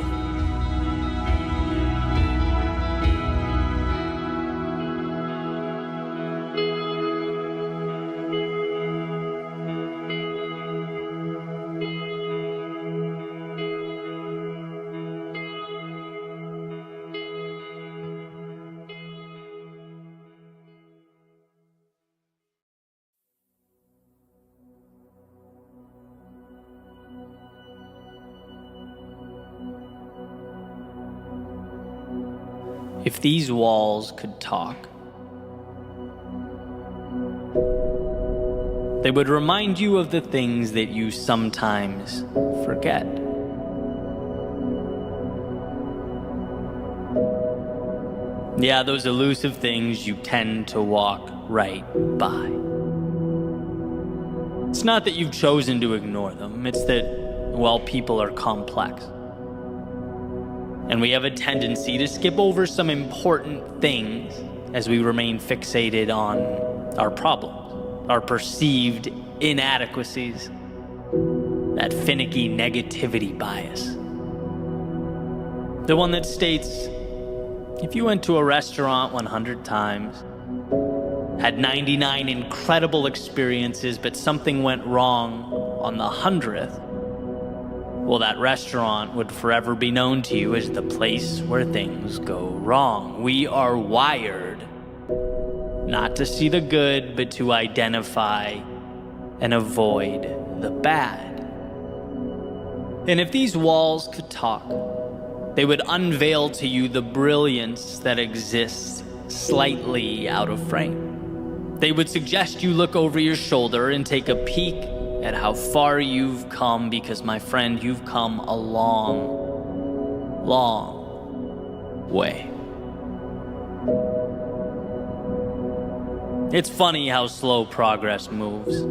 If these walls could talk, they would remind you of the things that you sometimes forget. Yeah, those elusive things you tend to walk right by. It's not that you've chosen to ignore them, it's that, well, people are complex. And we have a tendency to skip over some important things as we remain fixated on our problems, our perceived inadequacies, that finicky negativity bias. The one that states, if you went to a restaurant 100 times, had 99 incredible experiences, but something went wrong on the 100th, well, that restaurant would forever be known to you as the place where things go wrong. We are wired not to see the good, but to identify and avoid the bad. And if these walls could talk, they would unveil to you the brilliance that exists slightly out of frame. They would suggest you look over your shoulder and take a peek at how far you've come, because, my friend, you've come a long, long way. It's funny how slow progress moves.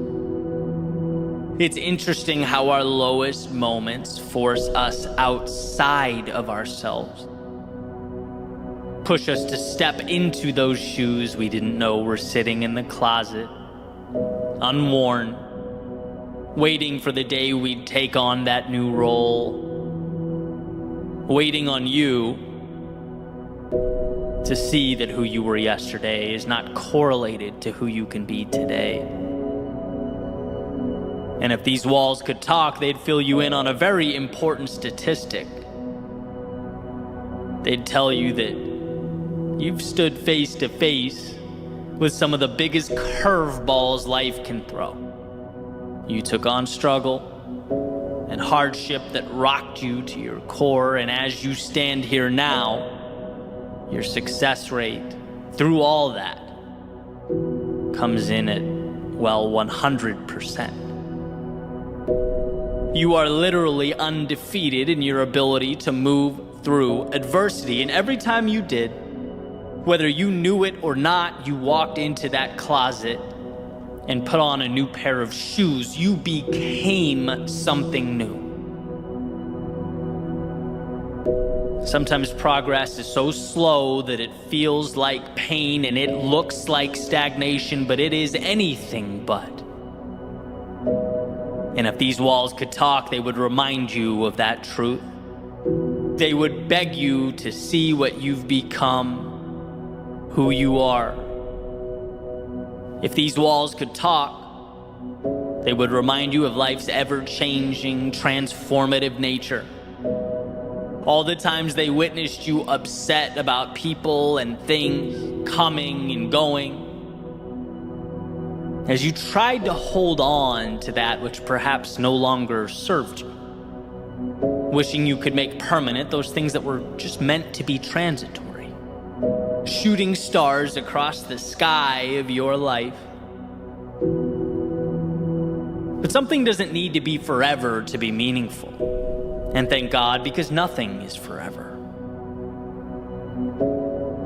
It's interesting how our lowest moments force us outside of ourselves, push us to step into those shoes we didn't know were sitting in the closet, unworn, waiting for the day we'd take on that new role, waiting on you to see that who you were yesterday is not correlated to who you can be today. And if these walls could talk, they'd fill you in on a very important statistic. They'd tell you that you've stood face to face with some of the biggest curveballs life can throw. You took on struggle and hardship that rocked you to your core, and as you stand here now, your success rate through all that comes in at, well, 100%. You are literally undefeated in your ability to move through adversity, and every time you did, whether you knew it or not, you walked into that closet and put on a new pair of shoes. You became something new. Sometimes progress is so slow that it feels like pain and it looks like stagnation, but it is anything but. And if these walls could talk, they would remind you of that truth. They would beg you to see what you've become, who you are. If these walls could talk, they would remind you of life's ever-changing, transformative nature. All the times they witnessed you upset about people and things coming and going, as you tried to hold on to that which perhaps no longer served you, wishing you could make permanent those things that were just meant to be transitory, shooting stars across the sky of your life. But something doesn't need to be forever to be meaningful. And thank God, because nothing is forever.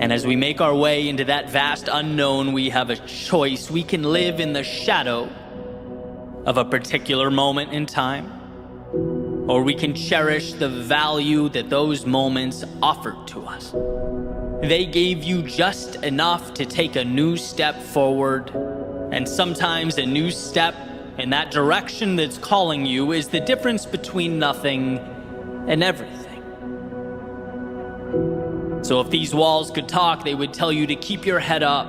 And as we make our way into that vast unknown, we have a choice. We can live in the shadow of a particular moment in time, or we can cherish the value that those moments offered to us. They gave you just enough to take a new step forward, and sometimes a new step in that direction that's calling you is the difference between nothing and everything. So if these walls could talk, they would tell you to keep your head up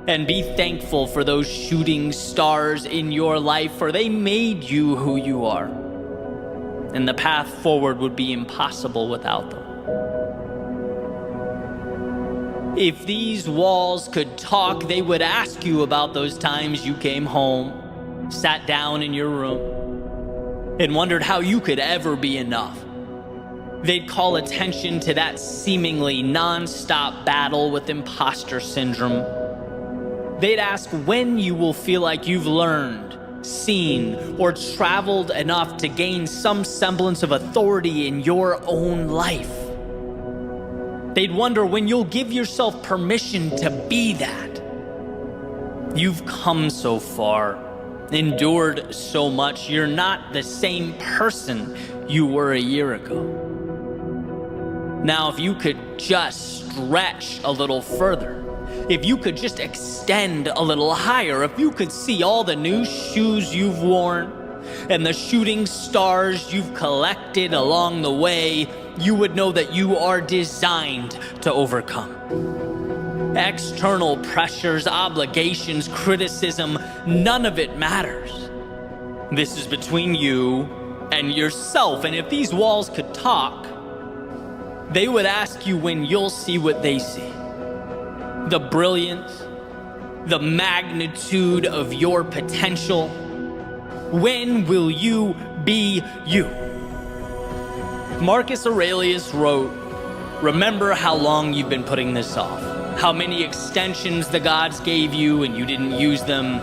and be thankful for those shooting stars in your life, for they made you who you are. And the path forward would be impossible without them. If these walls could talk, they would ask you about those times you came home, sat down in your room, and wondered how you could ever be enough. They'd call attention to that seemingly non-stop battle with imposter syndrome. They'd ask when you will feel like you've learned, seen, or traveled enough to gain some semblance of authority in your own life. They'd wonder when you'll give yourself permission to be that. You've come so far, endured so much. You're not the same person you were a year ago. Now, if you could just stretch a little further, if you could just extend a little higher, if you could see all the new shoes you've worn and the shooting stars you've collected along the way, you would know that you are designed to overcome. External pressures, obligations, criticism, none of it matters. This is between you and yourself, and if these walls could talk, they would ask you when you'll see what they see. The brilliance, the magnitude of your potential. When will you be you? Marcus Aurelius wrote, "Remember how long you've been putting this off, how many extensions the gods gave you and you didn't use them.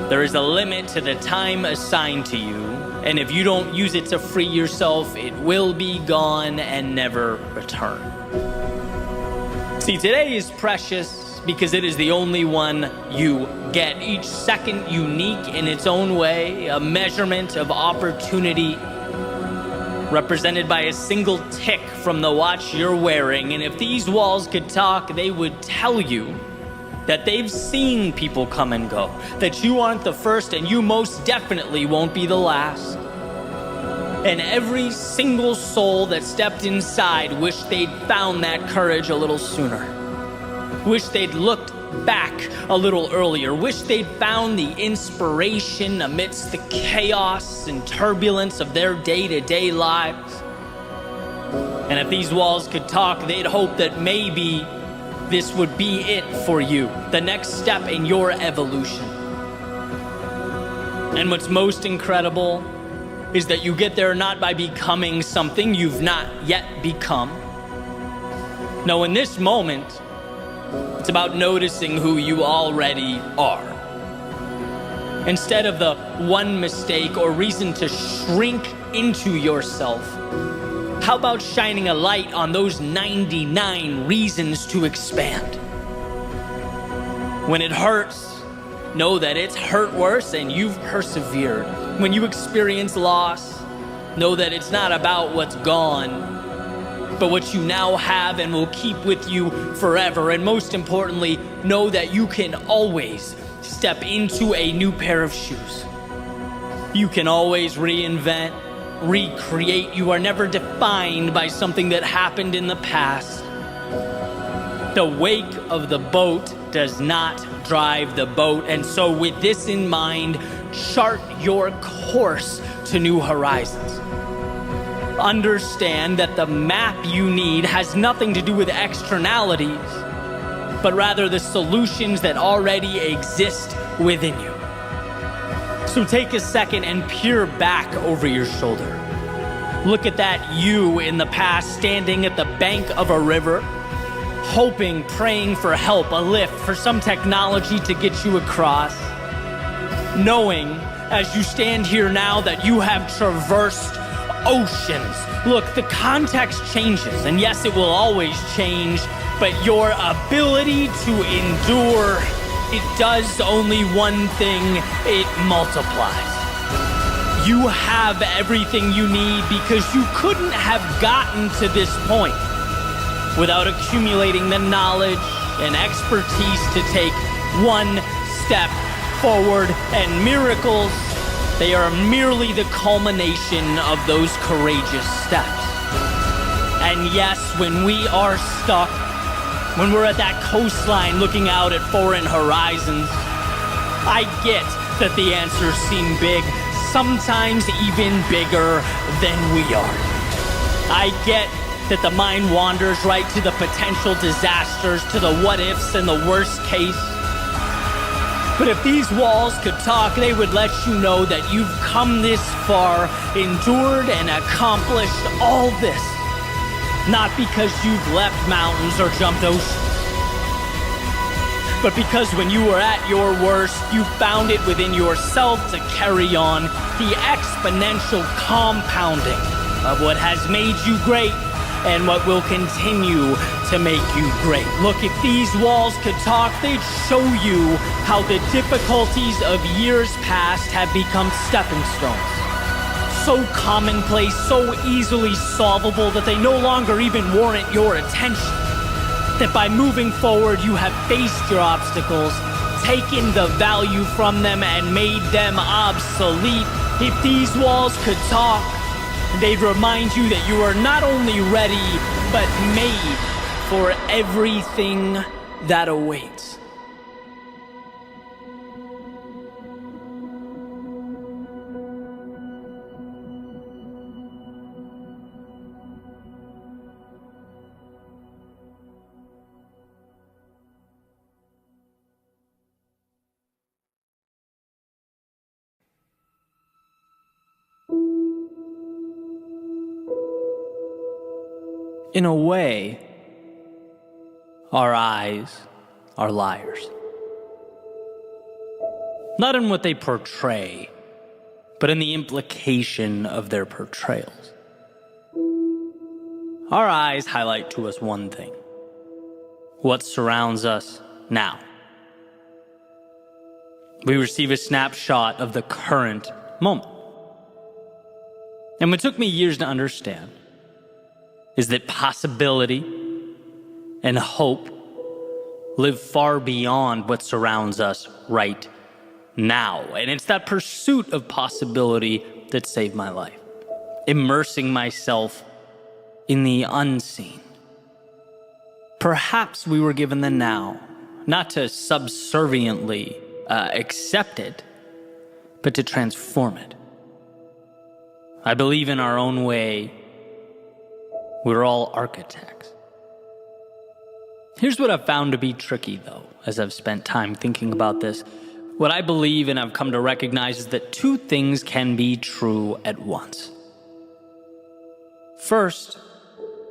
There is a limit to the time assigned to you, and if you don't use it to free yourself, it will be gone and never return." See, today is precious because it is the only one you get. Each second unique in its own way, a measurement of opportunity represented by a single tick from the watch you're wearing. And if these walls could talk, they would tell you that they've seen people come and go, that you aren't the first and you most definitely won't be the last. And every single soul that stepped inside wished they'd found that courage a little sooner. Wished they'd looked back a little earlier. Wished they'd found the inspiration amidst the chaos and turbulence of their day-to-day lives. And if these walls could talk, they'd hope that maybe this would be it for you, the next step in your evolution. And what's most incredible is that you get there not by becoming something you've not yet become. No, in this moment, it's about noticing who you already are. Instead of the one mistake or reason to shrink into yourself, how about shining a light on those 99 reasons to expand? When it hurts, know that it's hurt worse and you've persevered. When you experience loss, know that it's not about what's gone, but what you now have and will keep with you forever. And most importantly, know that you can always step into a new pair of shoes. You can always reinvent, recreate. You are never defined by something that happened in the past. The wake of the boat does not drive the boat. And so with this in mind, chart your course to new horizons. Understand that the map you need has nothing to do with externalities, but rather the solutions that already exist within you. So take a second and peer back over your shoulder. Look at that you in the past standing at the bank of a river, hoping, praying for help, a lift, for some technology to get you across. Knowing as you stand here now that you have traversed oceans. Look, the context changes, and yes, it will always change, but your ability to endure, it does only one thing: it multiplies. You have everything you need because you couldn't have gotten to this point without accumulating the knowledge and expertise to take one step forward. And miracles, they are merely the culmination of those courageous steps. And yes, when we are stuck, when we're at that coastline looking out at foreign horizons, I get that the answers seem big, sometimes even bigger than we are. I get that the mind wanders right to the potential disasters, to the what ifs and the worst case. But if these walls could talk, they would let you know that you've come this far, endured and accomplished all this, not because you've left mountains or jumped oceans, but because when you were at your worst, you found it within yourself to carry on the exponential compounding of what has made you great and what will continue to make you great. Look, if these walls could talk, they'd show you how the difficulties of years past have become stepping stones. So commonplace, so easily solvable that they no longer even warrant your attention. That by moving forward, you have faced your obstacles, taken the value from them, and made them obsolete. If these walls could talk, they'd remind you that you are not only ready, but made for everything that awaits. In a way, our eyes are liars. Not in what they portray, but in the implication of their portrayals. Our eyes highlight to us one thing: what surrounds us now. We receive a snapshot of the current moment. And what took me years to understand is that possibility and hope live far beyond what surrounds us right now. And it's that pursuit of possibility that saved my life. Immersing myself in the unseen. Perhaps we were given the now, not to subserviently accept it, but to transform it. I believe in our own way, we're all architects. Here's what I've found to be tricky, though, as I've spent time thinking about this. What I believe and I've come to recognize is that two things can be true at once. First,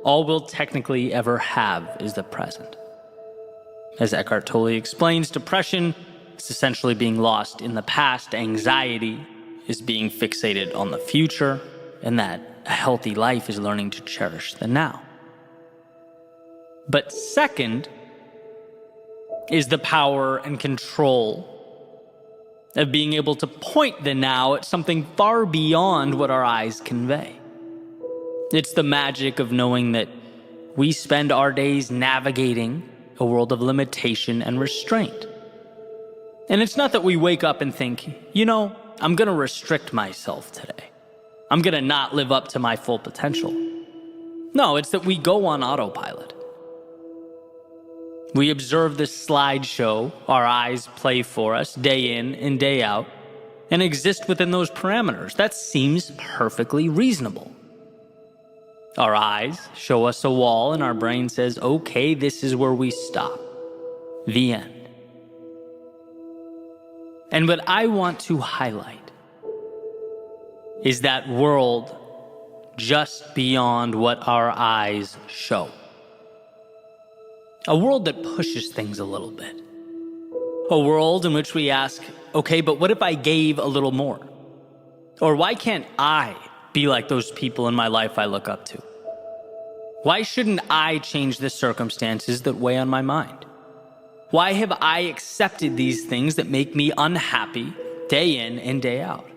all we'll technically ever have is the present. As Eckhart Tolle explains, depression is essentially being lost in the past. Anxiety is being fixated on the future, and that a healthy life is learning to cherish the now. But second is the power and control of being able to point the now at something far beyond what our eyes convey. It's the magic of knowing that we spend our days navigating a world of limitation and restraint. And it's not that we wake up and think, I'm going to restrict myself today. I'm going to not live up to my full potential. No, it's that we go on autopilot. We observe the slideshow our eyes play for us day in and day out and exist within those parameters. That seems perfectly reasonable. Our eyes show us a wall and our brain says, okay, this is where we stop. The end. And what I want to highlight is that world just beyond what our eyes show. A world that pushes things a little bit. A world in which we ask, okay, but what if I gave a little more? Or why can't I be like those people in my life I look up to? Why shouldn't I change the circumstances that weigh on my mind? Why have I accepted these things that make me unhappy day in and day out?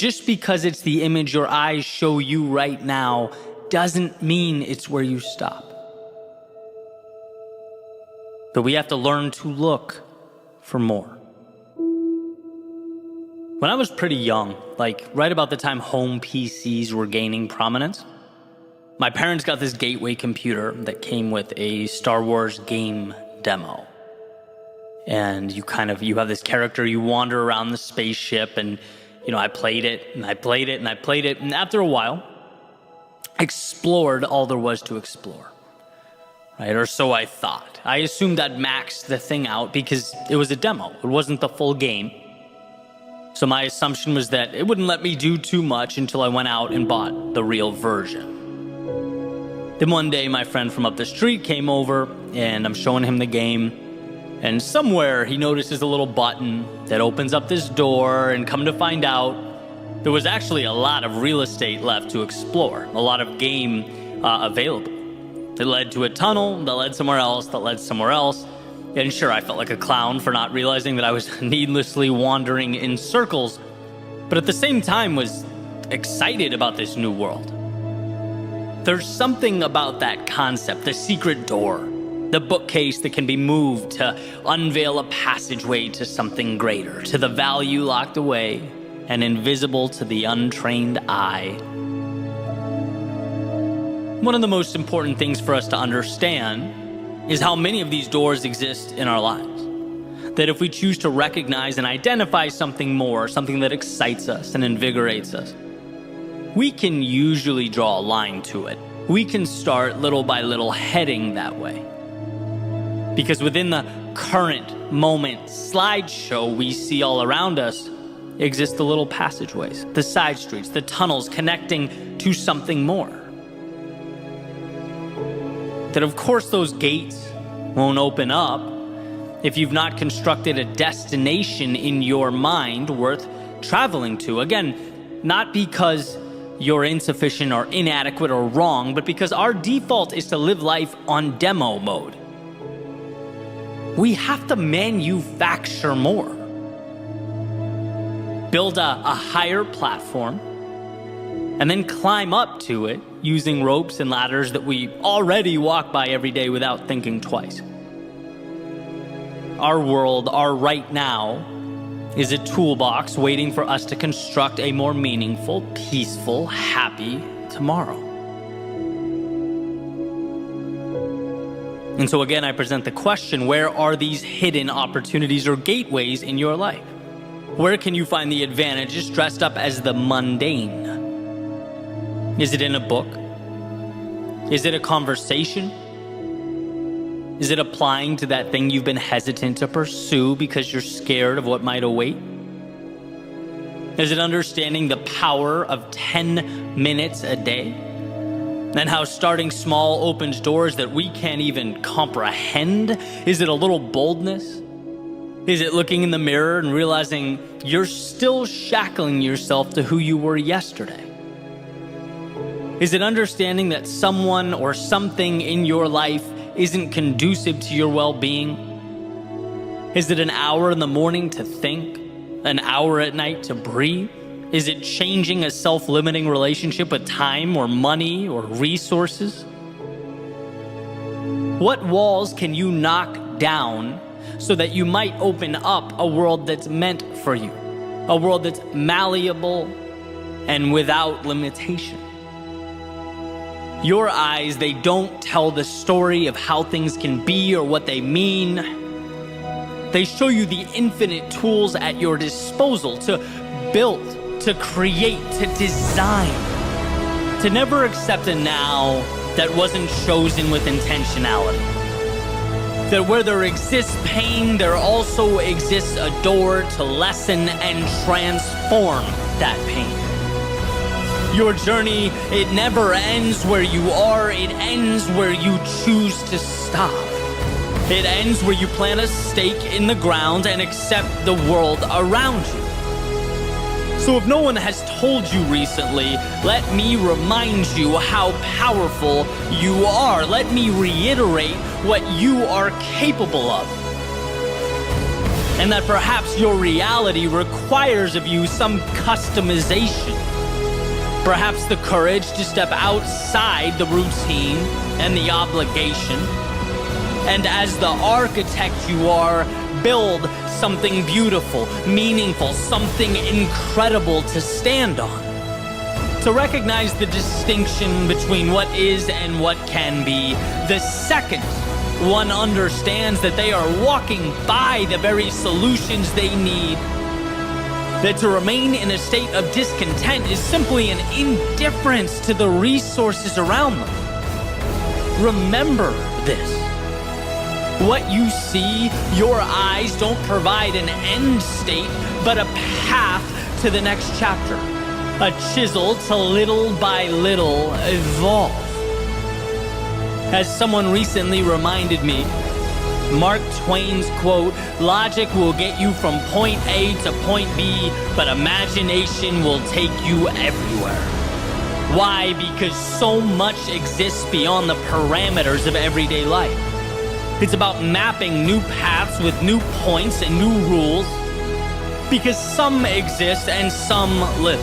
just because it's the image your eyes show you right now doesn't mean it's where you stop. But we have to learn to look for more. When I was pretty young, like right about the time home PCs were gaining prominence, my parents got this gateway computer that came with a Star Wars game demo. And you have this character, you wander around the spaceship, and I played it, and I played it, and I played it, and after a while, explored all there was to explore. Right? Or so I thought. I assumed I'd maxed the thing out because it was a demo. It wasn't the full game. So my assumption was that it wouldn't let me do too much until I went out and bought the real version. Then one day, my friend from up the street came over, and I'm showing him the game, and somewhere he notices a little button that opens up this door, and come to find out, there was actually a lot of real estate left to explore, a lot of game available. It led to a tunnel that led somewhere else, that led somewhere else. And sure, I felt like a clown for not realizing that I was needlessly wandering in circles, but at the same time was excited about this new world. There's something about that concept, the secret door, the bookcase that can be moved to unveil a passageway to something greater, to the value locked away and invisible to the untrained eye. One of the most important things for us to understand is how many of these doors exist in our lives. That if we choose to recognize and identify something more, something that excites us and invigorates us, we can usually draw a line to it. We can start little by little heading that way. Because within the current moment slideshow we see all around us exist the little passageways, the side streets, the tunnels connecting to something more. That of course those gates won't open up if you've not constructed a destination in your mind worth traveling to. Again, not because you're insufficient or inadequate or wrong, but because our default is to live life on demo mode. We have to manufacture more. Build a higher platform, and then climb up to it using ropes and ladders that we already walk by every day without thinking twice. Our world, our right now, is a toolbox waiting for us to construct a more meaningful, peaceful, happy tomorrow. And so again, I present the question, where are these hidden opportunities or gateways in your life? Where can you find the advantages dressed up as the mundane? Is it in a book? Is it a conversation? Is it applying to that thing you've been hesitant to pursue because you're scared of what might await? Is it understanding the power of 10 minutes a day? And how starting small opens doors that we can't even comprehend? Is it a little boldness? Is it looking in the mirror and realizing you're still shackling yourself to who you were yesterday? Is it understanding that someone or something in your life isn't conducive to your well-being? Is it an hour in the morning to think? An hour at night to breathe? Is it changing a self-limiting relationship with time or money or resources? What walls can you knock down so that you might open up a world that's meant for you? A world that's malleable and without limitation. Your eyes, they don't tell the story of how things can be or what they mean. They show you the infinite tools at your disposal to build, to create, to design. To never accept a now that wasn't chosen with intentionality. That where there exists pain, there also exists a door to lessen and transform that pain. Your journey, it never ends where you are, it ends where you choose to stop. It ends where you plant a stake in the ground and accept the world around you. So if no one has told you recently, let me remind you how powerful you are. Let me reiterate what you are capable of. and that perhaps your reality requires of you some customization. Perhaps the courage to step outside the routine and the obligation, and as the architect you are, build something beautiful, meaningful, something incredible to stand on. To recognize the distinction between what is and what can be, the second one understands that they are walking by the very solutions they need, that to remain in a state of discontent is simply an indifference to the resources around them. Remember this. What you see, your eyes don't provide an end state, but a path to the next chapter. A chisel to little by little evolve. As someone recently reminded me, Mark Twain's quote, "Logic will get you from point A to point B, but imagination will take you everywhere." Why? Because so much exists beyond the parameters of everyday life. It's about mapping new paths with new points and new rules, because some exist and some live.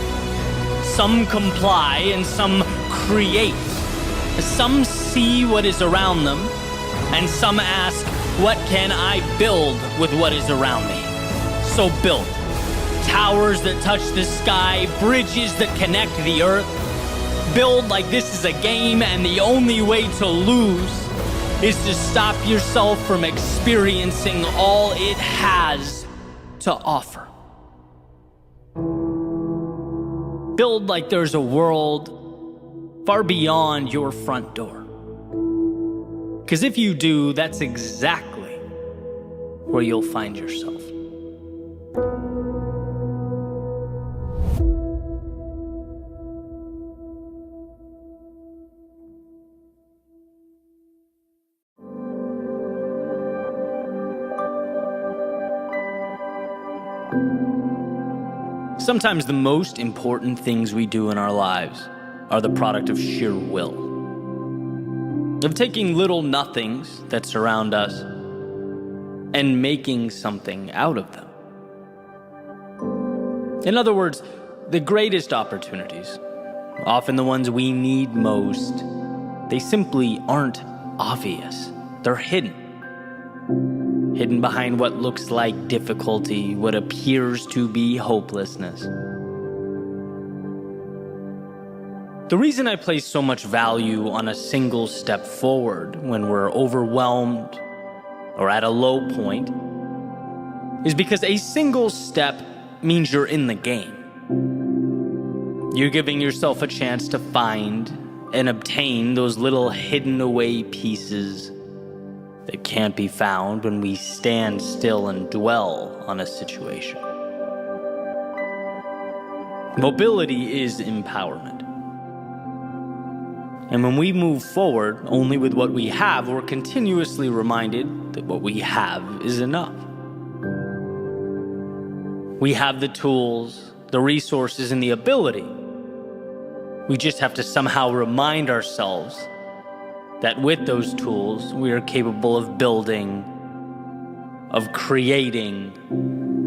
Some comply and some create. Some see what is around them, and some ask, what can I build with what is around me? So build. Towers that touch the sky, bridges that connect the earth. Build like this is a game, and the only way to lose is to stop yourself from experiencing all it has to offer. Build like there's a world far beyond your front door. Because if you do, that's exactly where you'll find yourself. Sometimes the most important things we do in our lives are the product of sheer will. Of taking little nothings that surround us and making something out of them. In other words, the greatest opportunities, often the ones we need most, they simply aren't obvious. They're hidden. Hidden behind what looks like difficulty, what appears to be hopelessness. The reason I place so much value on a single step forward when we're overwhelmed or at a low point is because a single step means you're in the game. You're giving yourself a chance to find and obtain those little hidden away pieces that can't be found when we stand still and dwell on a situation. Mobility is empowerment. And when we move forward only with what we have, we're continuously reminded that what we have is enough. We have the tools, the resources, and the ability. We just have to somehow remind ourselves that with those tools, we are capable of building, of creating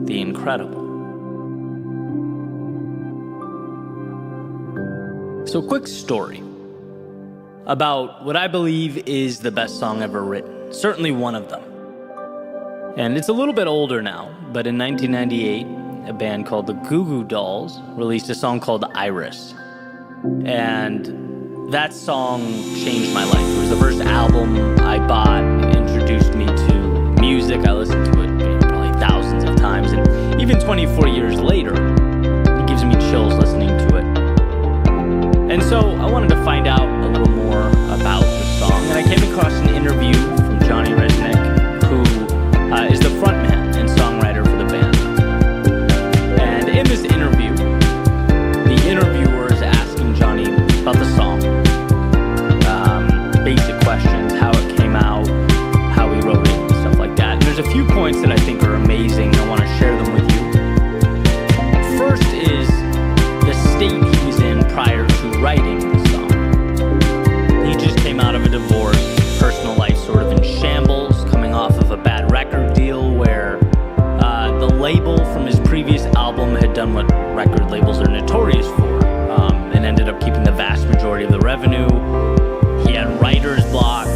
the incredible. So, quick story about what I believe is the best song ever written. Certainly one of them. And it's a little bit older now, but in 1998, a band called the Goo Goo Dolls released a song called Iris. And that song changed my life. It was the first album I bought. It introduced me to music. I listened to it probably thousands of times. And even 24 years later, it gives me chills listening to it. And so I wanted to find out a little more about the song. And I came across an interview from Johnny Resnick, who is the frontman and songwriter for the band. And in this interview, the interviewer is asking Johnny about the song. Basic questions, how it came out, how he wrote it, and stuff like that. And there's a few points that I think are amazing. I want to share them with you. First is the state he was in prior to writing the song. He just came out of a divorce, personal life sort of in shambles, coming off of a bad record deal where done what record labels are notorious for, and ended up keeping the vast majority of the revenue. He had writer's block,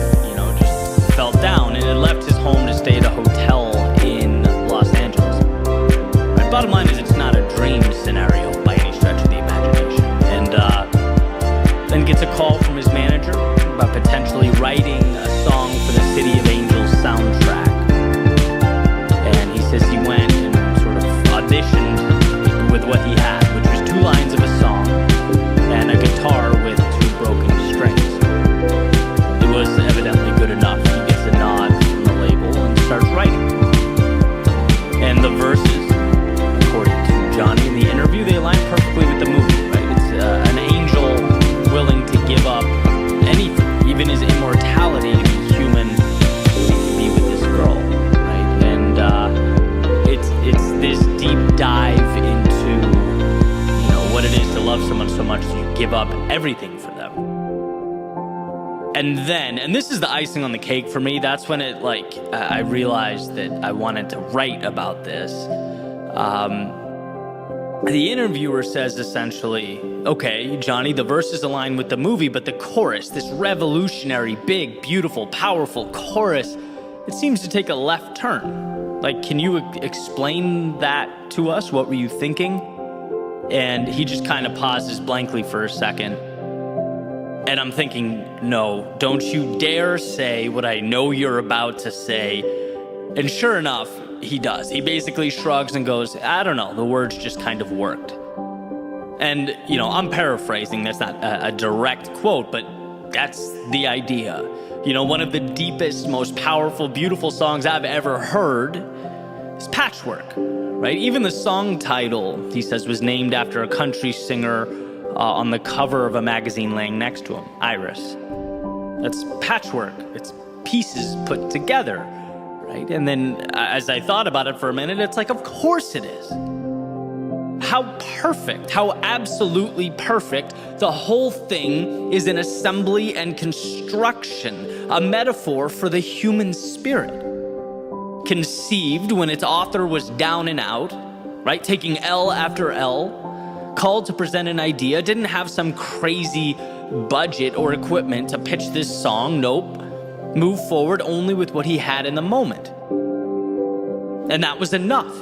just felt down, and had left his home to stay at a hotel in Los Angeles. Right, bottom line is, it's not a dream scenario by any stretch of the imagination. And then gets a call from his manager about potentially writing a song for the City of Angels soundtrack. And he says he went and sort of auditioned with what he had, which was 2 lines of a song and a guitar with 2 broken strings. It was evidently good enough. He gets a nod from the label and starts writing. And the verses, according to Johnny in the interview, they align perfectly with the movie, right? It's an angel willing to give up anything, even his immortality, to be human, to be with this girl, right? And it's this deep dive into what it is to love someone so much that you give up everything for them. And this is the icing on the cake for me. That's when I realized that I wanted to write about this. The interviewer says essentially, okay, Johnny, the verses align with the movie, but the chorus, this revolutionary, big, beautiful, powerful chorus, it seems to take a left turn. Can you explain that to us? What were you thinking? And he just kind of pauses blankly for a second. And I'm thinking, no, don't you dare say what I know you're about to say. And sure enough, he does. He basically shrugs and goes, I don't know, the words just kind of worked. And, I'm paraphrasing. That's not a direct quote, but that's the idea. One of the deepest, most powerful, beautiful songs I've ever heard is Patchwork, right? Even the song title, he says, was named after a country singer on the cover of a magazine laying next to him, Iris. That's patchwork. It's pieces put together, right? And then as I thought about it for a minute, it's like, of course it is. How perfect, how absolutely perfect. The whole thing is an assembly and construction, a metaphor for the human spirit. Conceived when its author was down and out, right? Taking L after L, called to present an idea, didn't have some crazy budget or equipment to pitch this song. Nope. Moved forward only with what he had in the moment. And that was enough.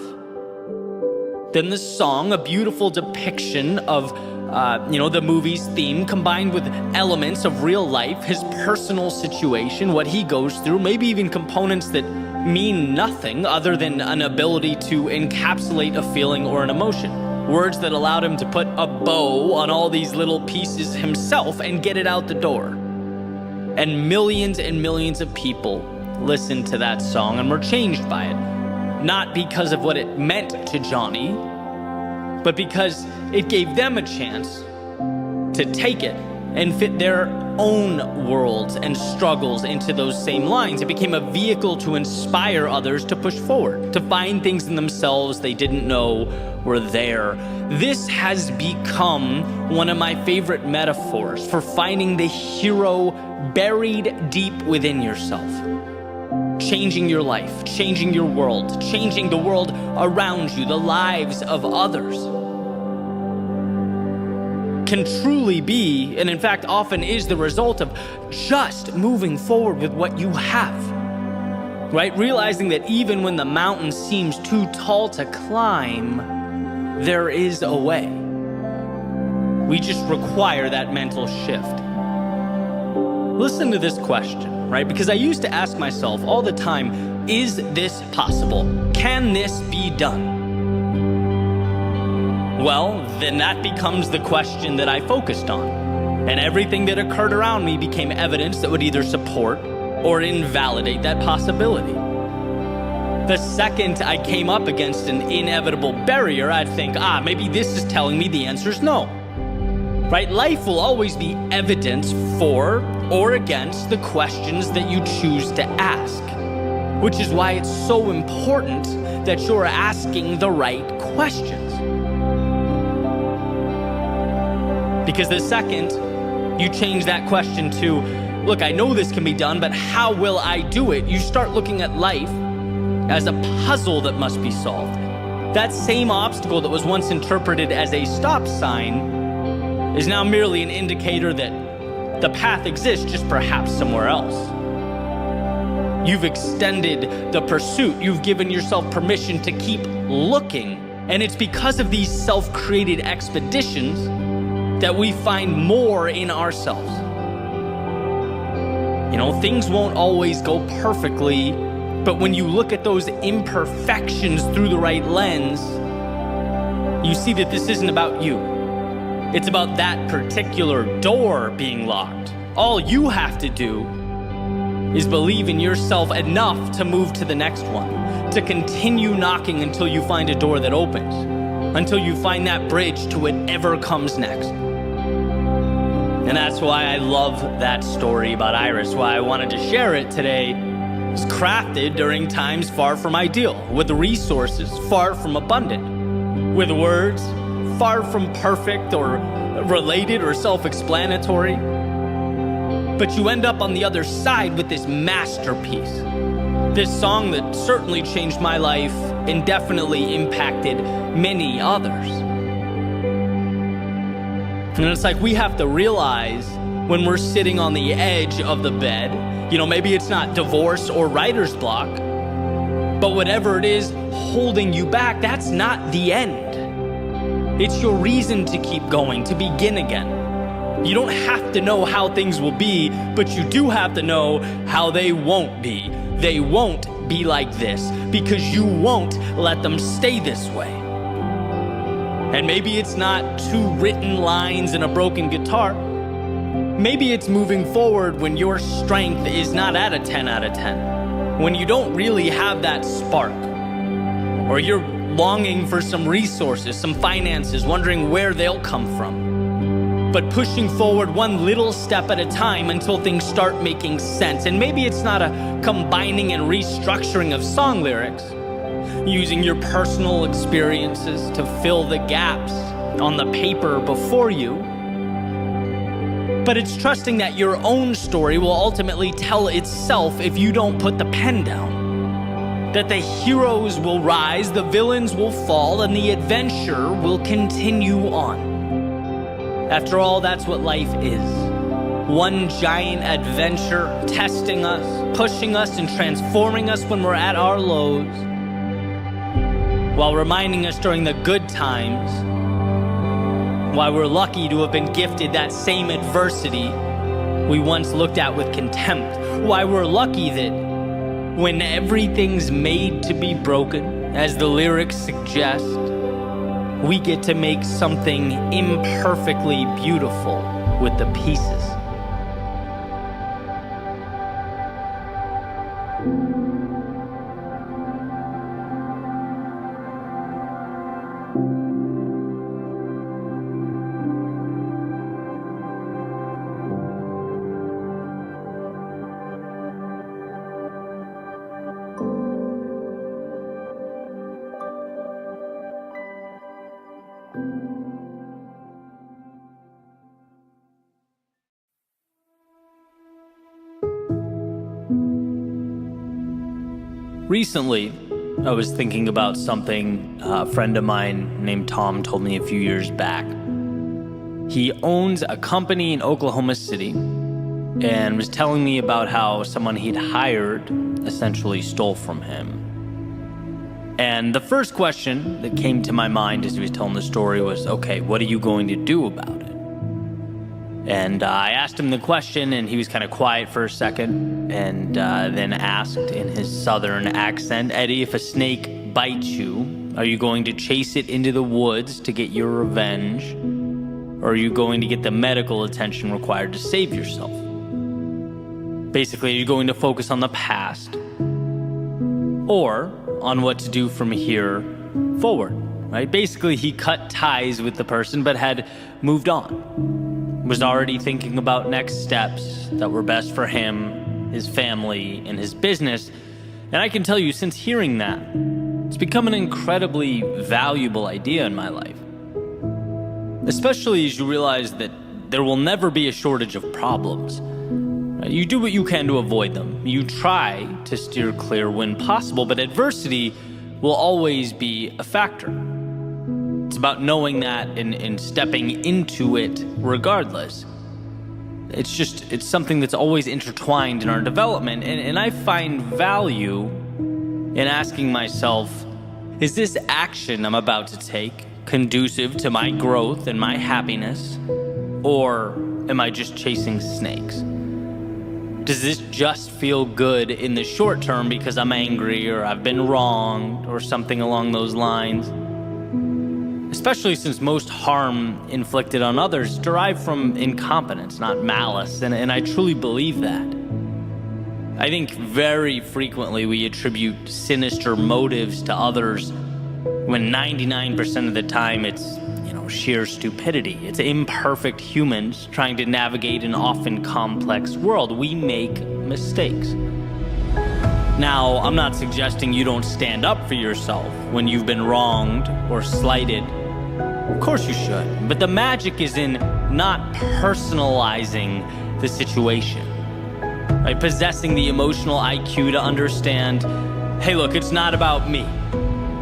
Then the song, a beautiful depiction of, the movie's theme, combined with elements of real life, his personal situation, what he goes through, maybe even components that mean nothing other than an ability to encapsulate a feeling or an emotion. Words that allowed him to put a bow on all these little pieces himself and get it out the door. And millions of people listened to that song and were changed by it. Not because of what it meant to Johnny, but because it gave them a chance to take it and fit their own worlds and struggles into those same lines. It became a vehicle to inspire others to push forward, to find things in themselves they didn't know were there. This has become one of my favorite metaphors for finding the hero buried deep within yourself. Changing your life, changing your world, changing the world around you, the lives of others. Can truly be, and in fact often is, the result of just moving forward with what you have. Right? Realizing that even when the mountain seems too tall to climb, there is a way. We just require that mental shift. Listen to this question, right? Because I used to ask myself all the time, is this possible? Can this be done? Well, then that becomes the question that I focused on. And everything that occurred around me became evidence that would either support or invalidate that possibility. The second I came up against an inevitable barrier, I'd think, maybe this is telling me the answer is no. Right? Life will always be evidence for or against the questions that you choose to ask. Which is why it's so important that you're asking the right questions. Because the second you change that question to, look, I know this can be done, but how will I do it? You start looking at life as a puzzle that must be solved. That same obstacle that was once interpreted as a stop sign is now merely an indicator that the path exists, just perhaps somewhere else. You've extended the pursuit. You've given yourself permission to keep looking. And it's because of these self-created expeditions that we find more in ourselves. Things won't always go perfectly, but when you look at those imperfections through the right lens, you see that this isn't about you. It's about that particular door being locked. All you have to do is believe in yourself enough to move to the next one, to continue knocking until you find a door that opens, until you find that bridge to whatever comes next. And that's why I love that story about Iris, why I wanted to share it today. It's crafted during times far from ideal, with resources far from abundant, with words far from perfect or related or self-explanatory. But you end up on the other side with this masterpiece, this song that certainly changed my life and definitely impacted many others. And it's like we have to realize when we're sitting on the edge of the bed, maybe it's not divorce or writer's block, but whatever it is holding you back, that's not the end. It's your reason to keep going, to begin again. You don't have to know how things will be, but you do have to know how they won't be. They won't be like this because you won't let them stay this way. And maybe it's not 2 written lines and a broken guitar. Maybe it's moving forward when your strength is not at a 10 out of 10. When you don't really have that spark. Or you're longing for some resources, some finances, wondering where they'll come from. But pushing forward one little step at a time until things start making sense. And maybe it's not a combining and restructuring of song lyrics, using your personal experiences to fill the gaps on the paper before you. But it's trusting that your own story will ultimately tell itself if you don't put the pen down. That the heroes will rise, the villains will fall, and the adventure will continue on. After all, that's what life is. One giant adventure, testing us, pushing us, and transforming us when we're at our lows, while reminding us during the good times why we're lucky to have been gifted that same adversity we once looked at with contempt. Why we're lucky that when everything's made to be broken, as the lyrics suggest, we get to make something imperfectly beautiful with the pieces. Recently, I was thinking about something a friend of mine named Tom told me a few years back. He owns a company in Oklahoma City and was telling me about how someone he'd hired essentially stole from him. And the first question that came to my mind as he was telling the story was, okay, what are you going to do about it? And I asked him the question, and he was kind of quiet for a second, and then asked in his southern accent, Eddie, if a snake bites you, are you going to chase it into the woods to get your revenge? Or are you going to get the medical attention required to save yourself? Basically, are you going to focus on the past or on what to do from here forward, right? Basically, he cut ties with the person but had moved on. Was already thinking about next steps that were best for him, his family, and his business. And I can tell you, since hearing that, it's become an incredibly valuable idea in my life. Especially as you realize that there will never be a shortage of problems. You do what you can to avoid them. You try to steer clear when possible, but adversity will always be a factor. It's about knowing that and stepping into it regardless. It's something that's always intertwined in our development. And I find value in asking myself, is this action I'm about to take conducive to my growth and my happiness? Or am I just chasing snakes? Does this just feel good in the short term because I'm angry or I've been wronged or something along those lines? Especially since most harm inflicted on others derive from incompetence, not malice, and I truly believe that. I think very frequently we attribute sinister motives to others when 99% of the time it's sheer stupidity. It's imperfect humans trying to navigate an often complex world. We make mistakes. Now, I'm not suggesting you don't stand up for yourself when you've been wronged or slighted. Of course you should. But the magic is in not personalizing the situation. By possessing the emotional IQ to understand, hey, look, it's not about me,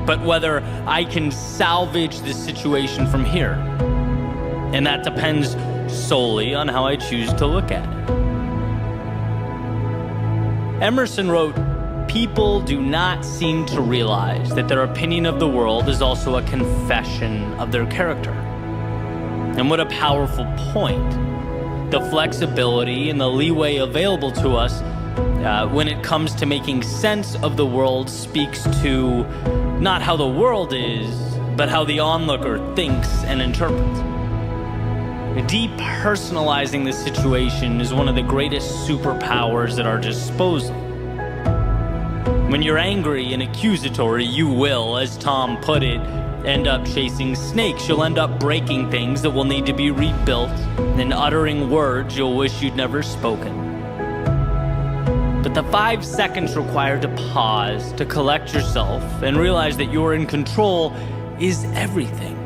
but whether I can salvage this situation from here. And that depends solely on how I choose to look at it. Emerson wrote, "People do not seem to realize that their opinion of the world is also a confession of their character." And what a powerful point. The flexibility and the leeway available to us when it comes to making sense of the world speaks to not how the world is, but how the onlooker thinks and interprets. Depersonalizing the situation is one of the greatest superpowers at our disposal. When you're angry and accusatory, you will, as Tom put it, end up chasing snakes. You'll end up breaking things that will need to be rebuilt and uttering words you'll wish you'd never spoken. But the 5 seconds required to pause, to collect yourself, and realize that you're in control is everything.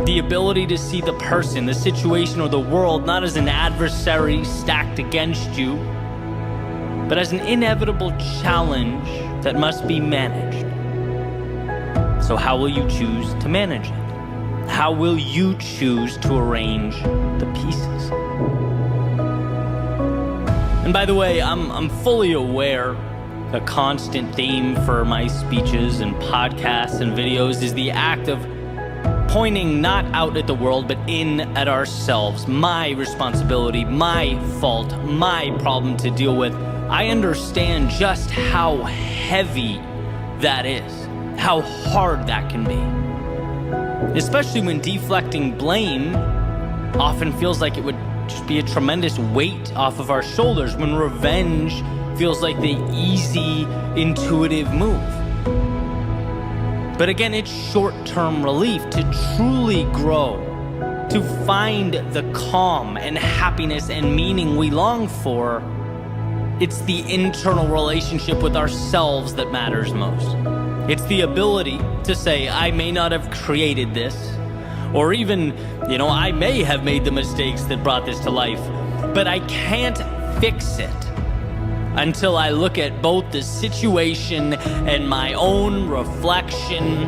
The ability to see the person, the situation, or the world not as an adversary stacked against you, but as an inevitable challenge that must be managed. So how will you choose to manage it? How will you choose to arrange the pieces? And by the way, I'm fully aware a constant theme for my speeches and podcasts and videos is the act of pointing not out at the world, but in at ourselves. My responsibility, my fault, my problem to deal with. I understand just how heavy that is, how hard that can be. Especially when deflecting blame often feels like it would just be a tremendous weight off of our shoulders, when revenge feels like the easy, intuitive move. But again, it's short-term relief. To truly grow, to find the calm and happiness and meaning we long for, it's the internal relationship with ourselves that matters most. It's the ability to say, I may not have created this, or even, I may have made the mistakes that brought this to life, but I can't fix it until I look at both the situation and my own reflection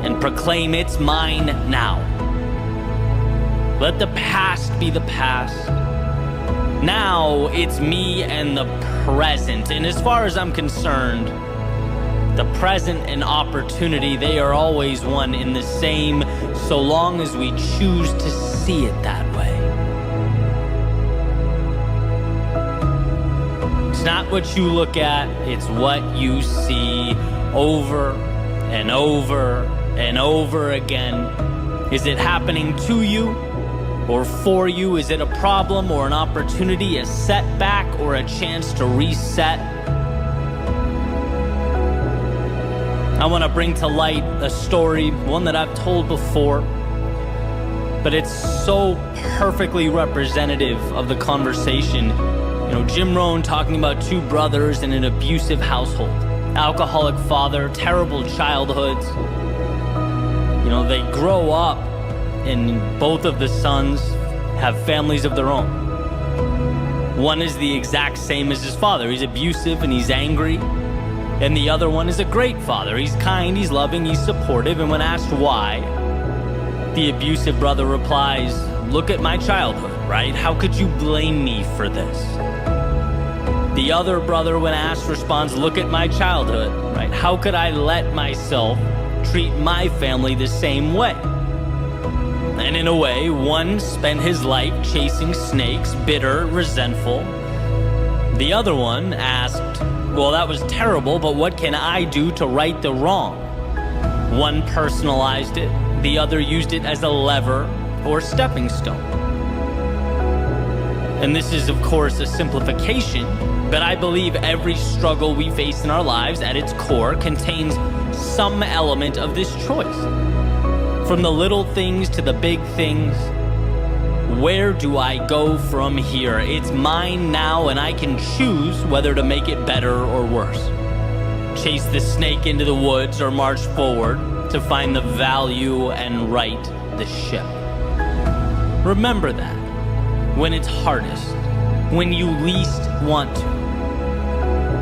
and proclaim it's mine now. Let the past be the past. Now it's me and the present. And as far as I'm concerned, the present and opportunity, they are always one in the same, so long as we choose to see it that way. It's not what you look at, it's what you see over and over and over again. Is it happening to you or for you? Is it a problem or an opportunity, a setback or a chance to reset? I want to bring to light a story, one that I've told before, but it's so perfectly representative of the conversation. Jim Rohn talking about 2 brothers in an abusive household, alcoholic father, terrible childhoods. They grow up and both of the sons have families of their own. One is the exact same as his father. He's abusive and he's angry. And the other one is a great father. He's kind, he's loving, he's supportive, and when asked why, the abusive brother replies, "Look at my childhood, right? How could you blame me for this?" The other brother, when asked, responds, "Look at my childhood, right? How could I let myself treat my family the same way?" And in a way, one spent his life chasing snakes, bitter, resentful. The other one asked, "Well, that was terrible, but what can I do to right the wrong?" One personalized it, the other used it as a lever or stepping stone. And this is, of course, a simplification, but I believe every struggle we face in our lives at its core contains some element of this choice. From the little things to the big things, where do I go from here? It's mine now, and I can choose whether to make it better or worse. Chase the snake into the woods or march forward to find the value and right the ship. Remember that when it's hardest, when you least want to.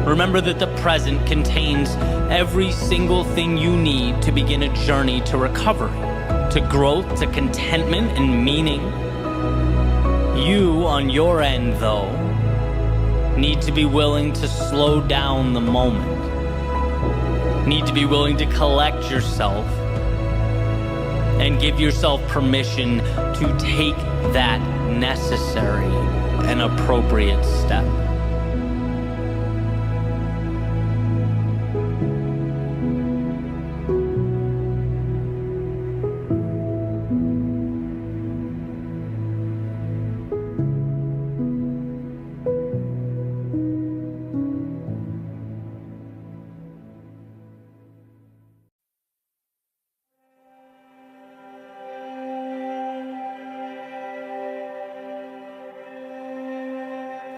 Remember that the present contains every single thing you need to begin a journey to recovery, to growth, to contentment and meaning. You, on your end, though, need to be willing to slow down the moment. Need to be willing to collect yourself and give yourself permission to take that necessary and appropriate step.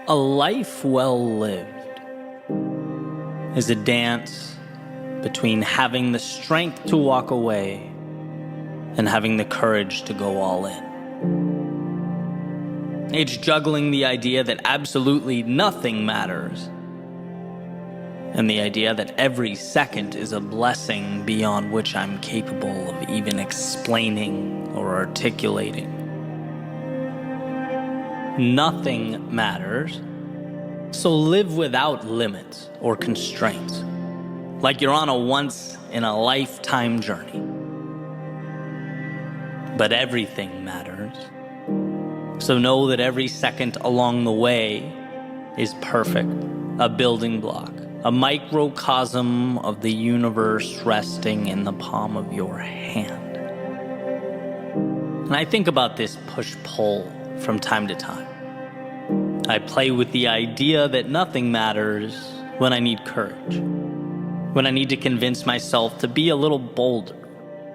A life well lived is a dance between having the strength to walk away and having the courage to go all in. It's juggling the idea that absolutely nothing matters and the idea that every second is a blessing beyond which I'm capable of even explaining or articulating. Nothing matters, so live without limits or constraints, like you're on a once-in-a-lifetime journey. But everything matters, so know that every second along the way is perfect, a building block, a microcosm of the universe resting in the palm of your hand. And I think about this push-pull from time to time. I play with the idea that nothing matters when I need courage, when I need to convince myself to be a little bolder,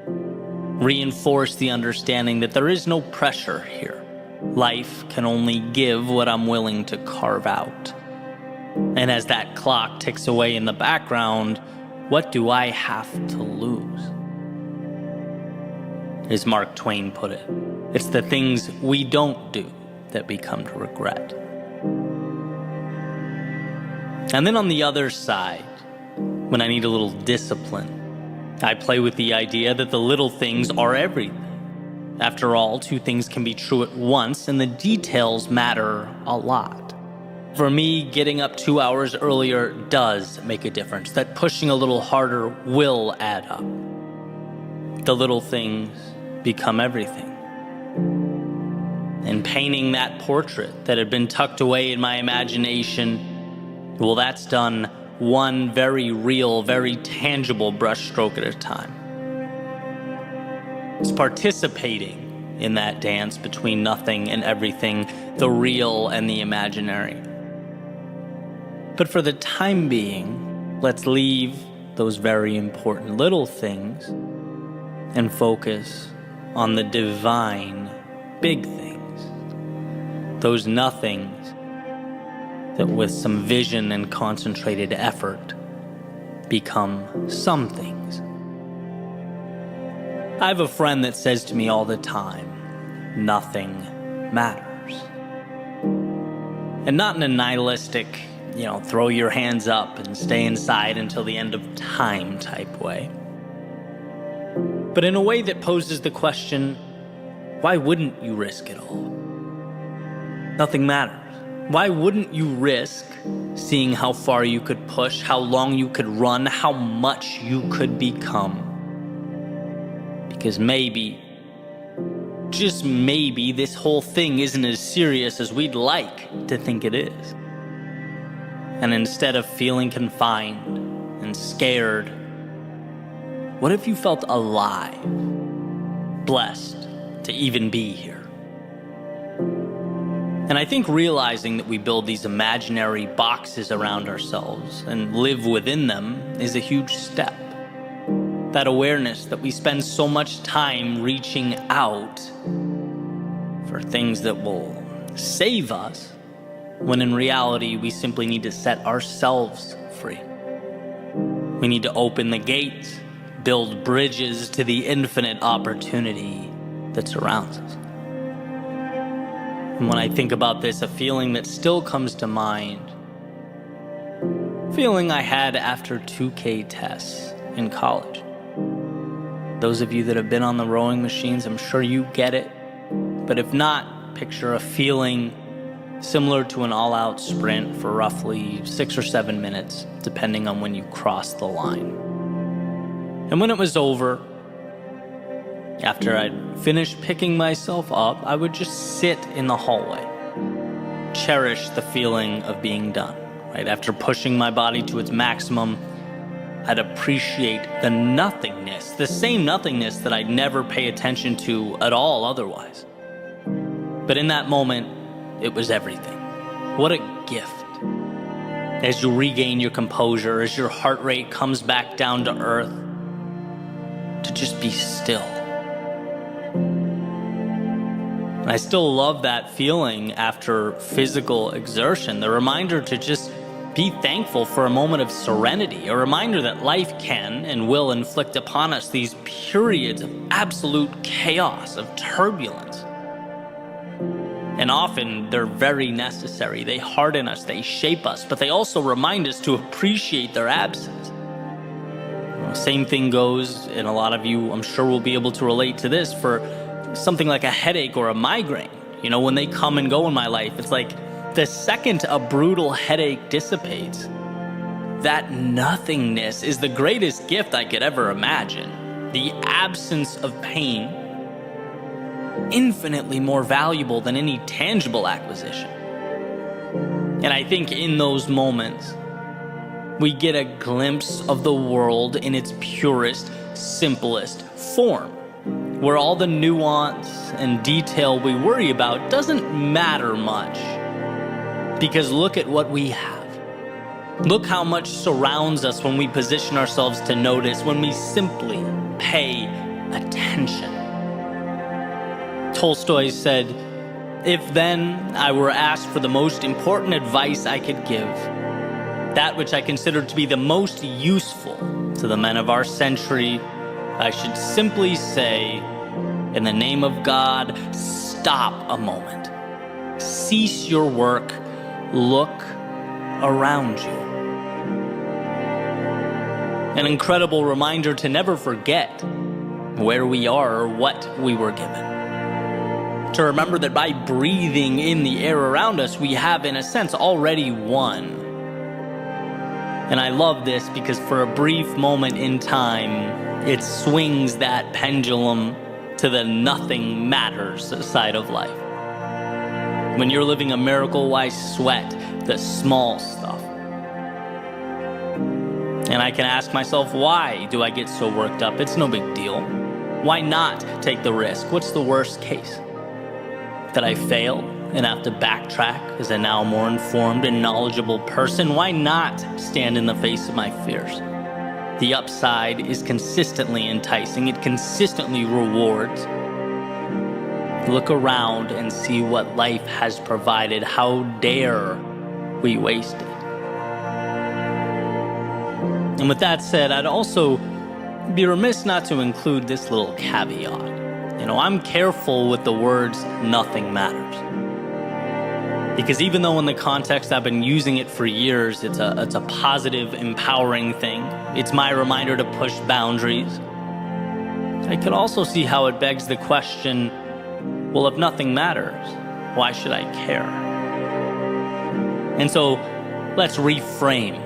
reinforce the understanding that there is no pressure here. Life can only give what I'm willing to carve out. And as that clock ticks away in the background, what do I have to lose? As Mark Twain put it, it's the things we don't do that we come to regret. And then on the other side, when I need a little discipline, I play with the idea that the little things are everything. After all, two things can be true at once, and the details matter a lot. For me, getting up 2 hours earlier does make a difference. That pushing a little harder will add up. The little things become everything. And painting that portrait that had been tucked away in my imagination, well, that's done one very real, very tangible brushstroke at a time. It's participating in that dance between nothing and everything, the real and the imaginary. But for the time being, let's leave those very important little things and focus on the divine big things. Those nothings that with some vision and concentrated effort become some things. I have a friend that says to me all the time, nothing matters. And not in a nihilistic, throw your hands up and stay inside until the end of time type way. But in a way that poses the question, why wouldn't you risk it all? Nothing matters. Why wouldn't you risk seeing how far you could push, how long you could run, how much you could become? Because maybe, just maybe, this whole thing isn't as serious as we'd like to think it is. And instead of feeling confined and scared, what if you felt alive, blessed to even be here? And I think realizing that we build these imaginary boxes around ourselves and live within them is a huge step. That awareness that we spend so much time reaching out for things that will save us, when in reality we simply need to set ourselves free. We need to open the gates, build bridges to the infinite opportunity that surrounds us. And when I think about this, a feeling that still comes to mind, feeling I had after 2K tests in college. Those of you that have been on the rowing machines, I'm sure you get it. But if not, picture a feeling similar to an all-out sprint for roughly 6 or 7 minutes, depending on when you cross the line. And when it was over, after I'd finished picking myself up, I would just sit in the hallway, cherish the feeling of being done. Right? After pushing my body to its maximum, I'd appreciate the nothingness, the same nothingness that I'd never pay attention to at all otherwise. But in that moment, it was everything. What a gift. As you regain your composure, as your heart rate comes back down to earth, to just be still. And I still love that feeling after physical exertion, the reminder to just be thankful for a moment of serenity, a reminder that life can and will inflict upon us these periods of absolute chaos, of turbulence. And often they're very necessary. They harden us, they shape us, but they also remind us to appreciate their absence. Same thing goes, and a lot of you, I'm sure, will be able to relate to this, for something like a headache or a migraine. When they come and go in my life, it's like the second a brutal headache dissipates, that nothingness is the greatest gift I could ever imagine. The absence of pain, infinitely more valuable than any tangible acquisition. And I think in those moments, we get a glimpse of the world in its purest, simplest form, where all the nuance and detail we worry about doesn't matter much. Because look at what we have. Look how much surrounds us when we position ourselves to notice, when we simply pay attention. Tolstoy said, "If then I were asked for the most important advice I could give, that which I consider to be the most useful to the men of our century, I should simply say, in the name of God, stop a moment. Cease your work. Look around you." An incredible reminder to never forget where we are or what we were given. To remember that by breathing in the air around us, we have, in a sense, already won. And I love this because for a brief moment in time, it swings that pendulum to the nothing matters side of life. When you're living a miracle, why sweat the small stuff? And I can ask myself, why do I get so worked up? It's no big deal. Why not take the risk? What's the worst case? That I fail and have to backtrack as a now more informed and knowledgeable person? Why not stand in the face of my fears? The upside is consistently enticing. It consistently rewards. Look around and see what life has provided. How dare we waste it? And with that said, I'd also be remiss not to include this little caveat. I'm careful with the words "nothing matters." Because even though in the context I've been using it for years, it's a positive, empowering thing. It's my reminder to push boundaries. I can also see how it begs the question, well, if nothing matters, why should I care? And so let's reframe.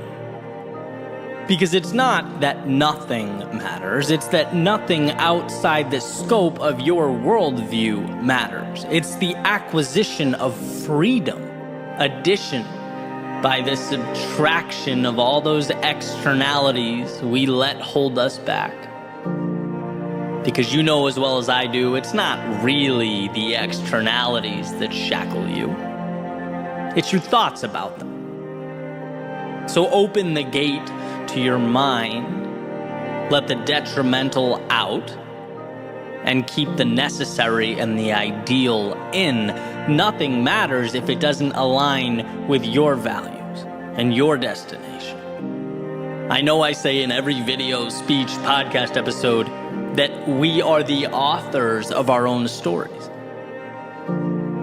Because it's not that nothing matters, it's that nothing outside the scope of your worldview matters. It's the acquisition of freedom, addition by the subtraction of all those externalities we let hold us back. Because you know as well as I do, it's not really the externalities that shackle you. It's your thoughts about them. So open the gate to your mind, let the detrimental out, and keep the necessary and the ideal in. Nothing matters if it doesn't align with your values and your destination. I know I say in every video, speech, podcast episode that we are the authors of our own stories.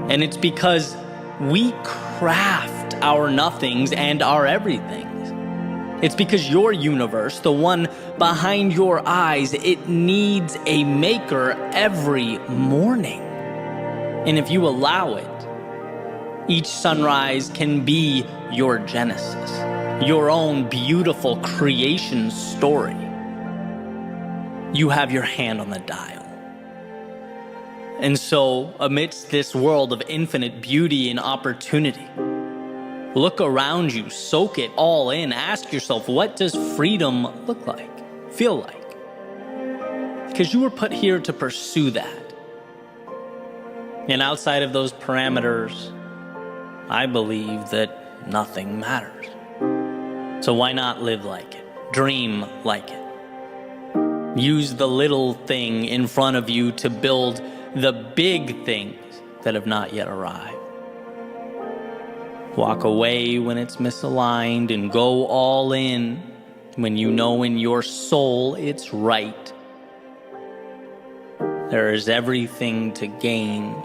And it's because we craft our nothings and our everythings. It's because your universe, the one behind your eyes, it needs a maker every morning. And if you allow it, each sunrise can be your genesis, your own beautiful creation story. You have your hand on the dial. And so, amidst this world of infinite beauty and opportunity, look around you, soak it all in, ask yourself, what does freedom look like, feel like? Because you were put here to pursue that. And outside of those parameters, I believe that nothing matters. So why not live like it? Dream like it. Use the little thing in front of you to build the big things that have not yet arrived. Walk away when it's misaligned and go all in when you know in your soul it's right. There is everything to gain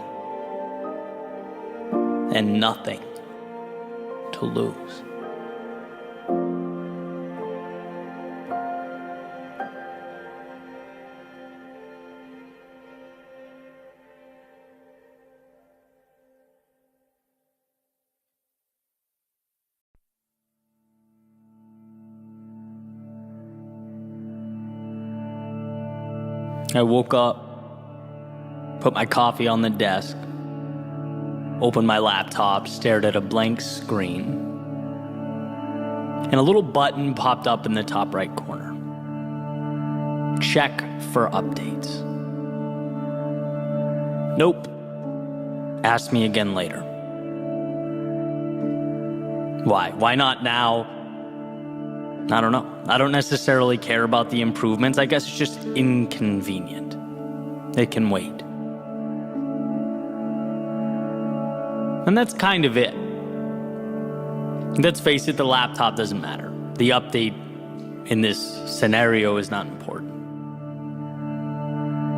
and nothing to lose. I woke up, put my coffee on the desk, opened my laptop, stared at a blank screen, and a little button popped up in the top right corner. Check for updates. Nope. Ask me again later. Why? Why not now? I don't know. I don't necessarily care about the improvements. I guess it's just inconvenient. It can wait. And that's kind of it. Let's face it, the laptop doesn't matter. The update in this scenario is not important.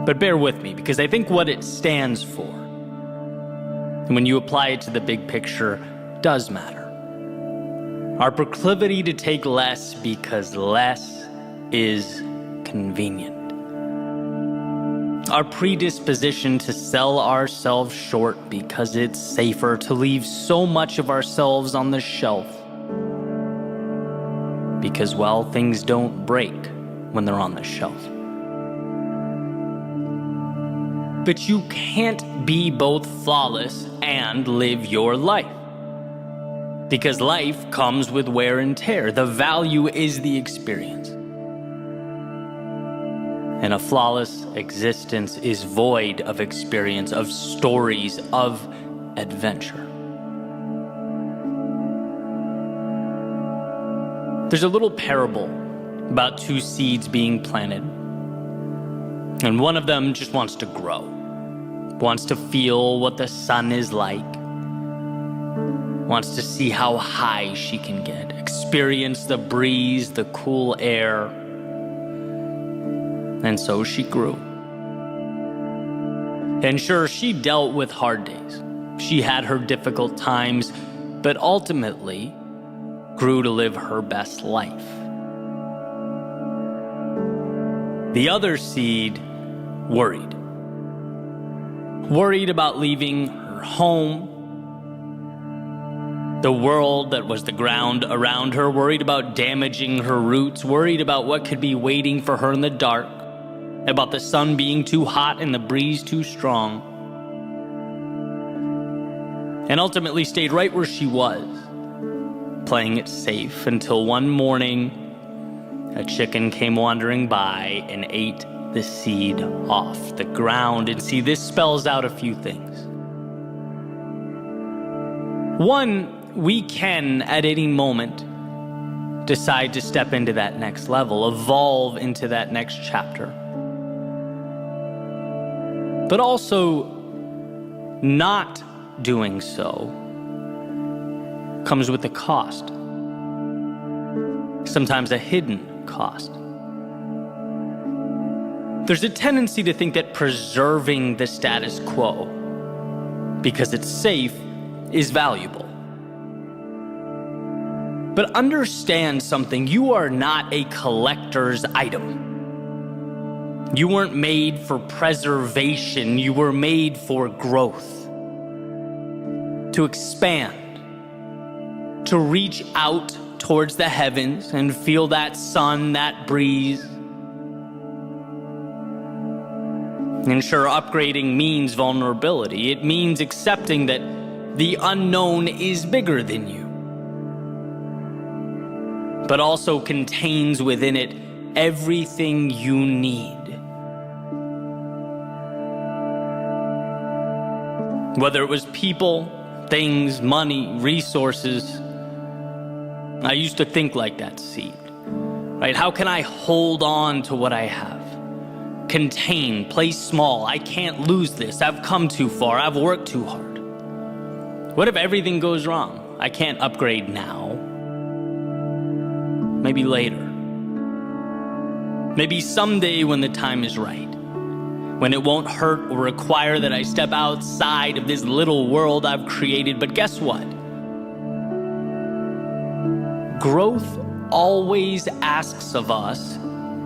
But bear with me, because I think what it stands for, and when you apply it to the big picture, does matter. Our proclivity to take less because less is convenient. Our predisposition to sell ourselves short because it's safer to leave so much of ourselves on the shelf. Because, well, things don't break when they're on the shelf. But you can't be both flawless and live your life. Because life comes with wear and tear. The value is the experience. And a flawless existence is void of experience, of stories, of adventure. There's a little parable about two seeds being planted. And one of them just wants to grow, wants to feel what the sun is like, wants to see how high she can get, experience the breeze, the cool air. And so she grew. And sure, she dealt with hard days. She had her difficult times, but ultimately grew to live her best life. The other seed worried. Worried about leaving her home, the world that was the ground around her, worried about damaging her roots, worried about what could be waiting for her in the dark, about the sun being too hot and the breeze too strong, and ultimately stayed right where she was, playing it safe until one morning a chicken came wandering by and ate the seed off the ground. And see, this spells out a few things. One, we can, at any moment, decide to step into that next level, evolve into that next chapter. But also, not doing so comes with a cost. Sometimes a hidden cost. There's a tendency to think that preserving the status quo, because it's safe, is valuable. But understand something, you are not a collector's item. You weren't made for preservation, you were made for growth. To expand, to reach out towards the heavens and feel that sun, that breeze. And sure, upgrading means vulnerability. It means accepting that the unknown is bigger than you, but also contains within it everything you need. Whether it was people, things, money, resources, I used to think like that seed, right? How can I hold on to what I have? Contain, play small. I can't lose this. I've come too far. I've worked too hard. What if everything goes wrong? I can't upgrade now. Maybe later. Maybe someday when the time is right. When it won't hurt or require that I step outside of this little world I've created. But guess what? Growth always asks of us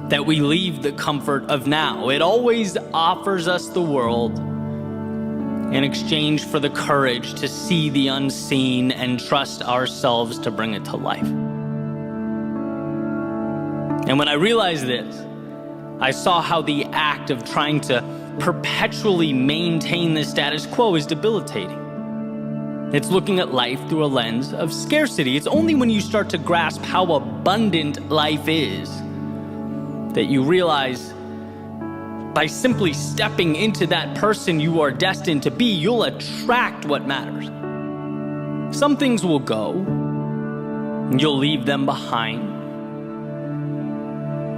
that we leave the comfort of now. It always offers us the world in exchange for the courage to see the unseen and trust ourselves to bring it to life. And when I realized this, I saw how the act of trying to perpetually maintain the status quo is debilitating. It's looking at life through a lens of scarcity. It's only when you start to grasp how abundant life is that you realize by simply stepping into that person you are destined to be, you'll attract what matters. Some things will go, and you'll leave them behind.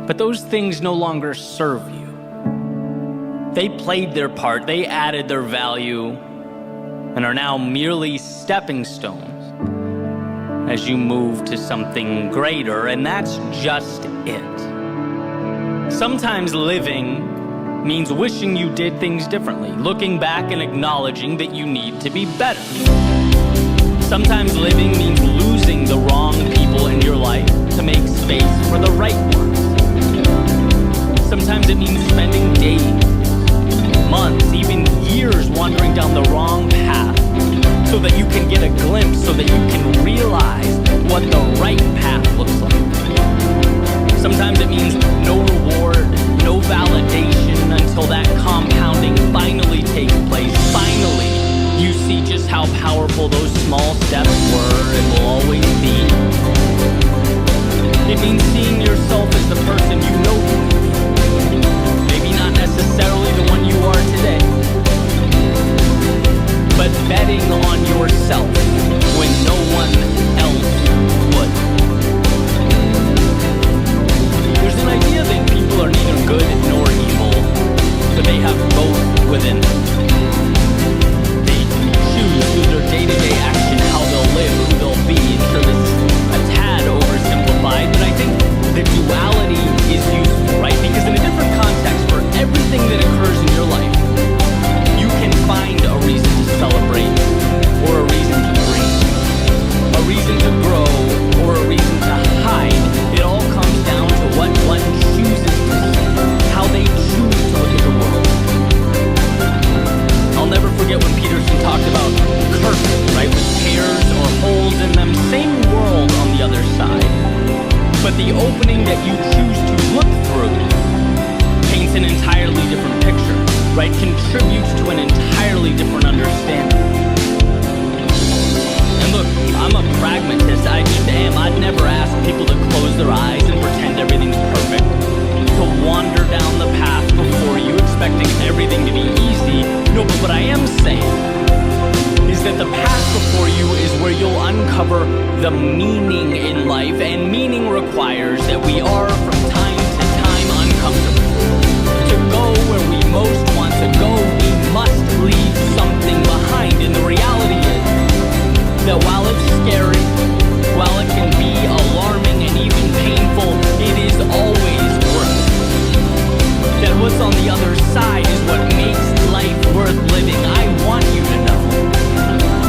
But those things no longer serve you. They played their part, they added their value, and are now merely stepping stones as you move to something greater, and that's just it. Sometimes living means wishing you did things differently, looking back and acknowledging that you need to be better. Sometimes living means losing the wrong people in your life to make space for the right ones. Sometimes it means spending days, months, even years wandering down the wrong path so that you can get a glimpse, so that you can realize what the right path looks like. Sometimes it means no reward, no validation until that compounding finally takes place. Finally, you see just how powerful those small steps were and will always be. It means seeing yourself as the person you know you can be. Maybe not necessarily the one you are today, but betting on yourself when no one else would. There's an idea that people are neither good nor evil, but they have both within them. They choose through their day-to-day action how they'll live, who they'll be. And sure, this is a tad oversimplified, but I think the duality is useful, right? Because in a different context, for everything that occurs in your life, you can find a reason to celebrate saying is that the path before you is where you'll uncover the meaning in life, and meaning requires that we are from time to time uncomfortable. To go where we most want to go, we must leave something behind, and the reality is that while it's scary, while it can be alarming and even painful, it is always worth it. That what's on the other side is what makes life worth living. I want you to know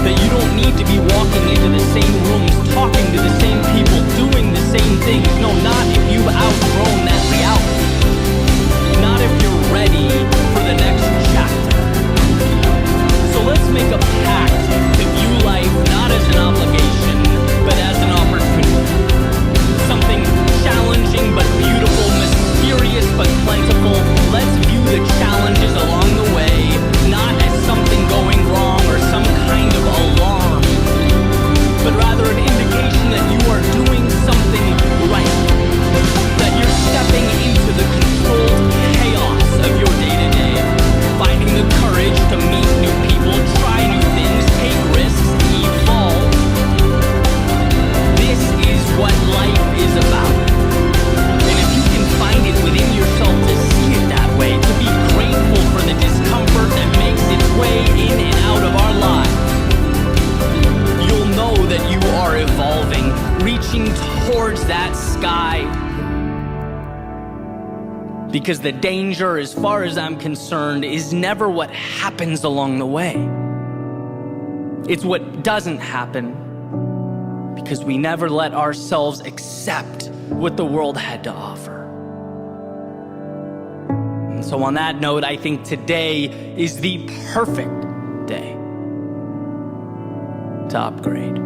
that you don't need to be walking into the same rooms, talking to the same people, doing the same things. No, not if you've outgrown that reality. Not if you're ready for the next chapter. So let's make a pact to view life not as an obligation, but as an opportunity. Something challenging but beautiful, mysterious but plentiful. Let's view the challenges along the way not as something going wrong or some kind of alarm, but rather an indication that you are doing something right, that you're stepping into the controlled chaos of your day-to-day, finding the courage to meet new people, try new things, take risks, evolve. This is what life is about. And if you can find it within yourself to see it that way, to be grateful for the discomfort that makes its way in and out of our lives, you'll know that you are evolving, reaching towards that sky. Because the danger, as far as I'm concerned, is never what happens along the way. It's what doesn't happen, because we never let ourselves accept what the world had to offer. And so on that note, I think today is the perfect day to upgrade.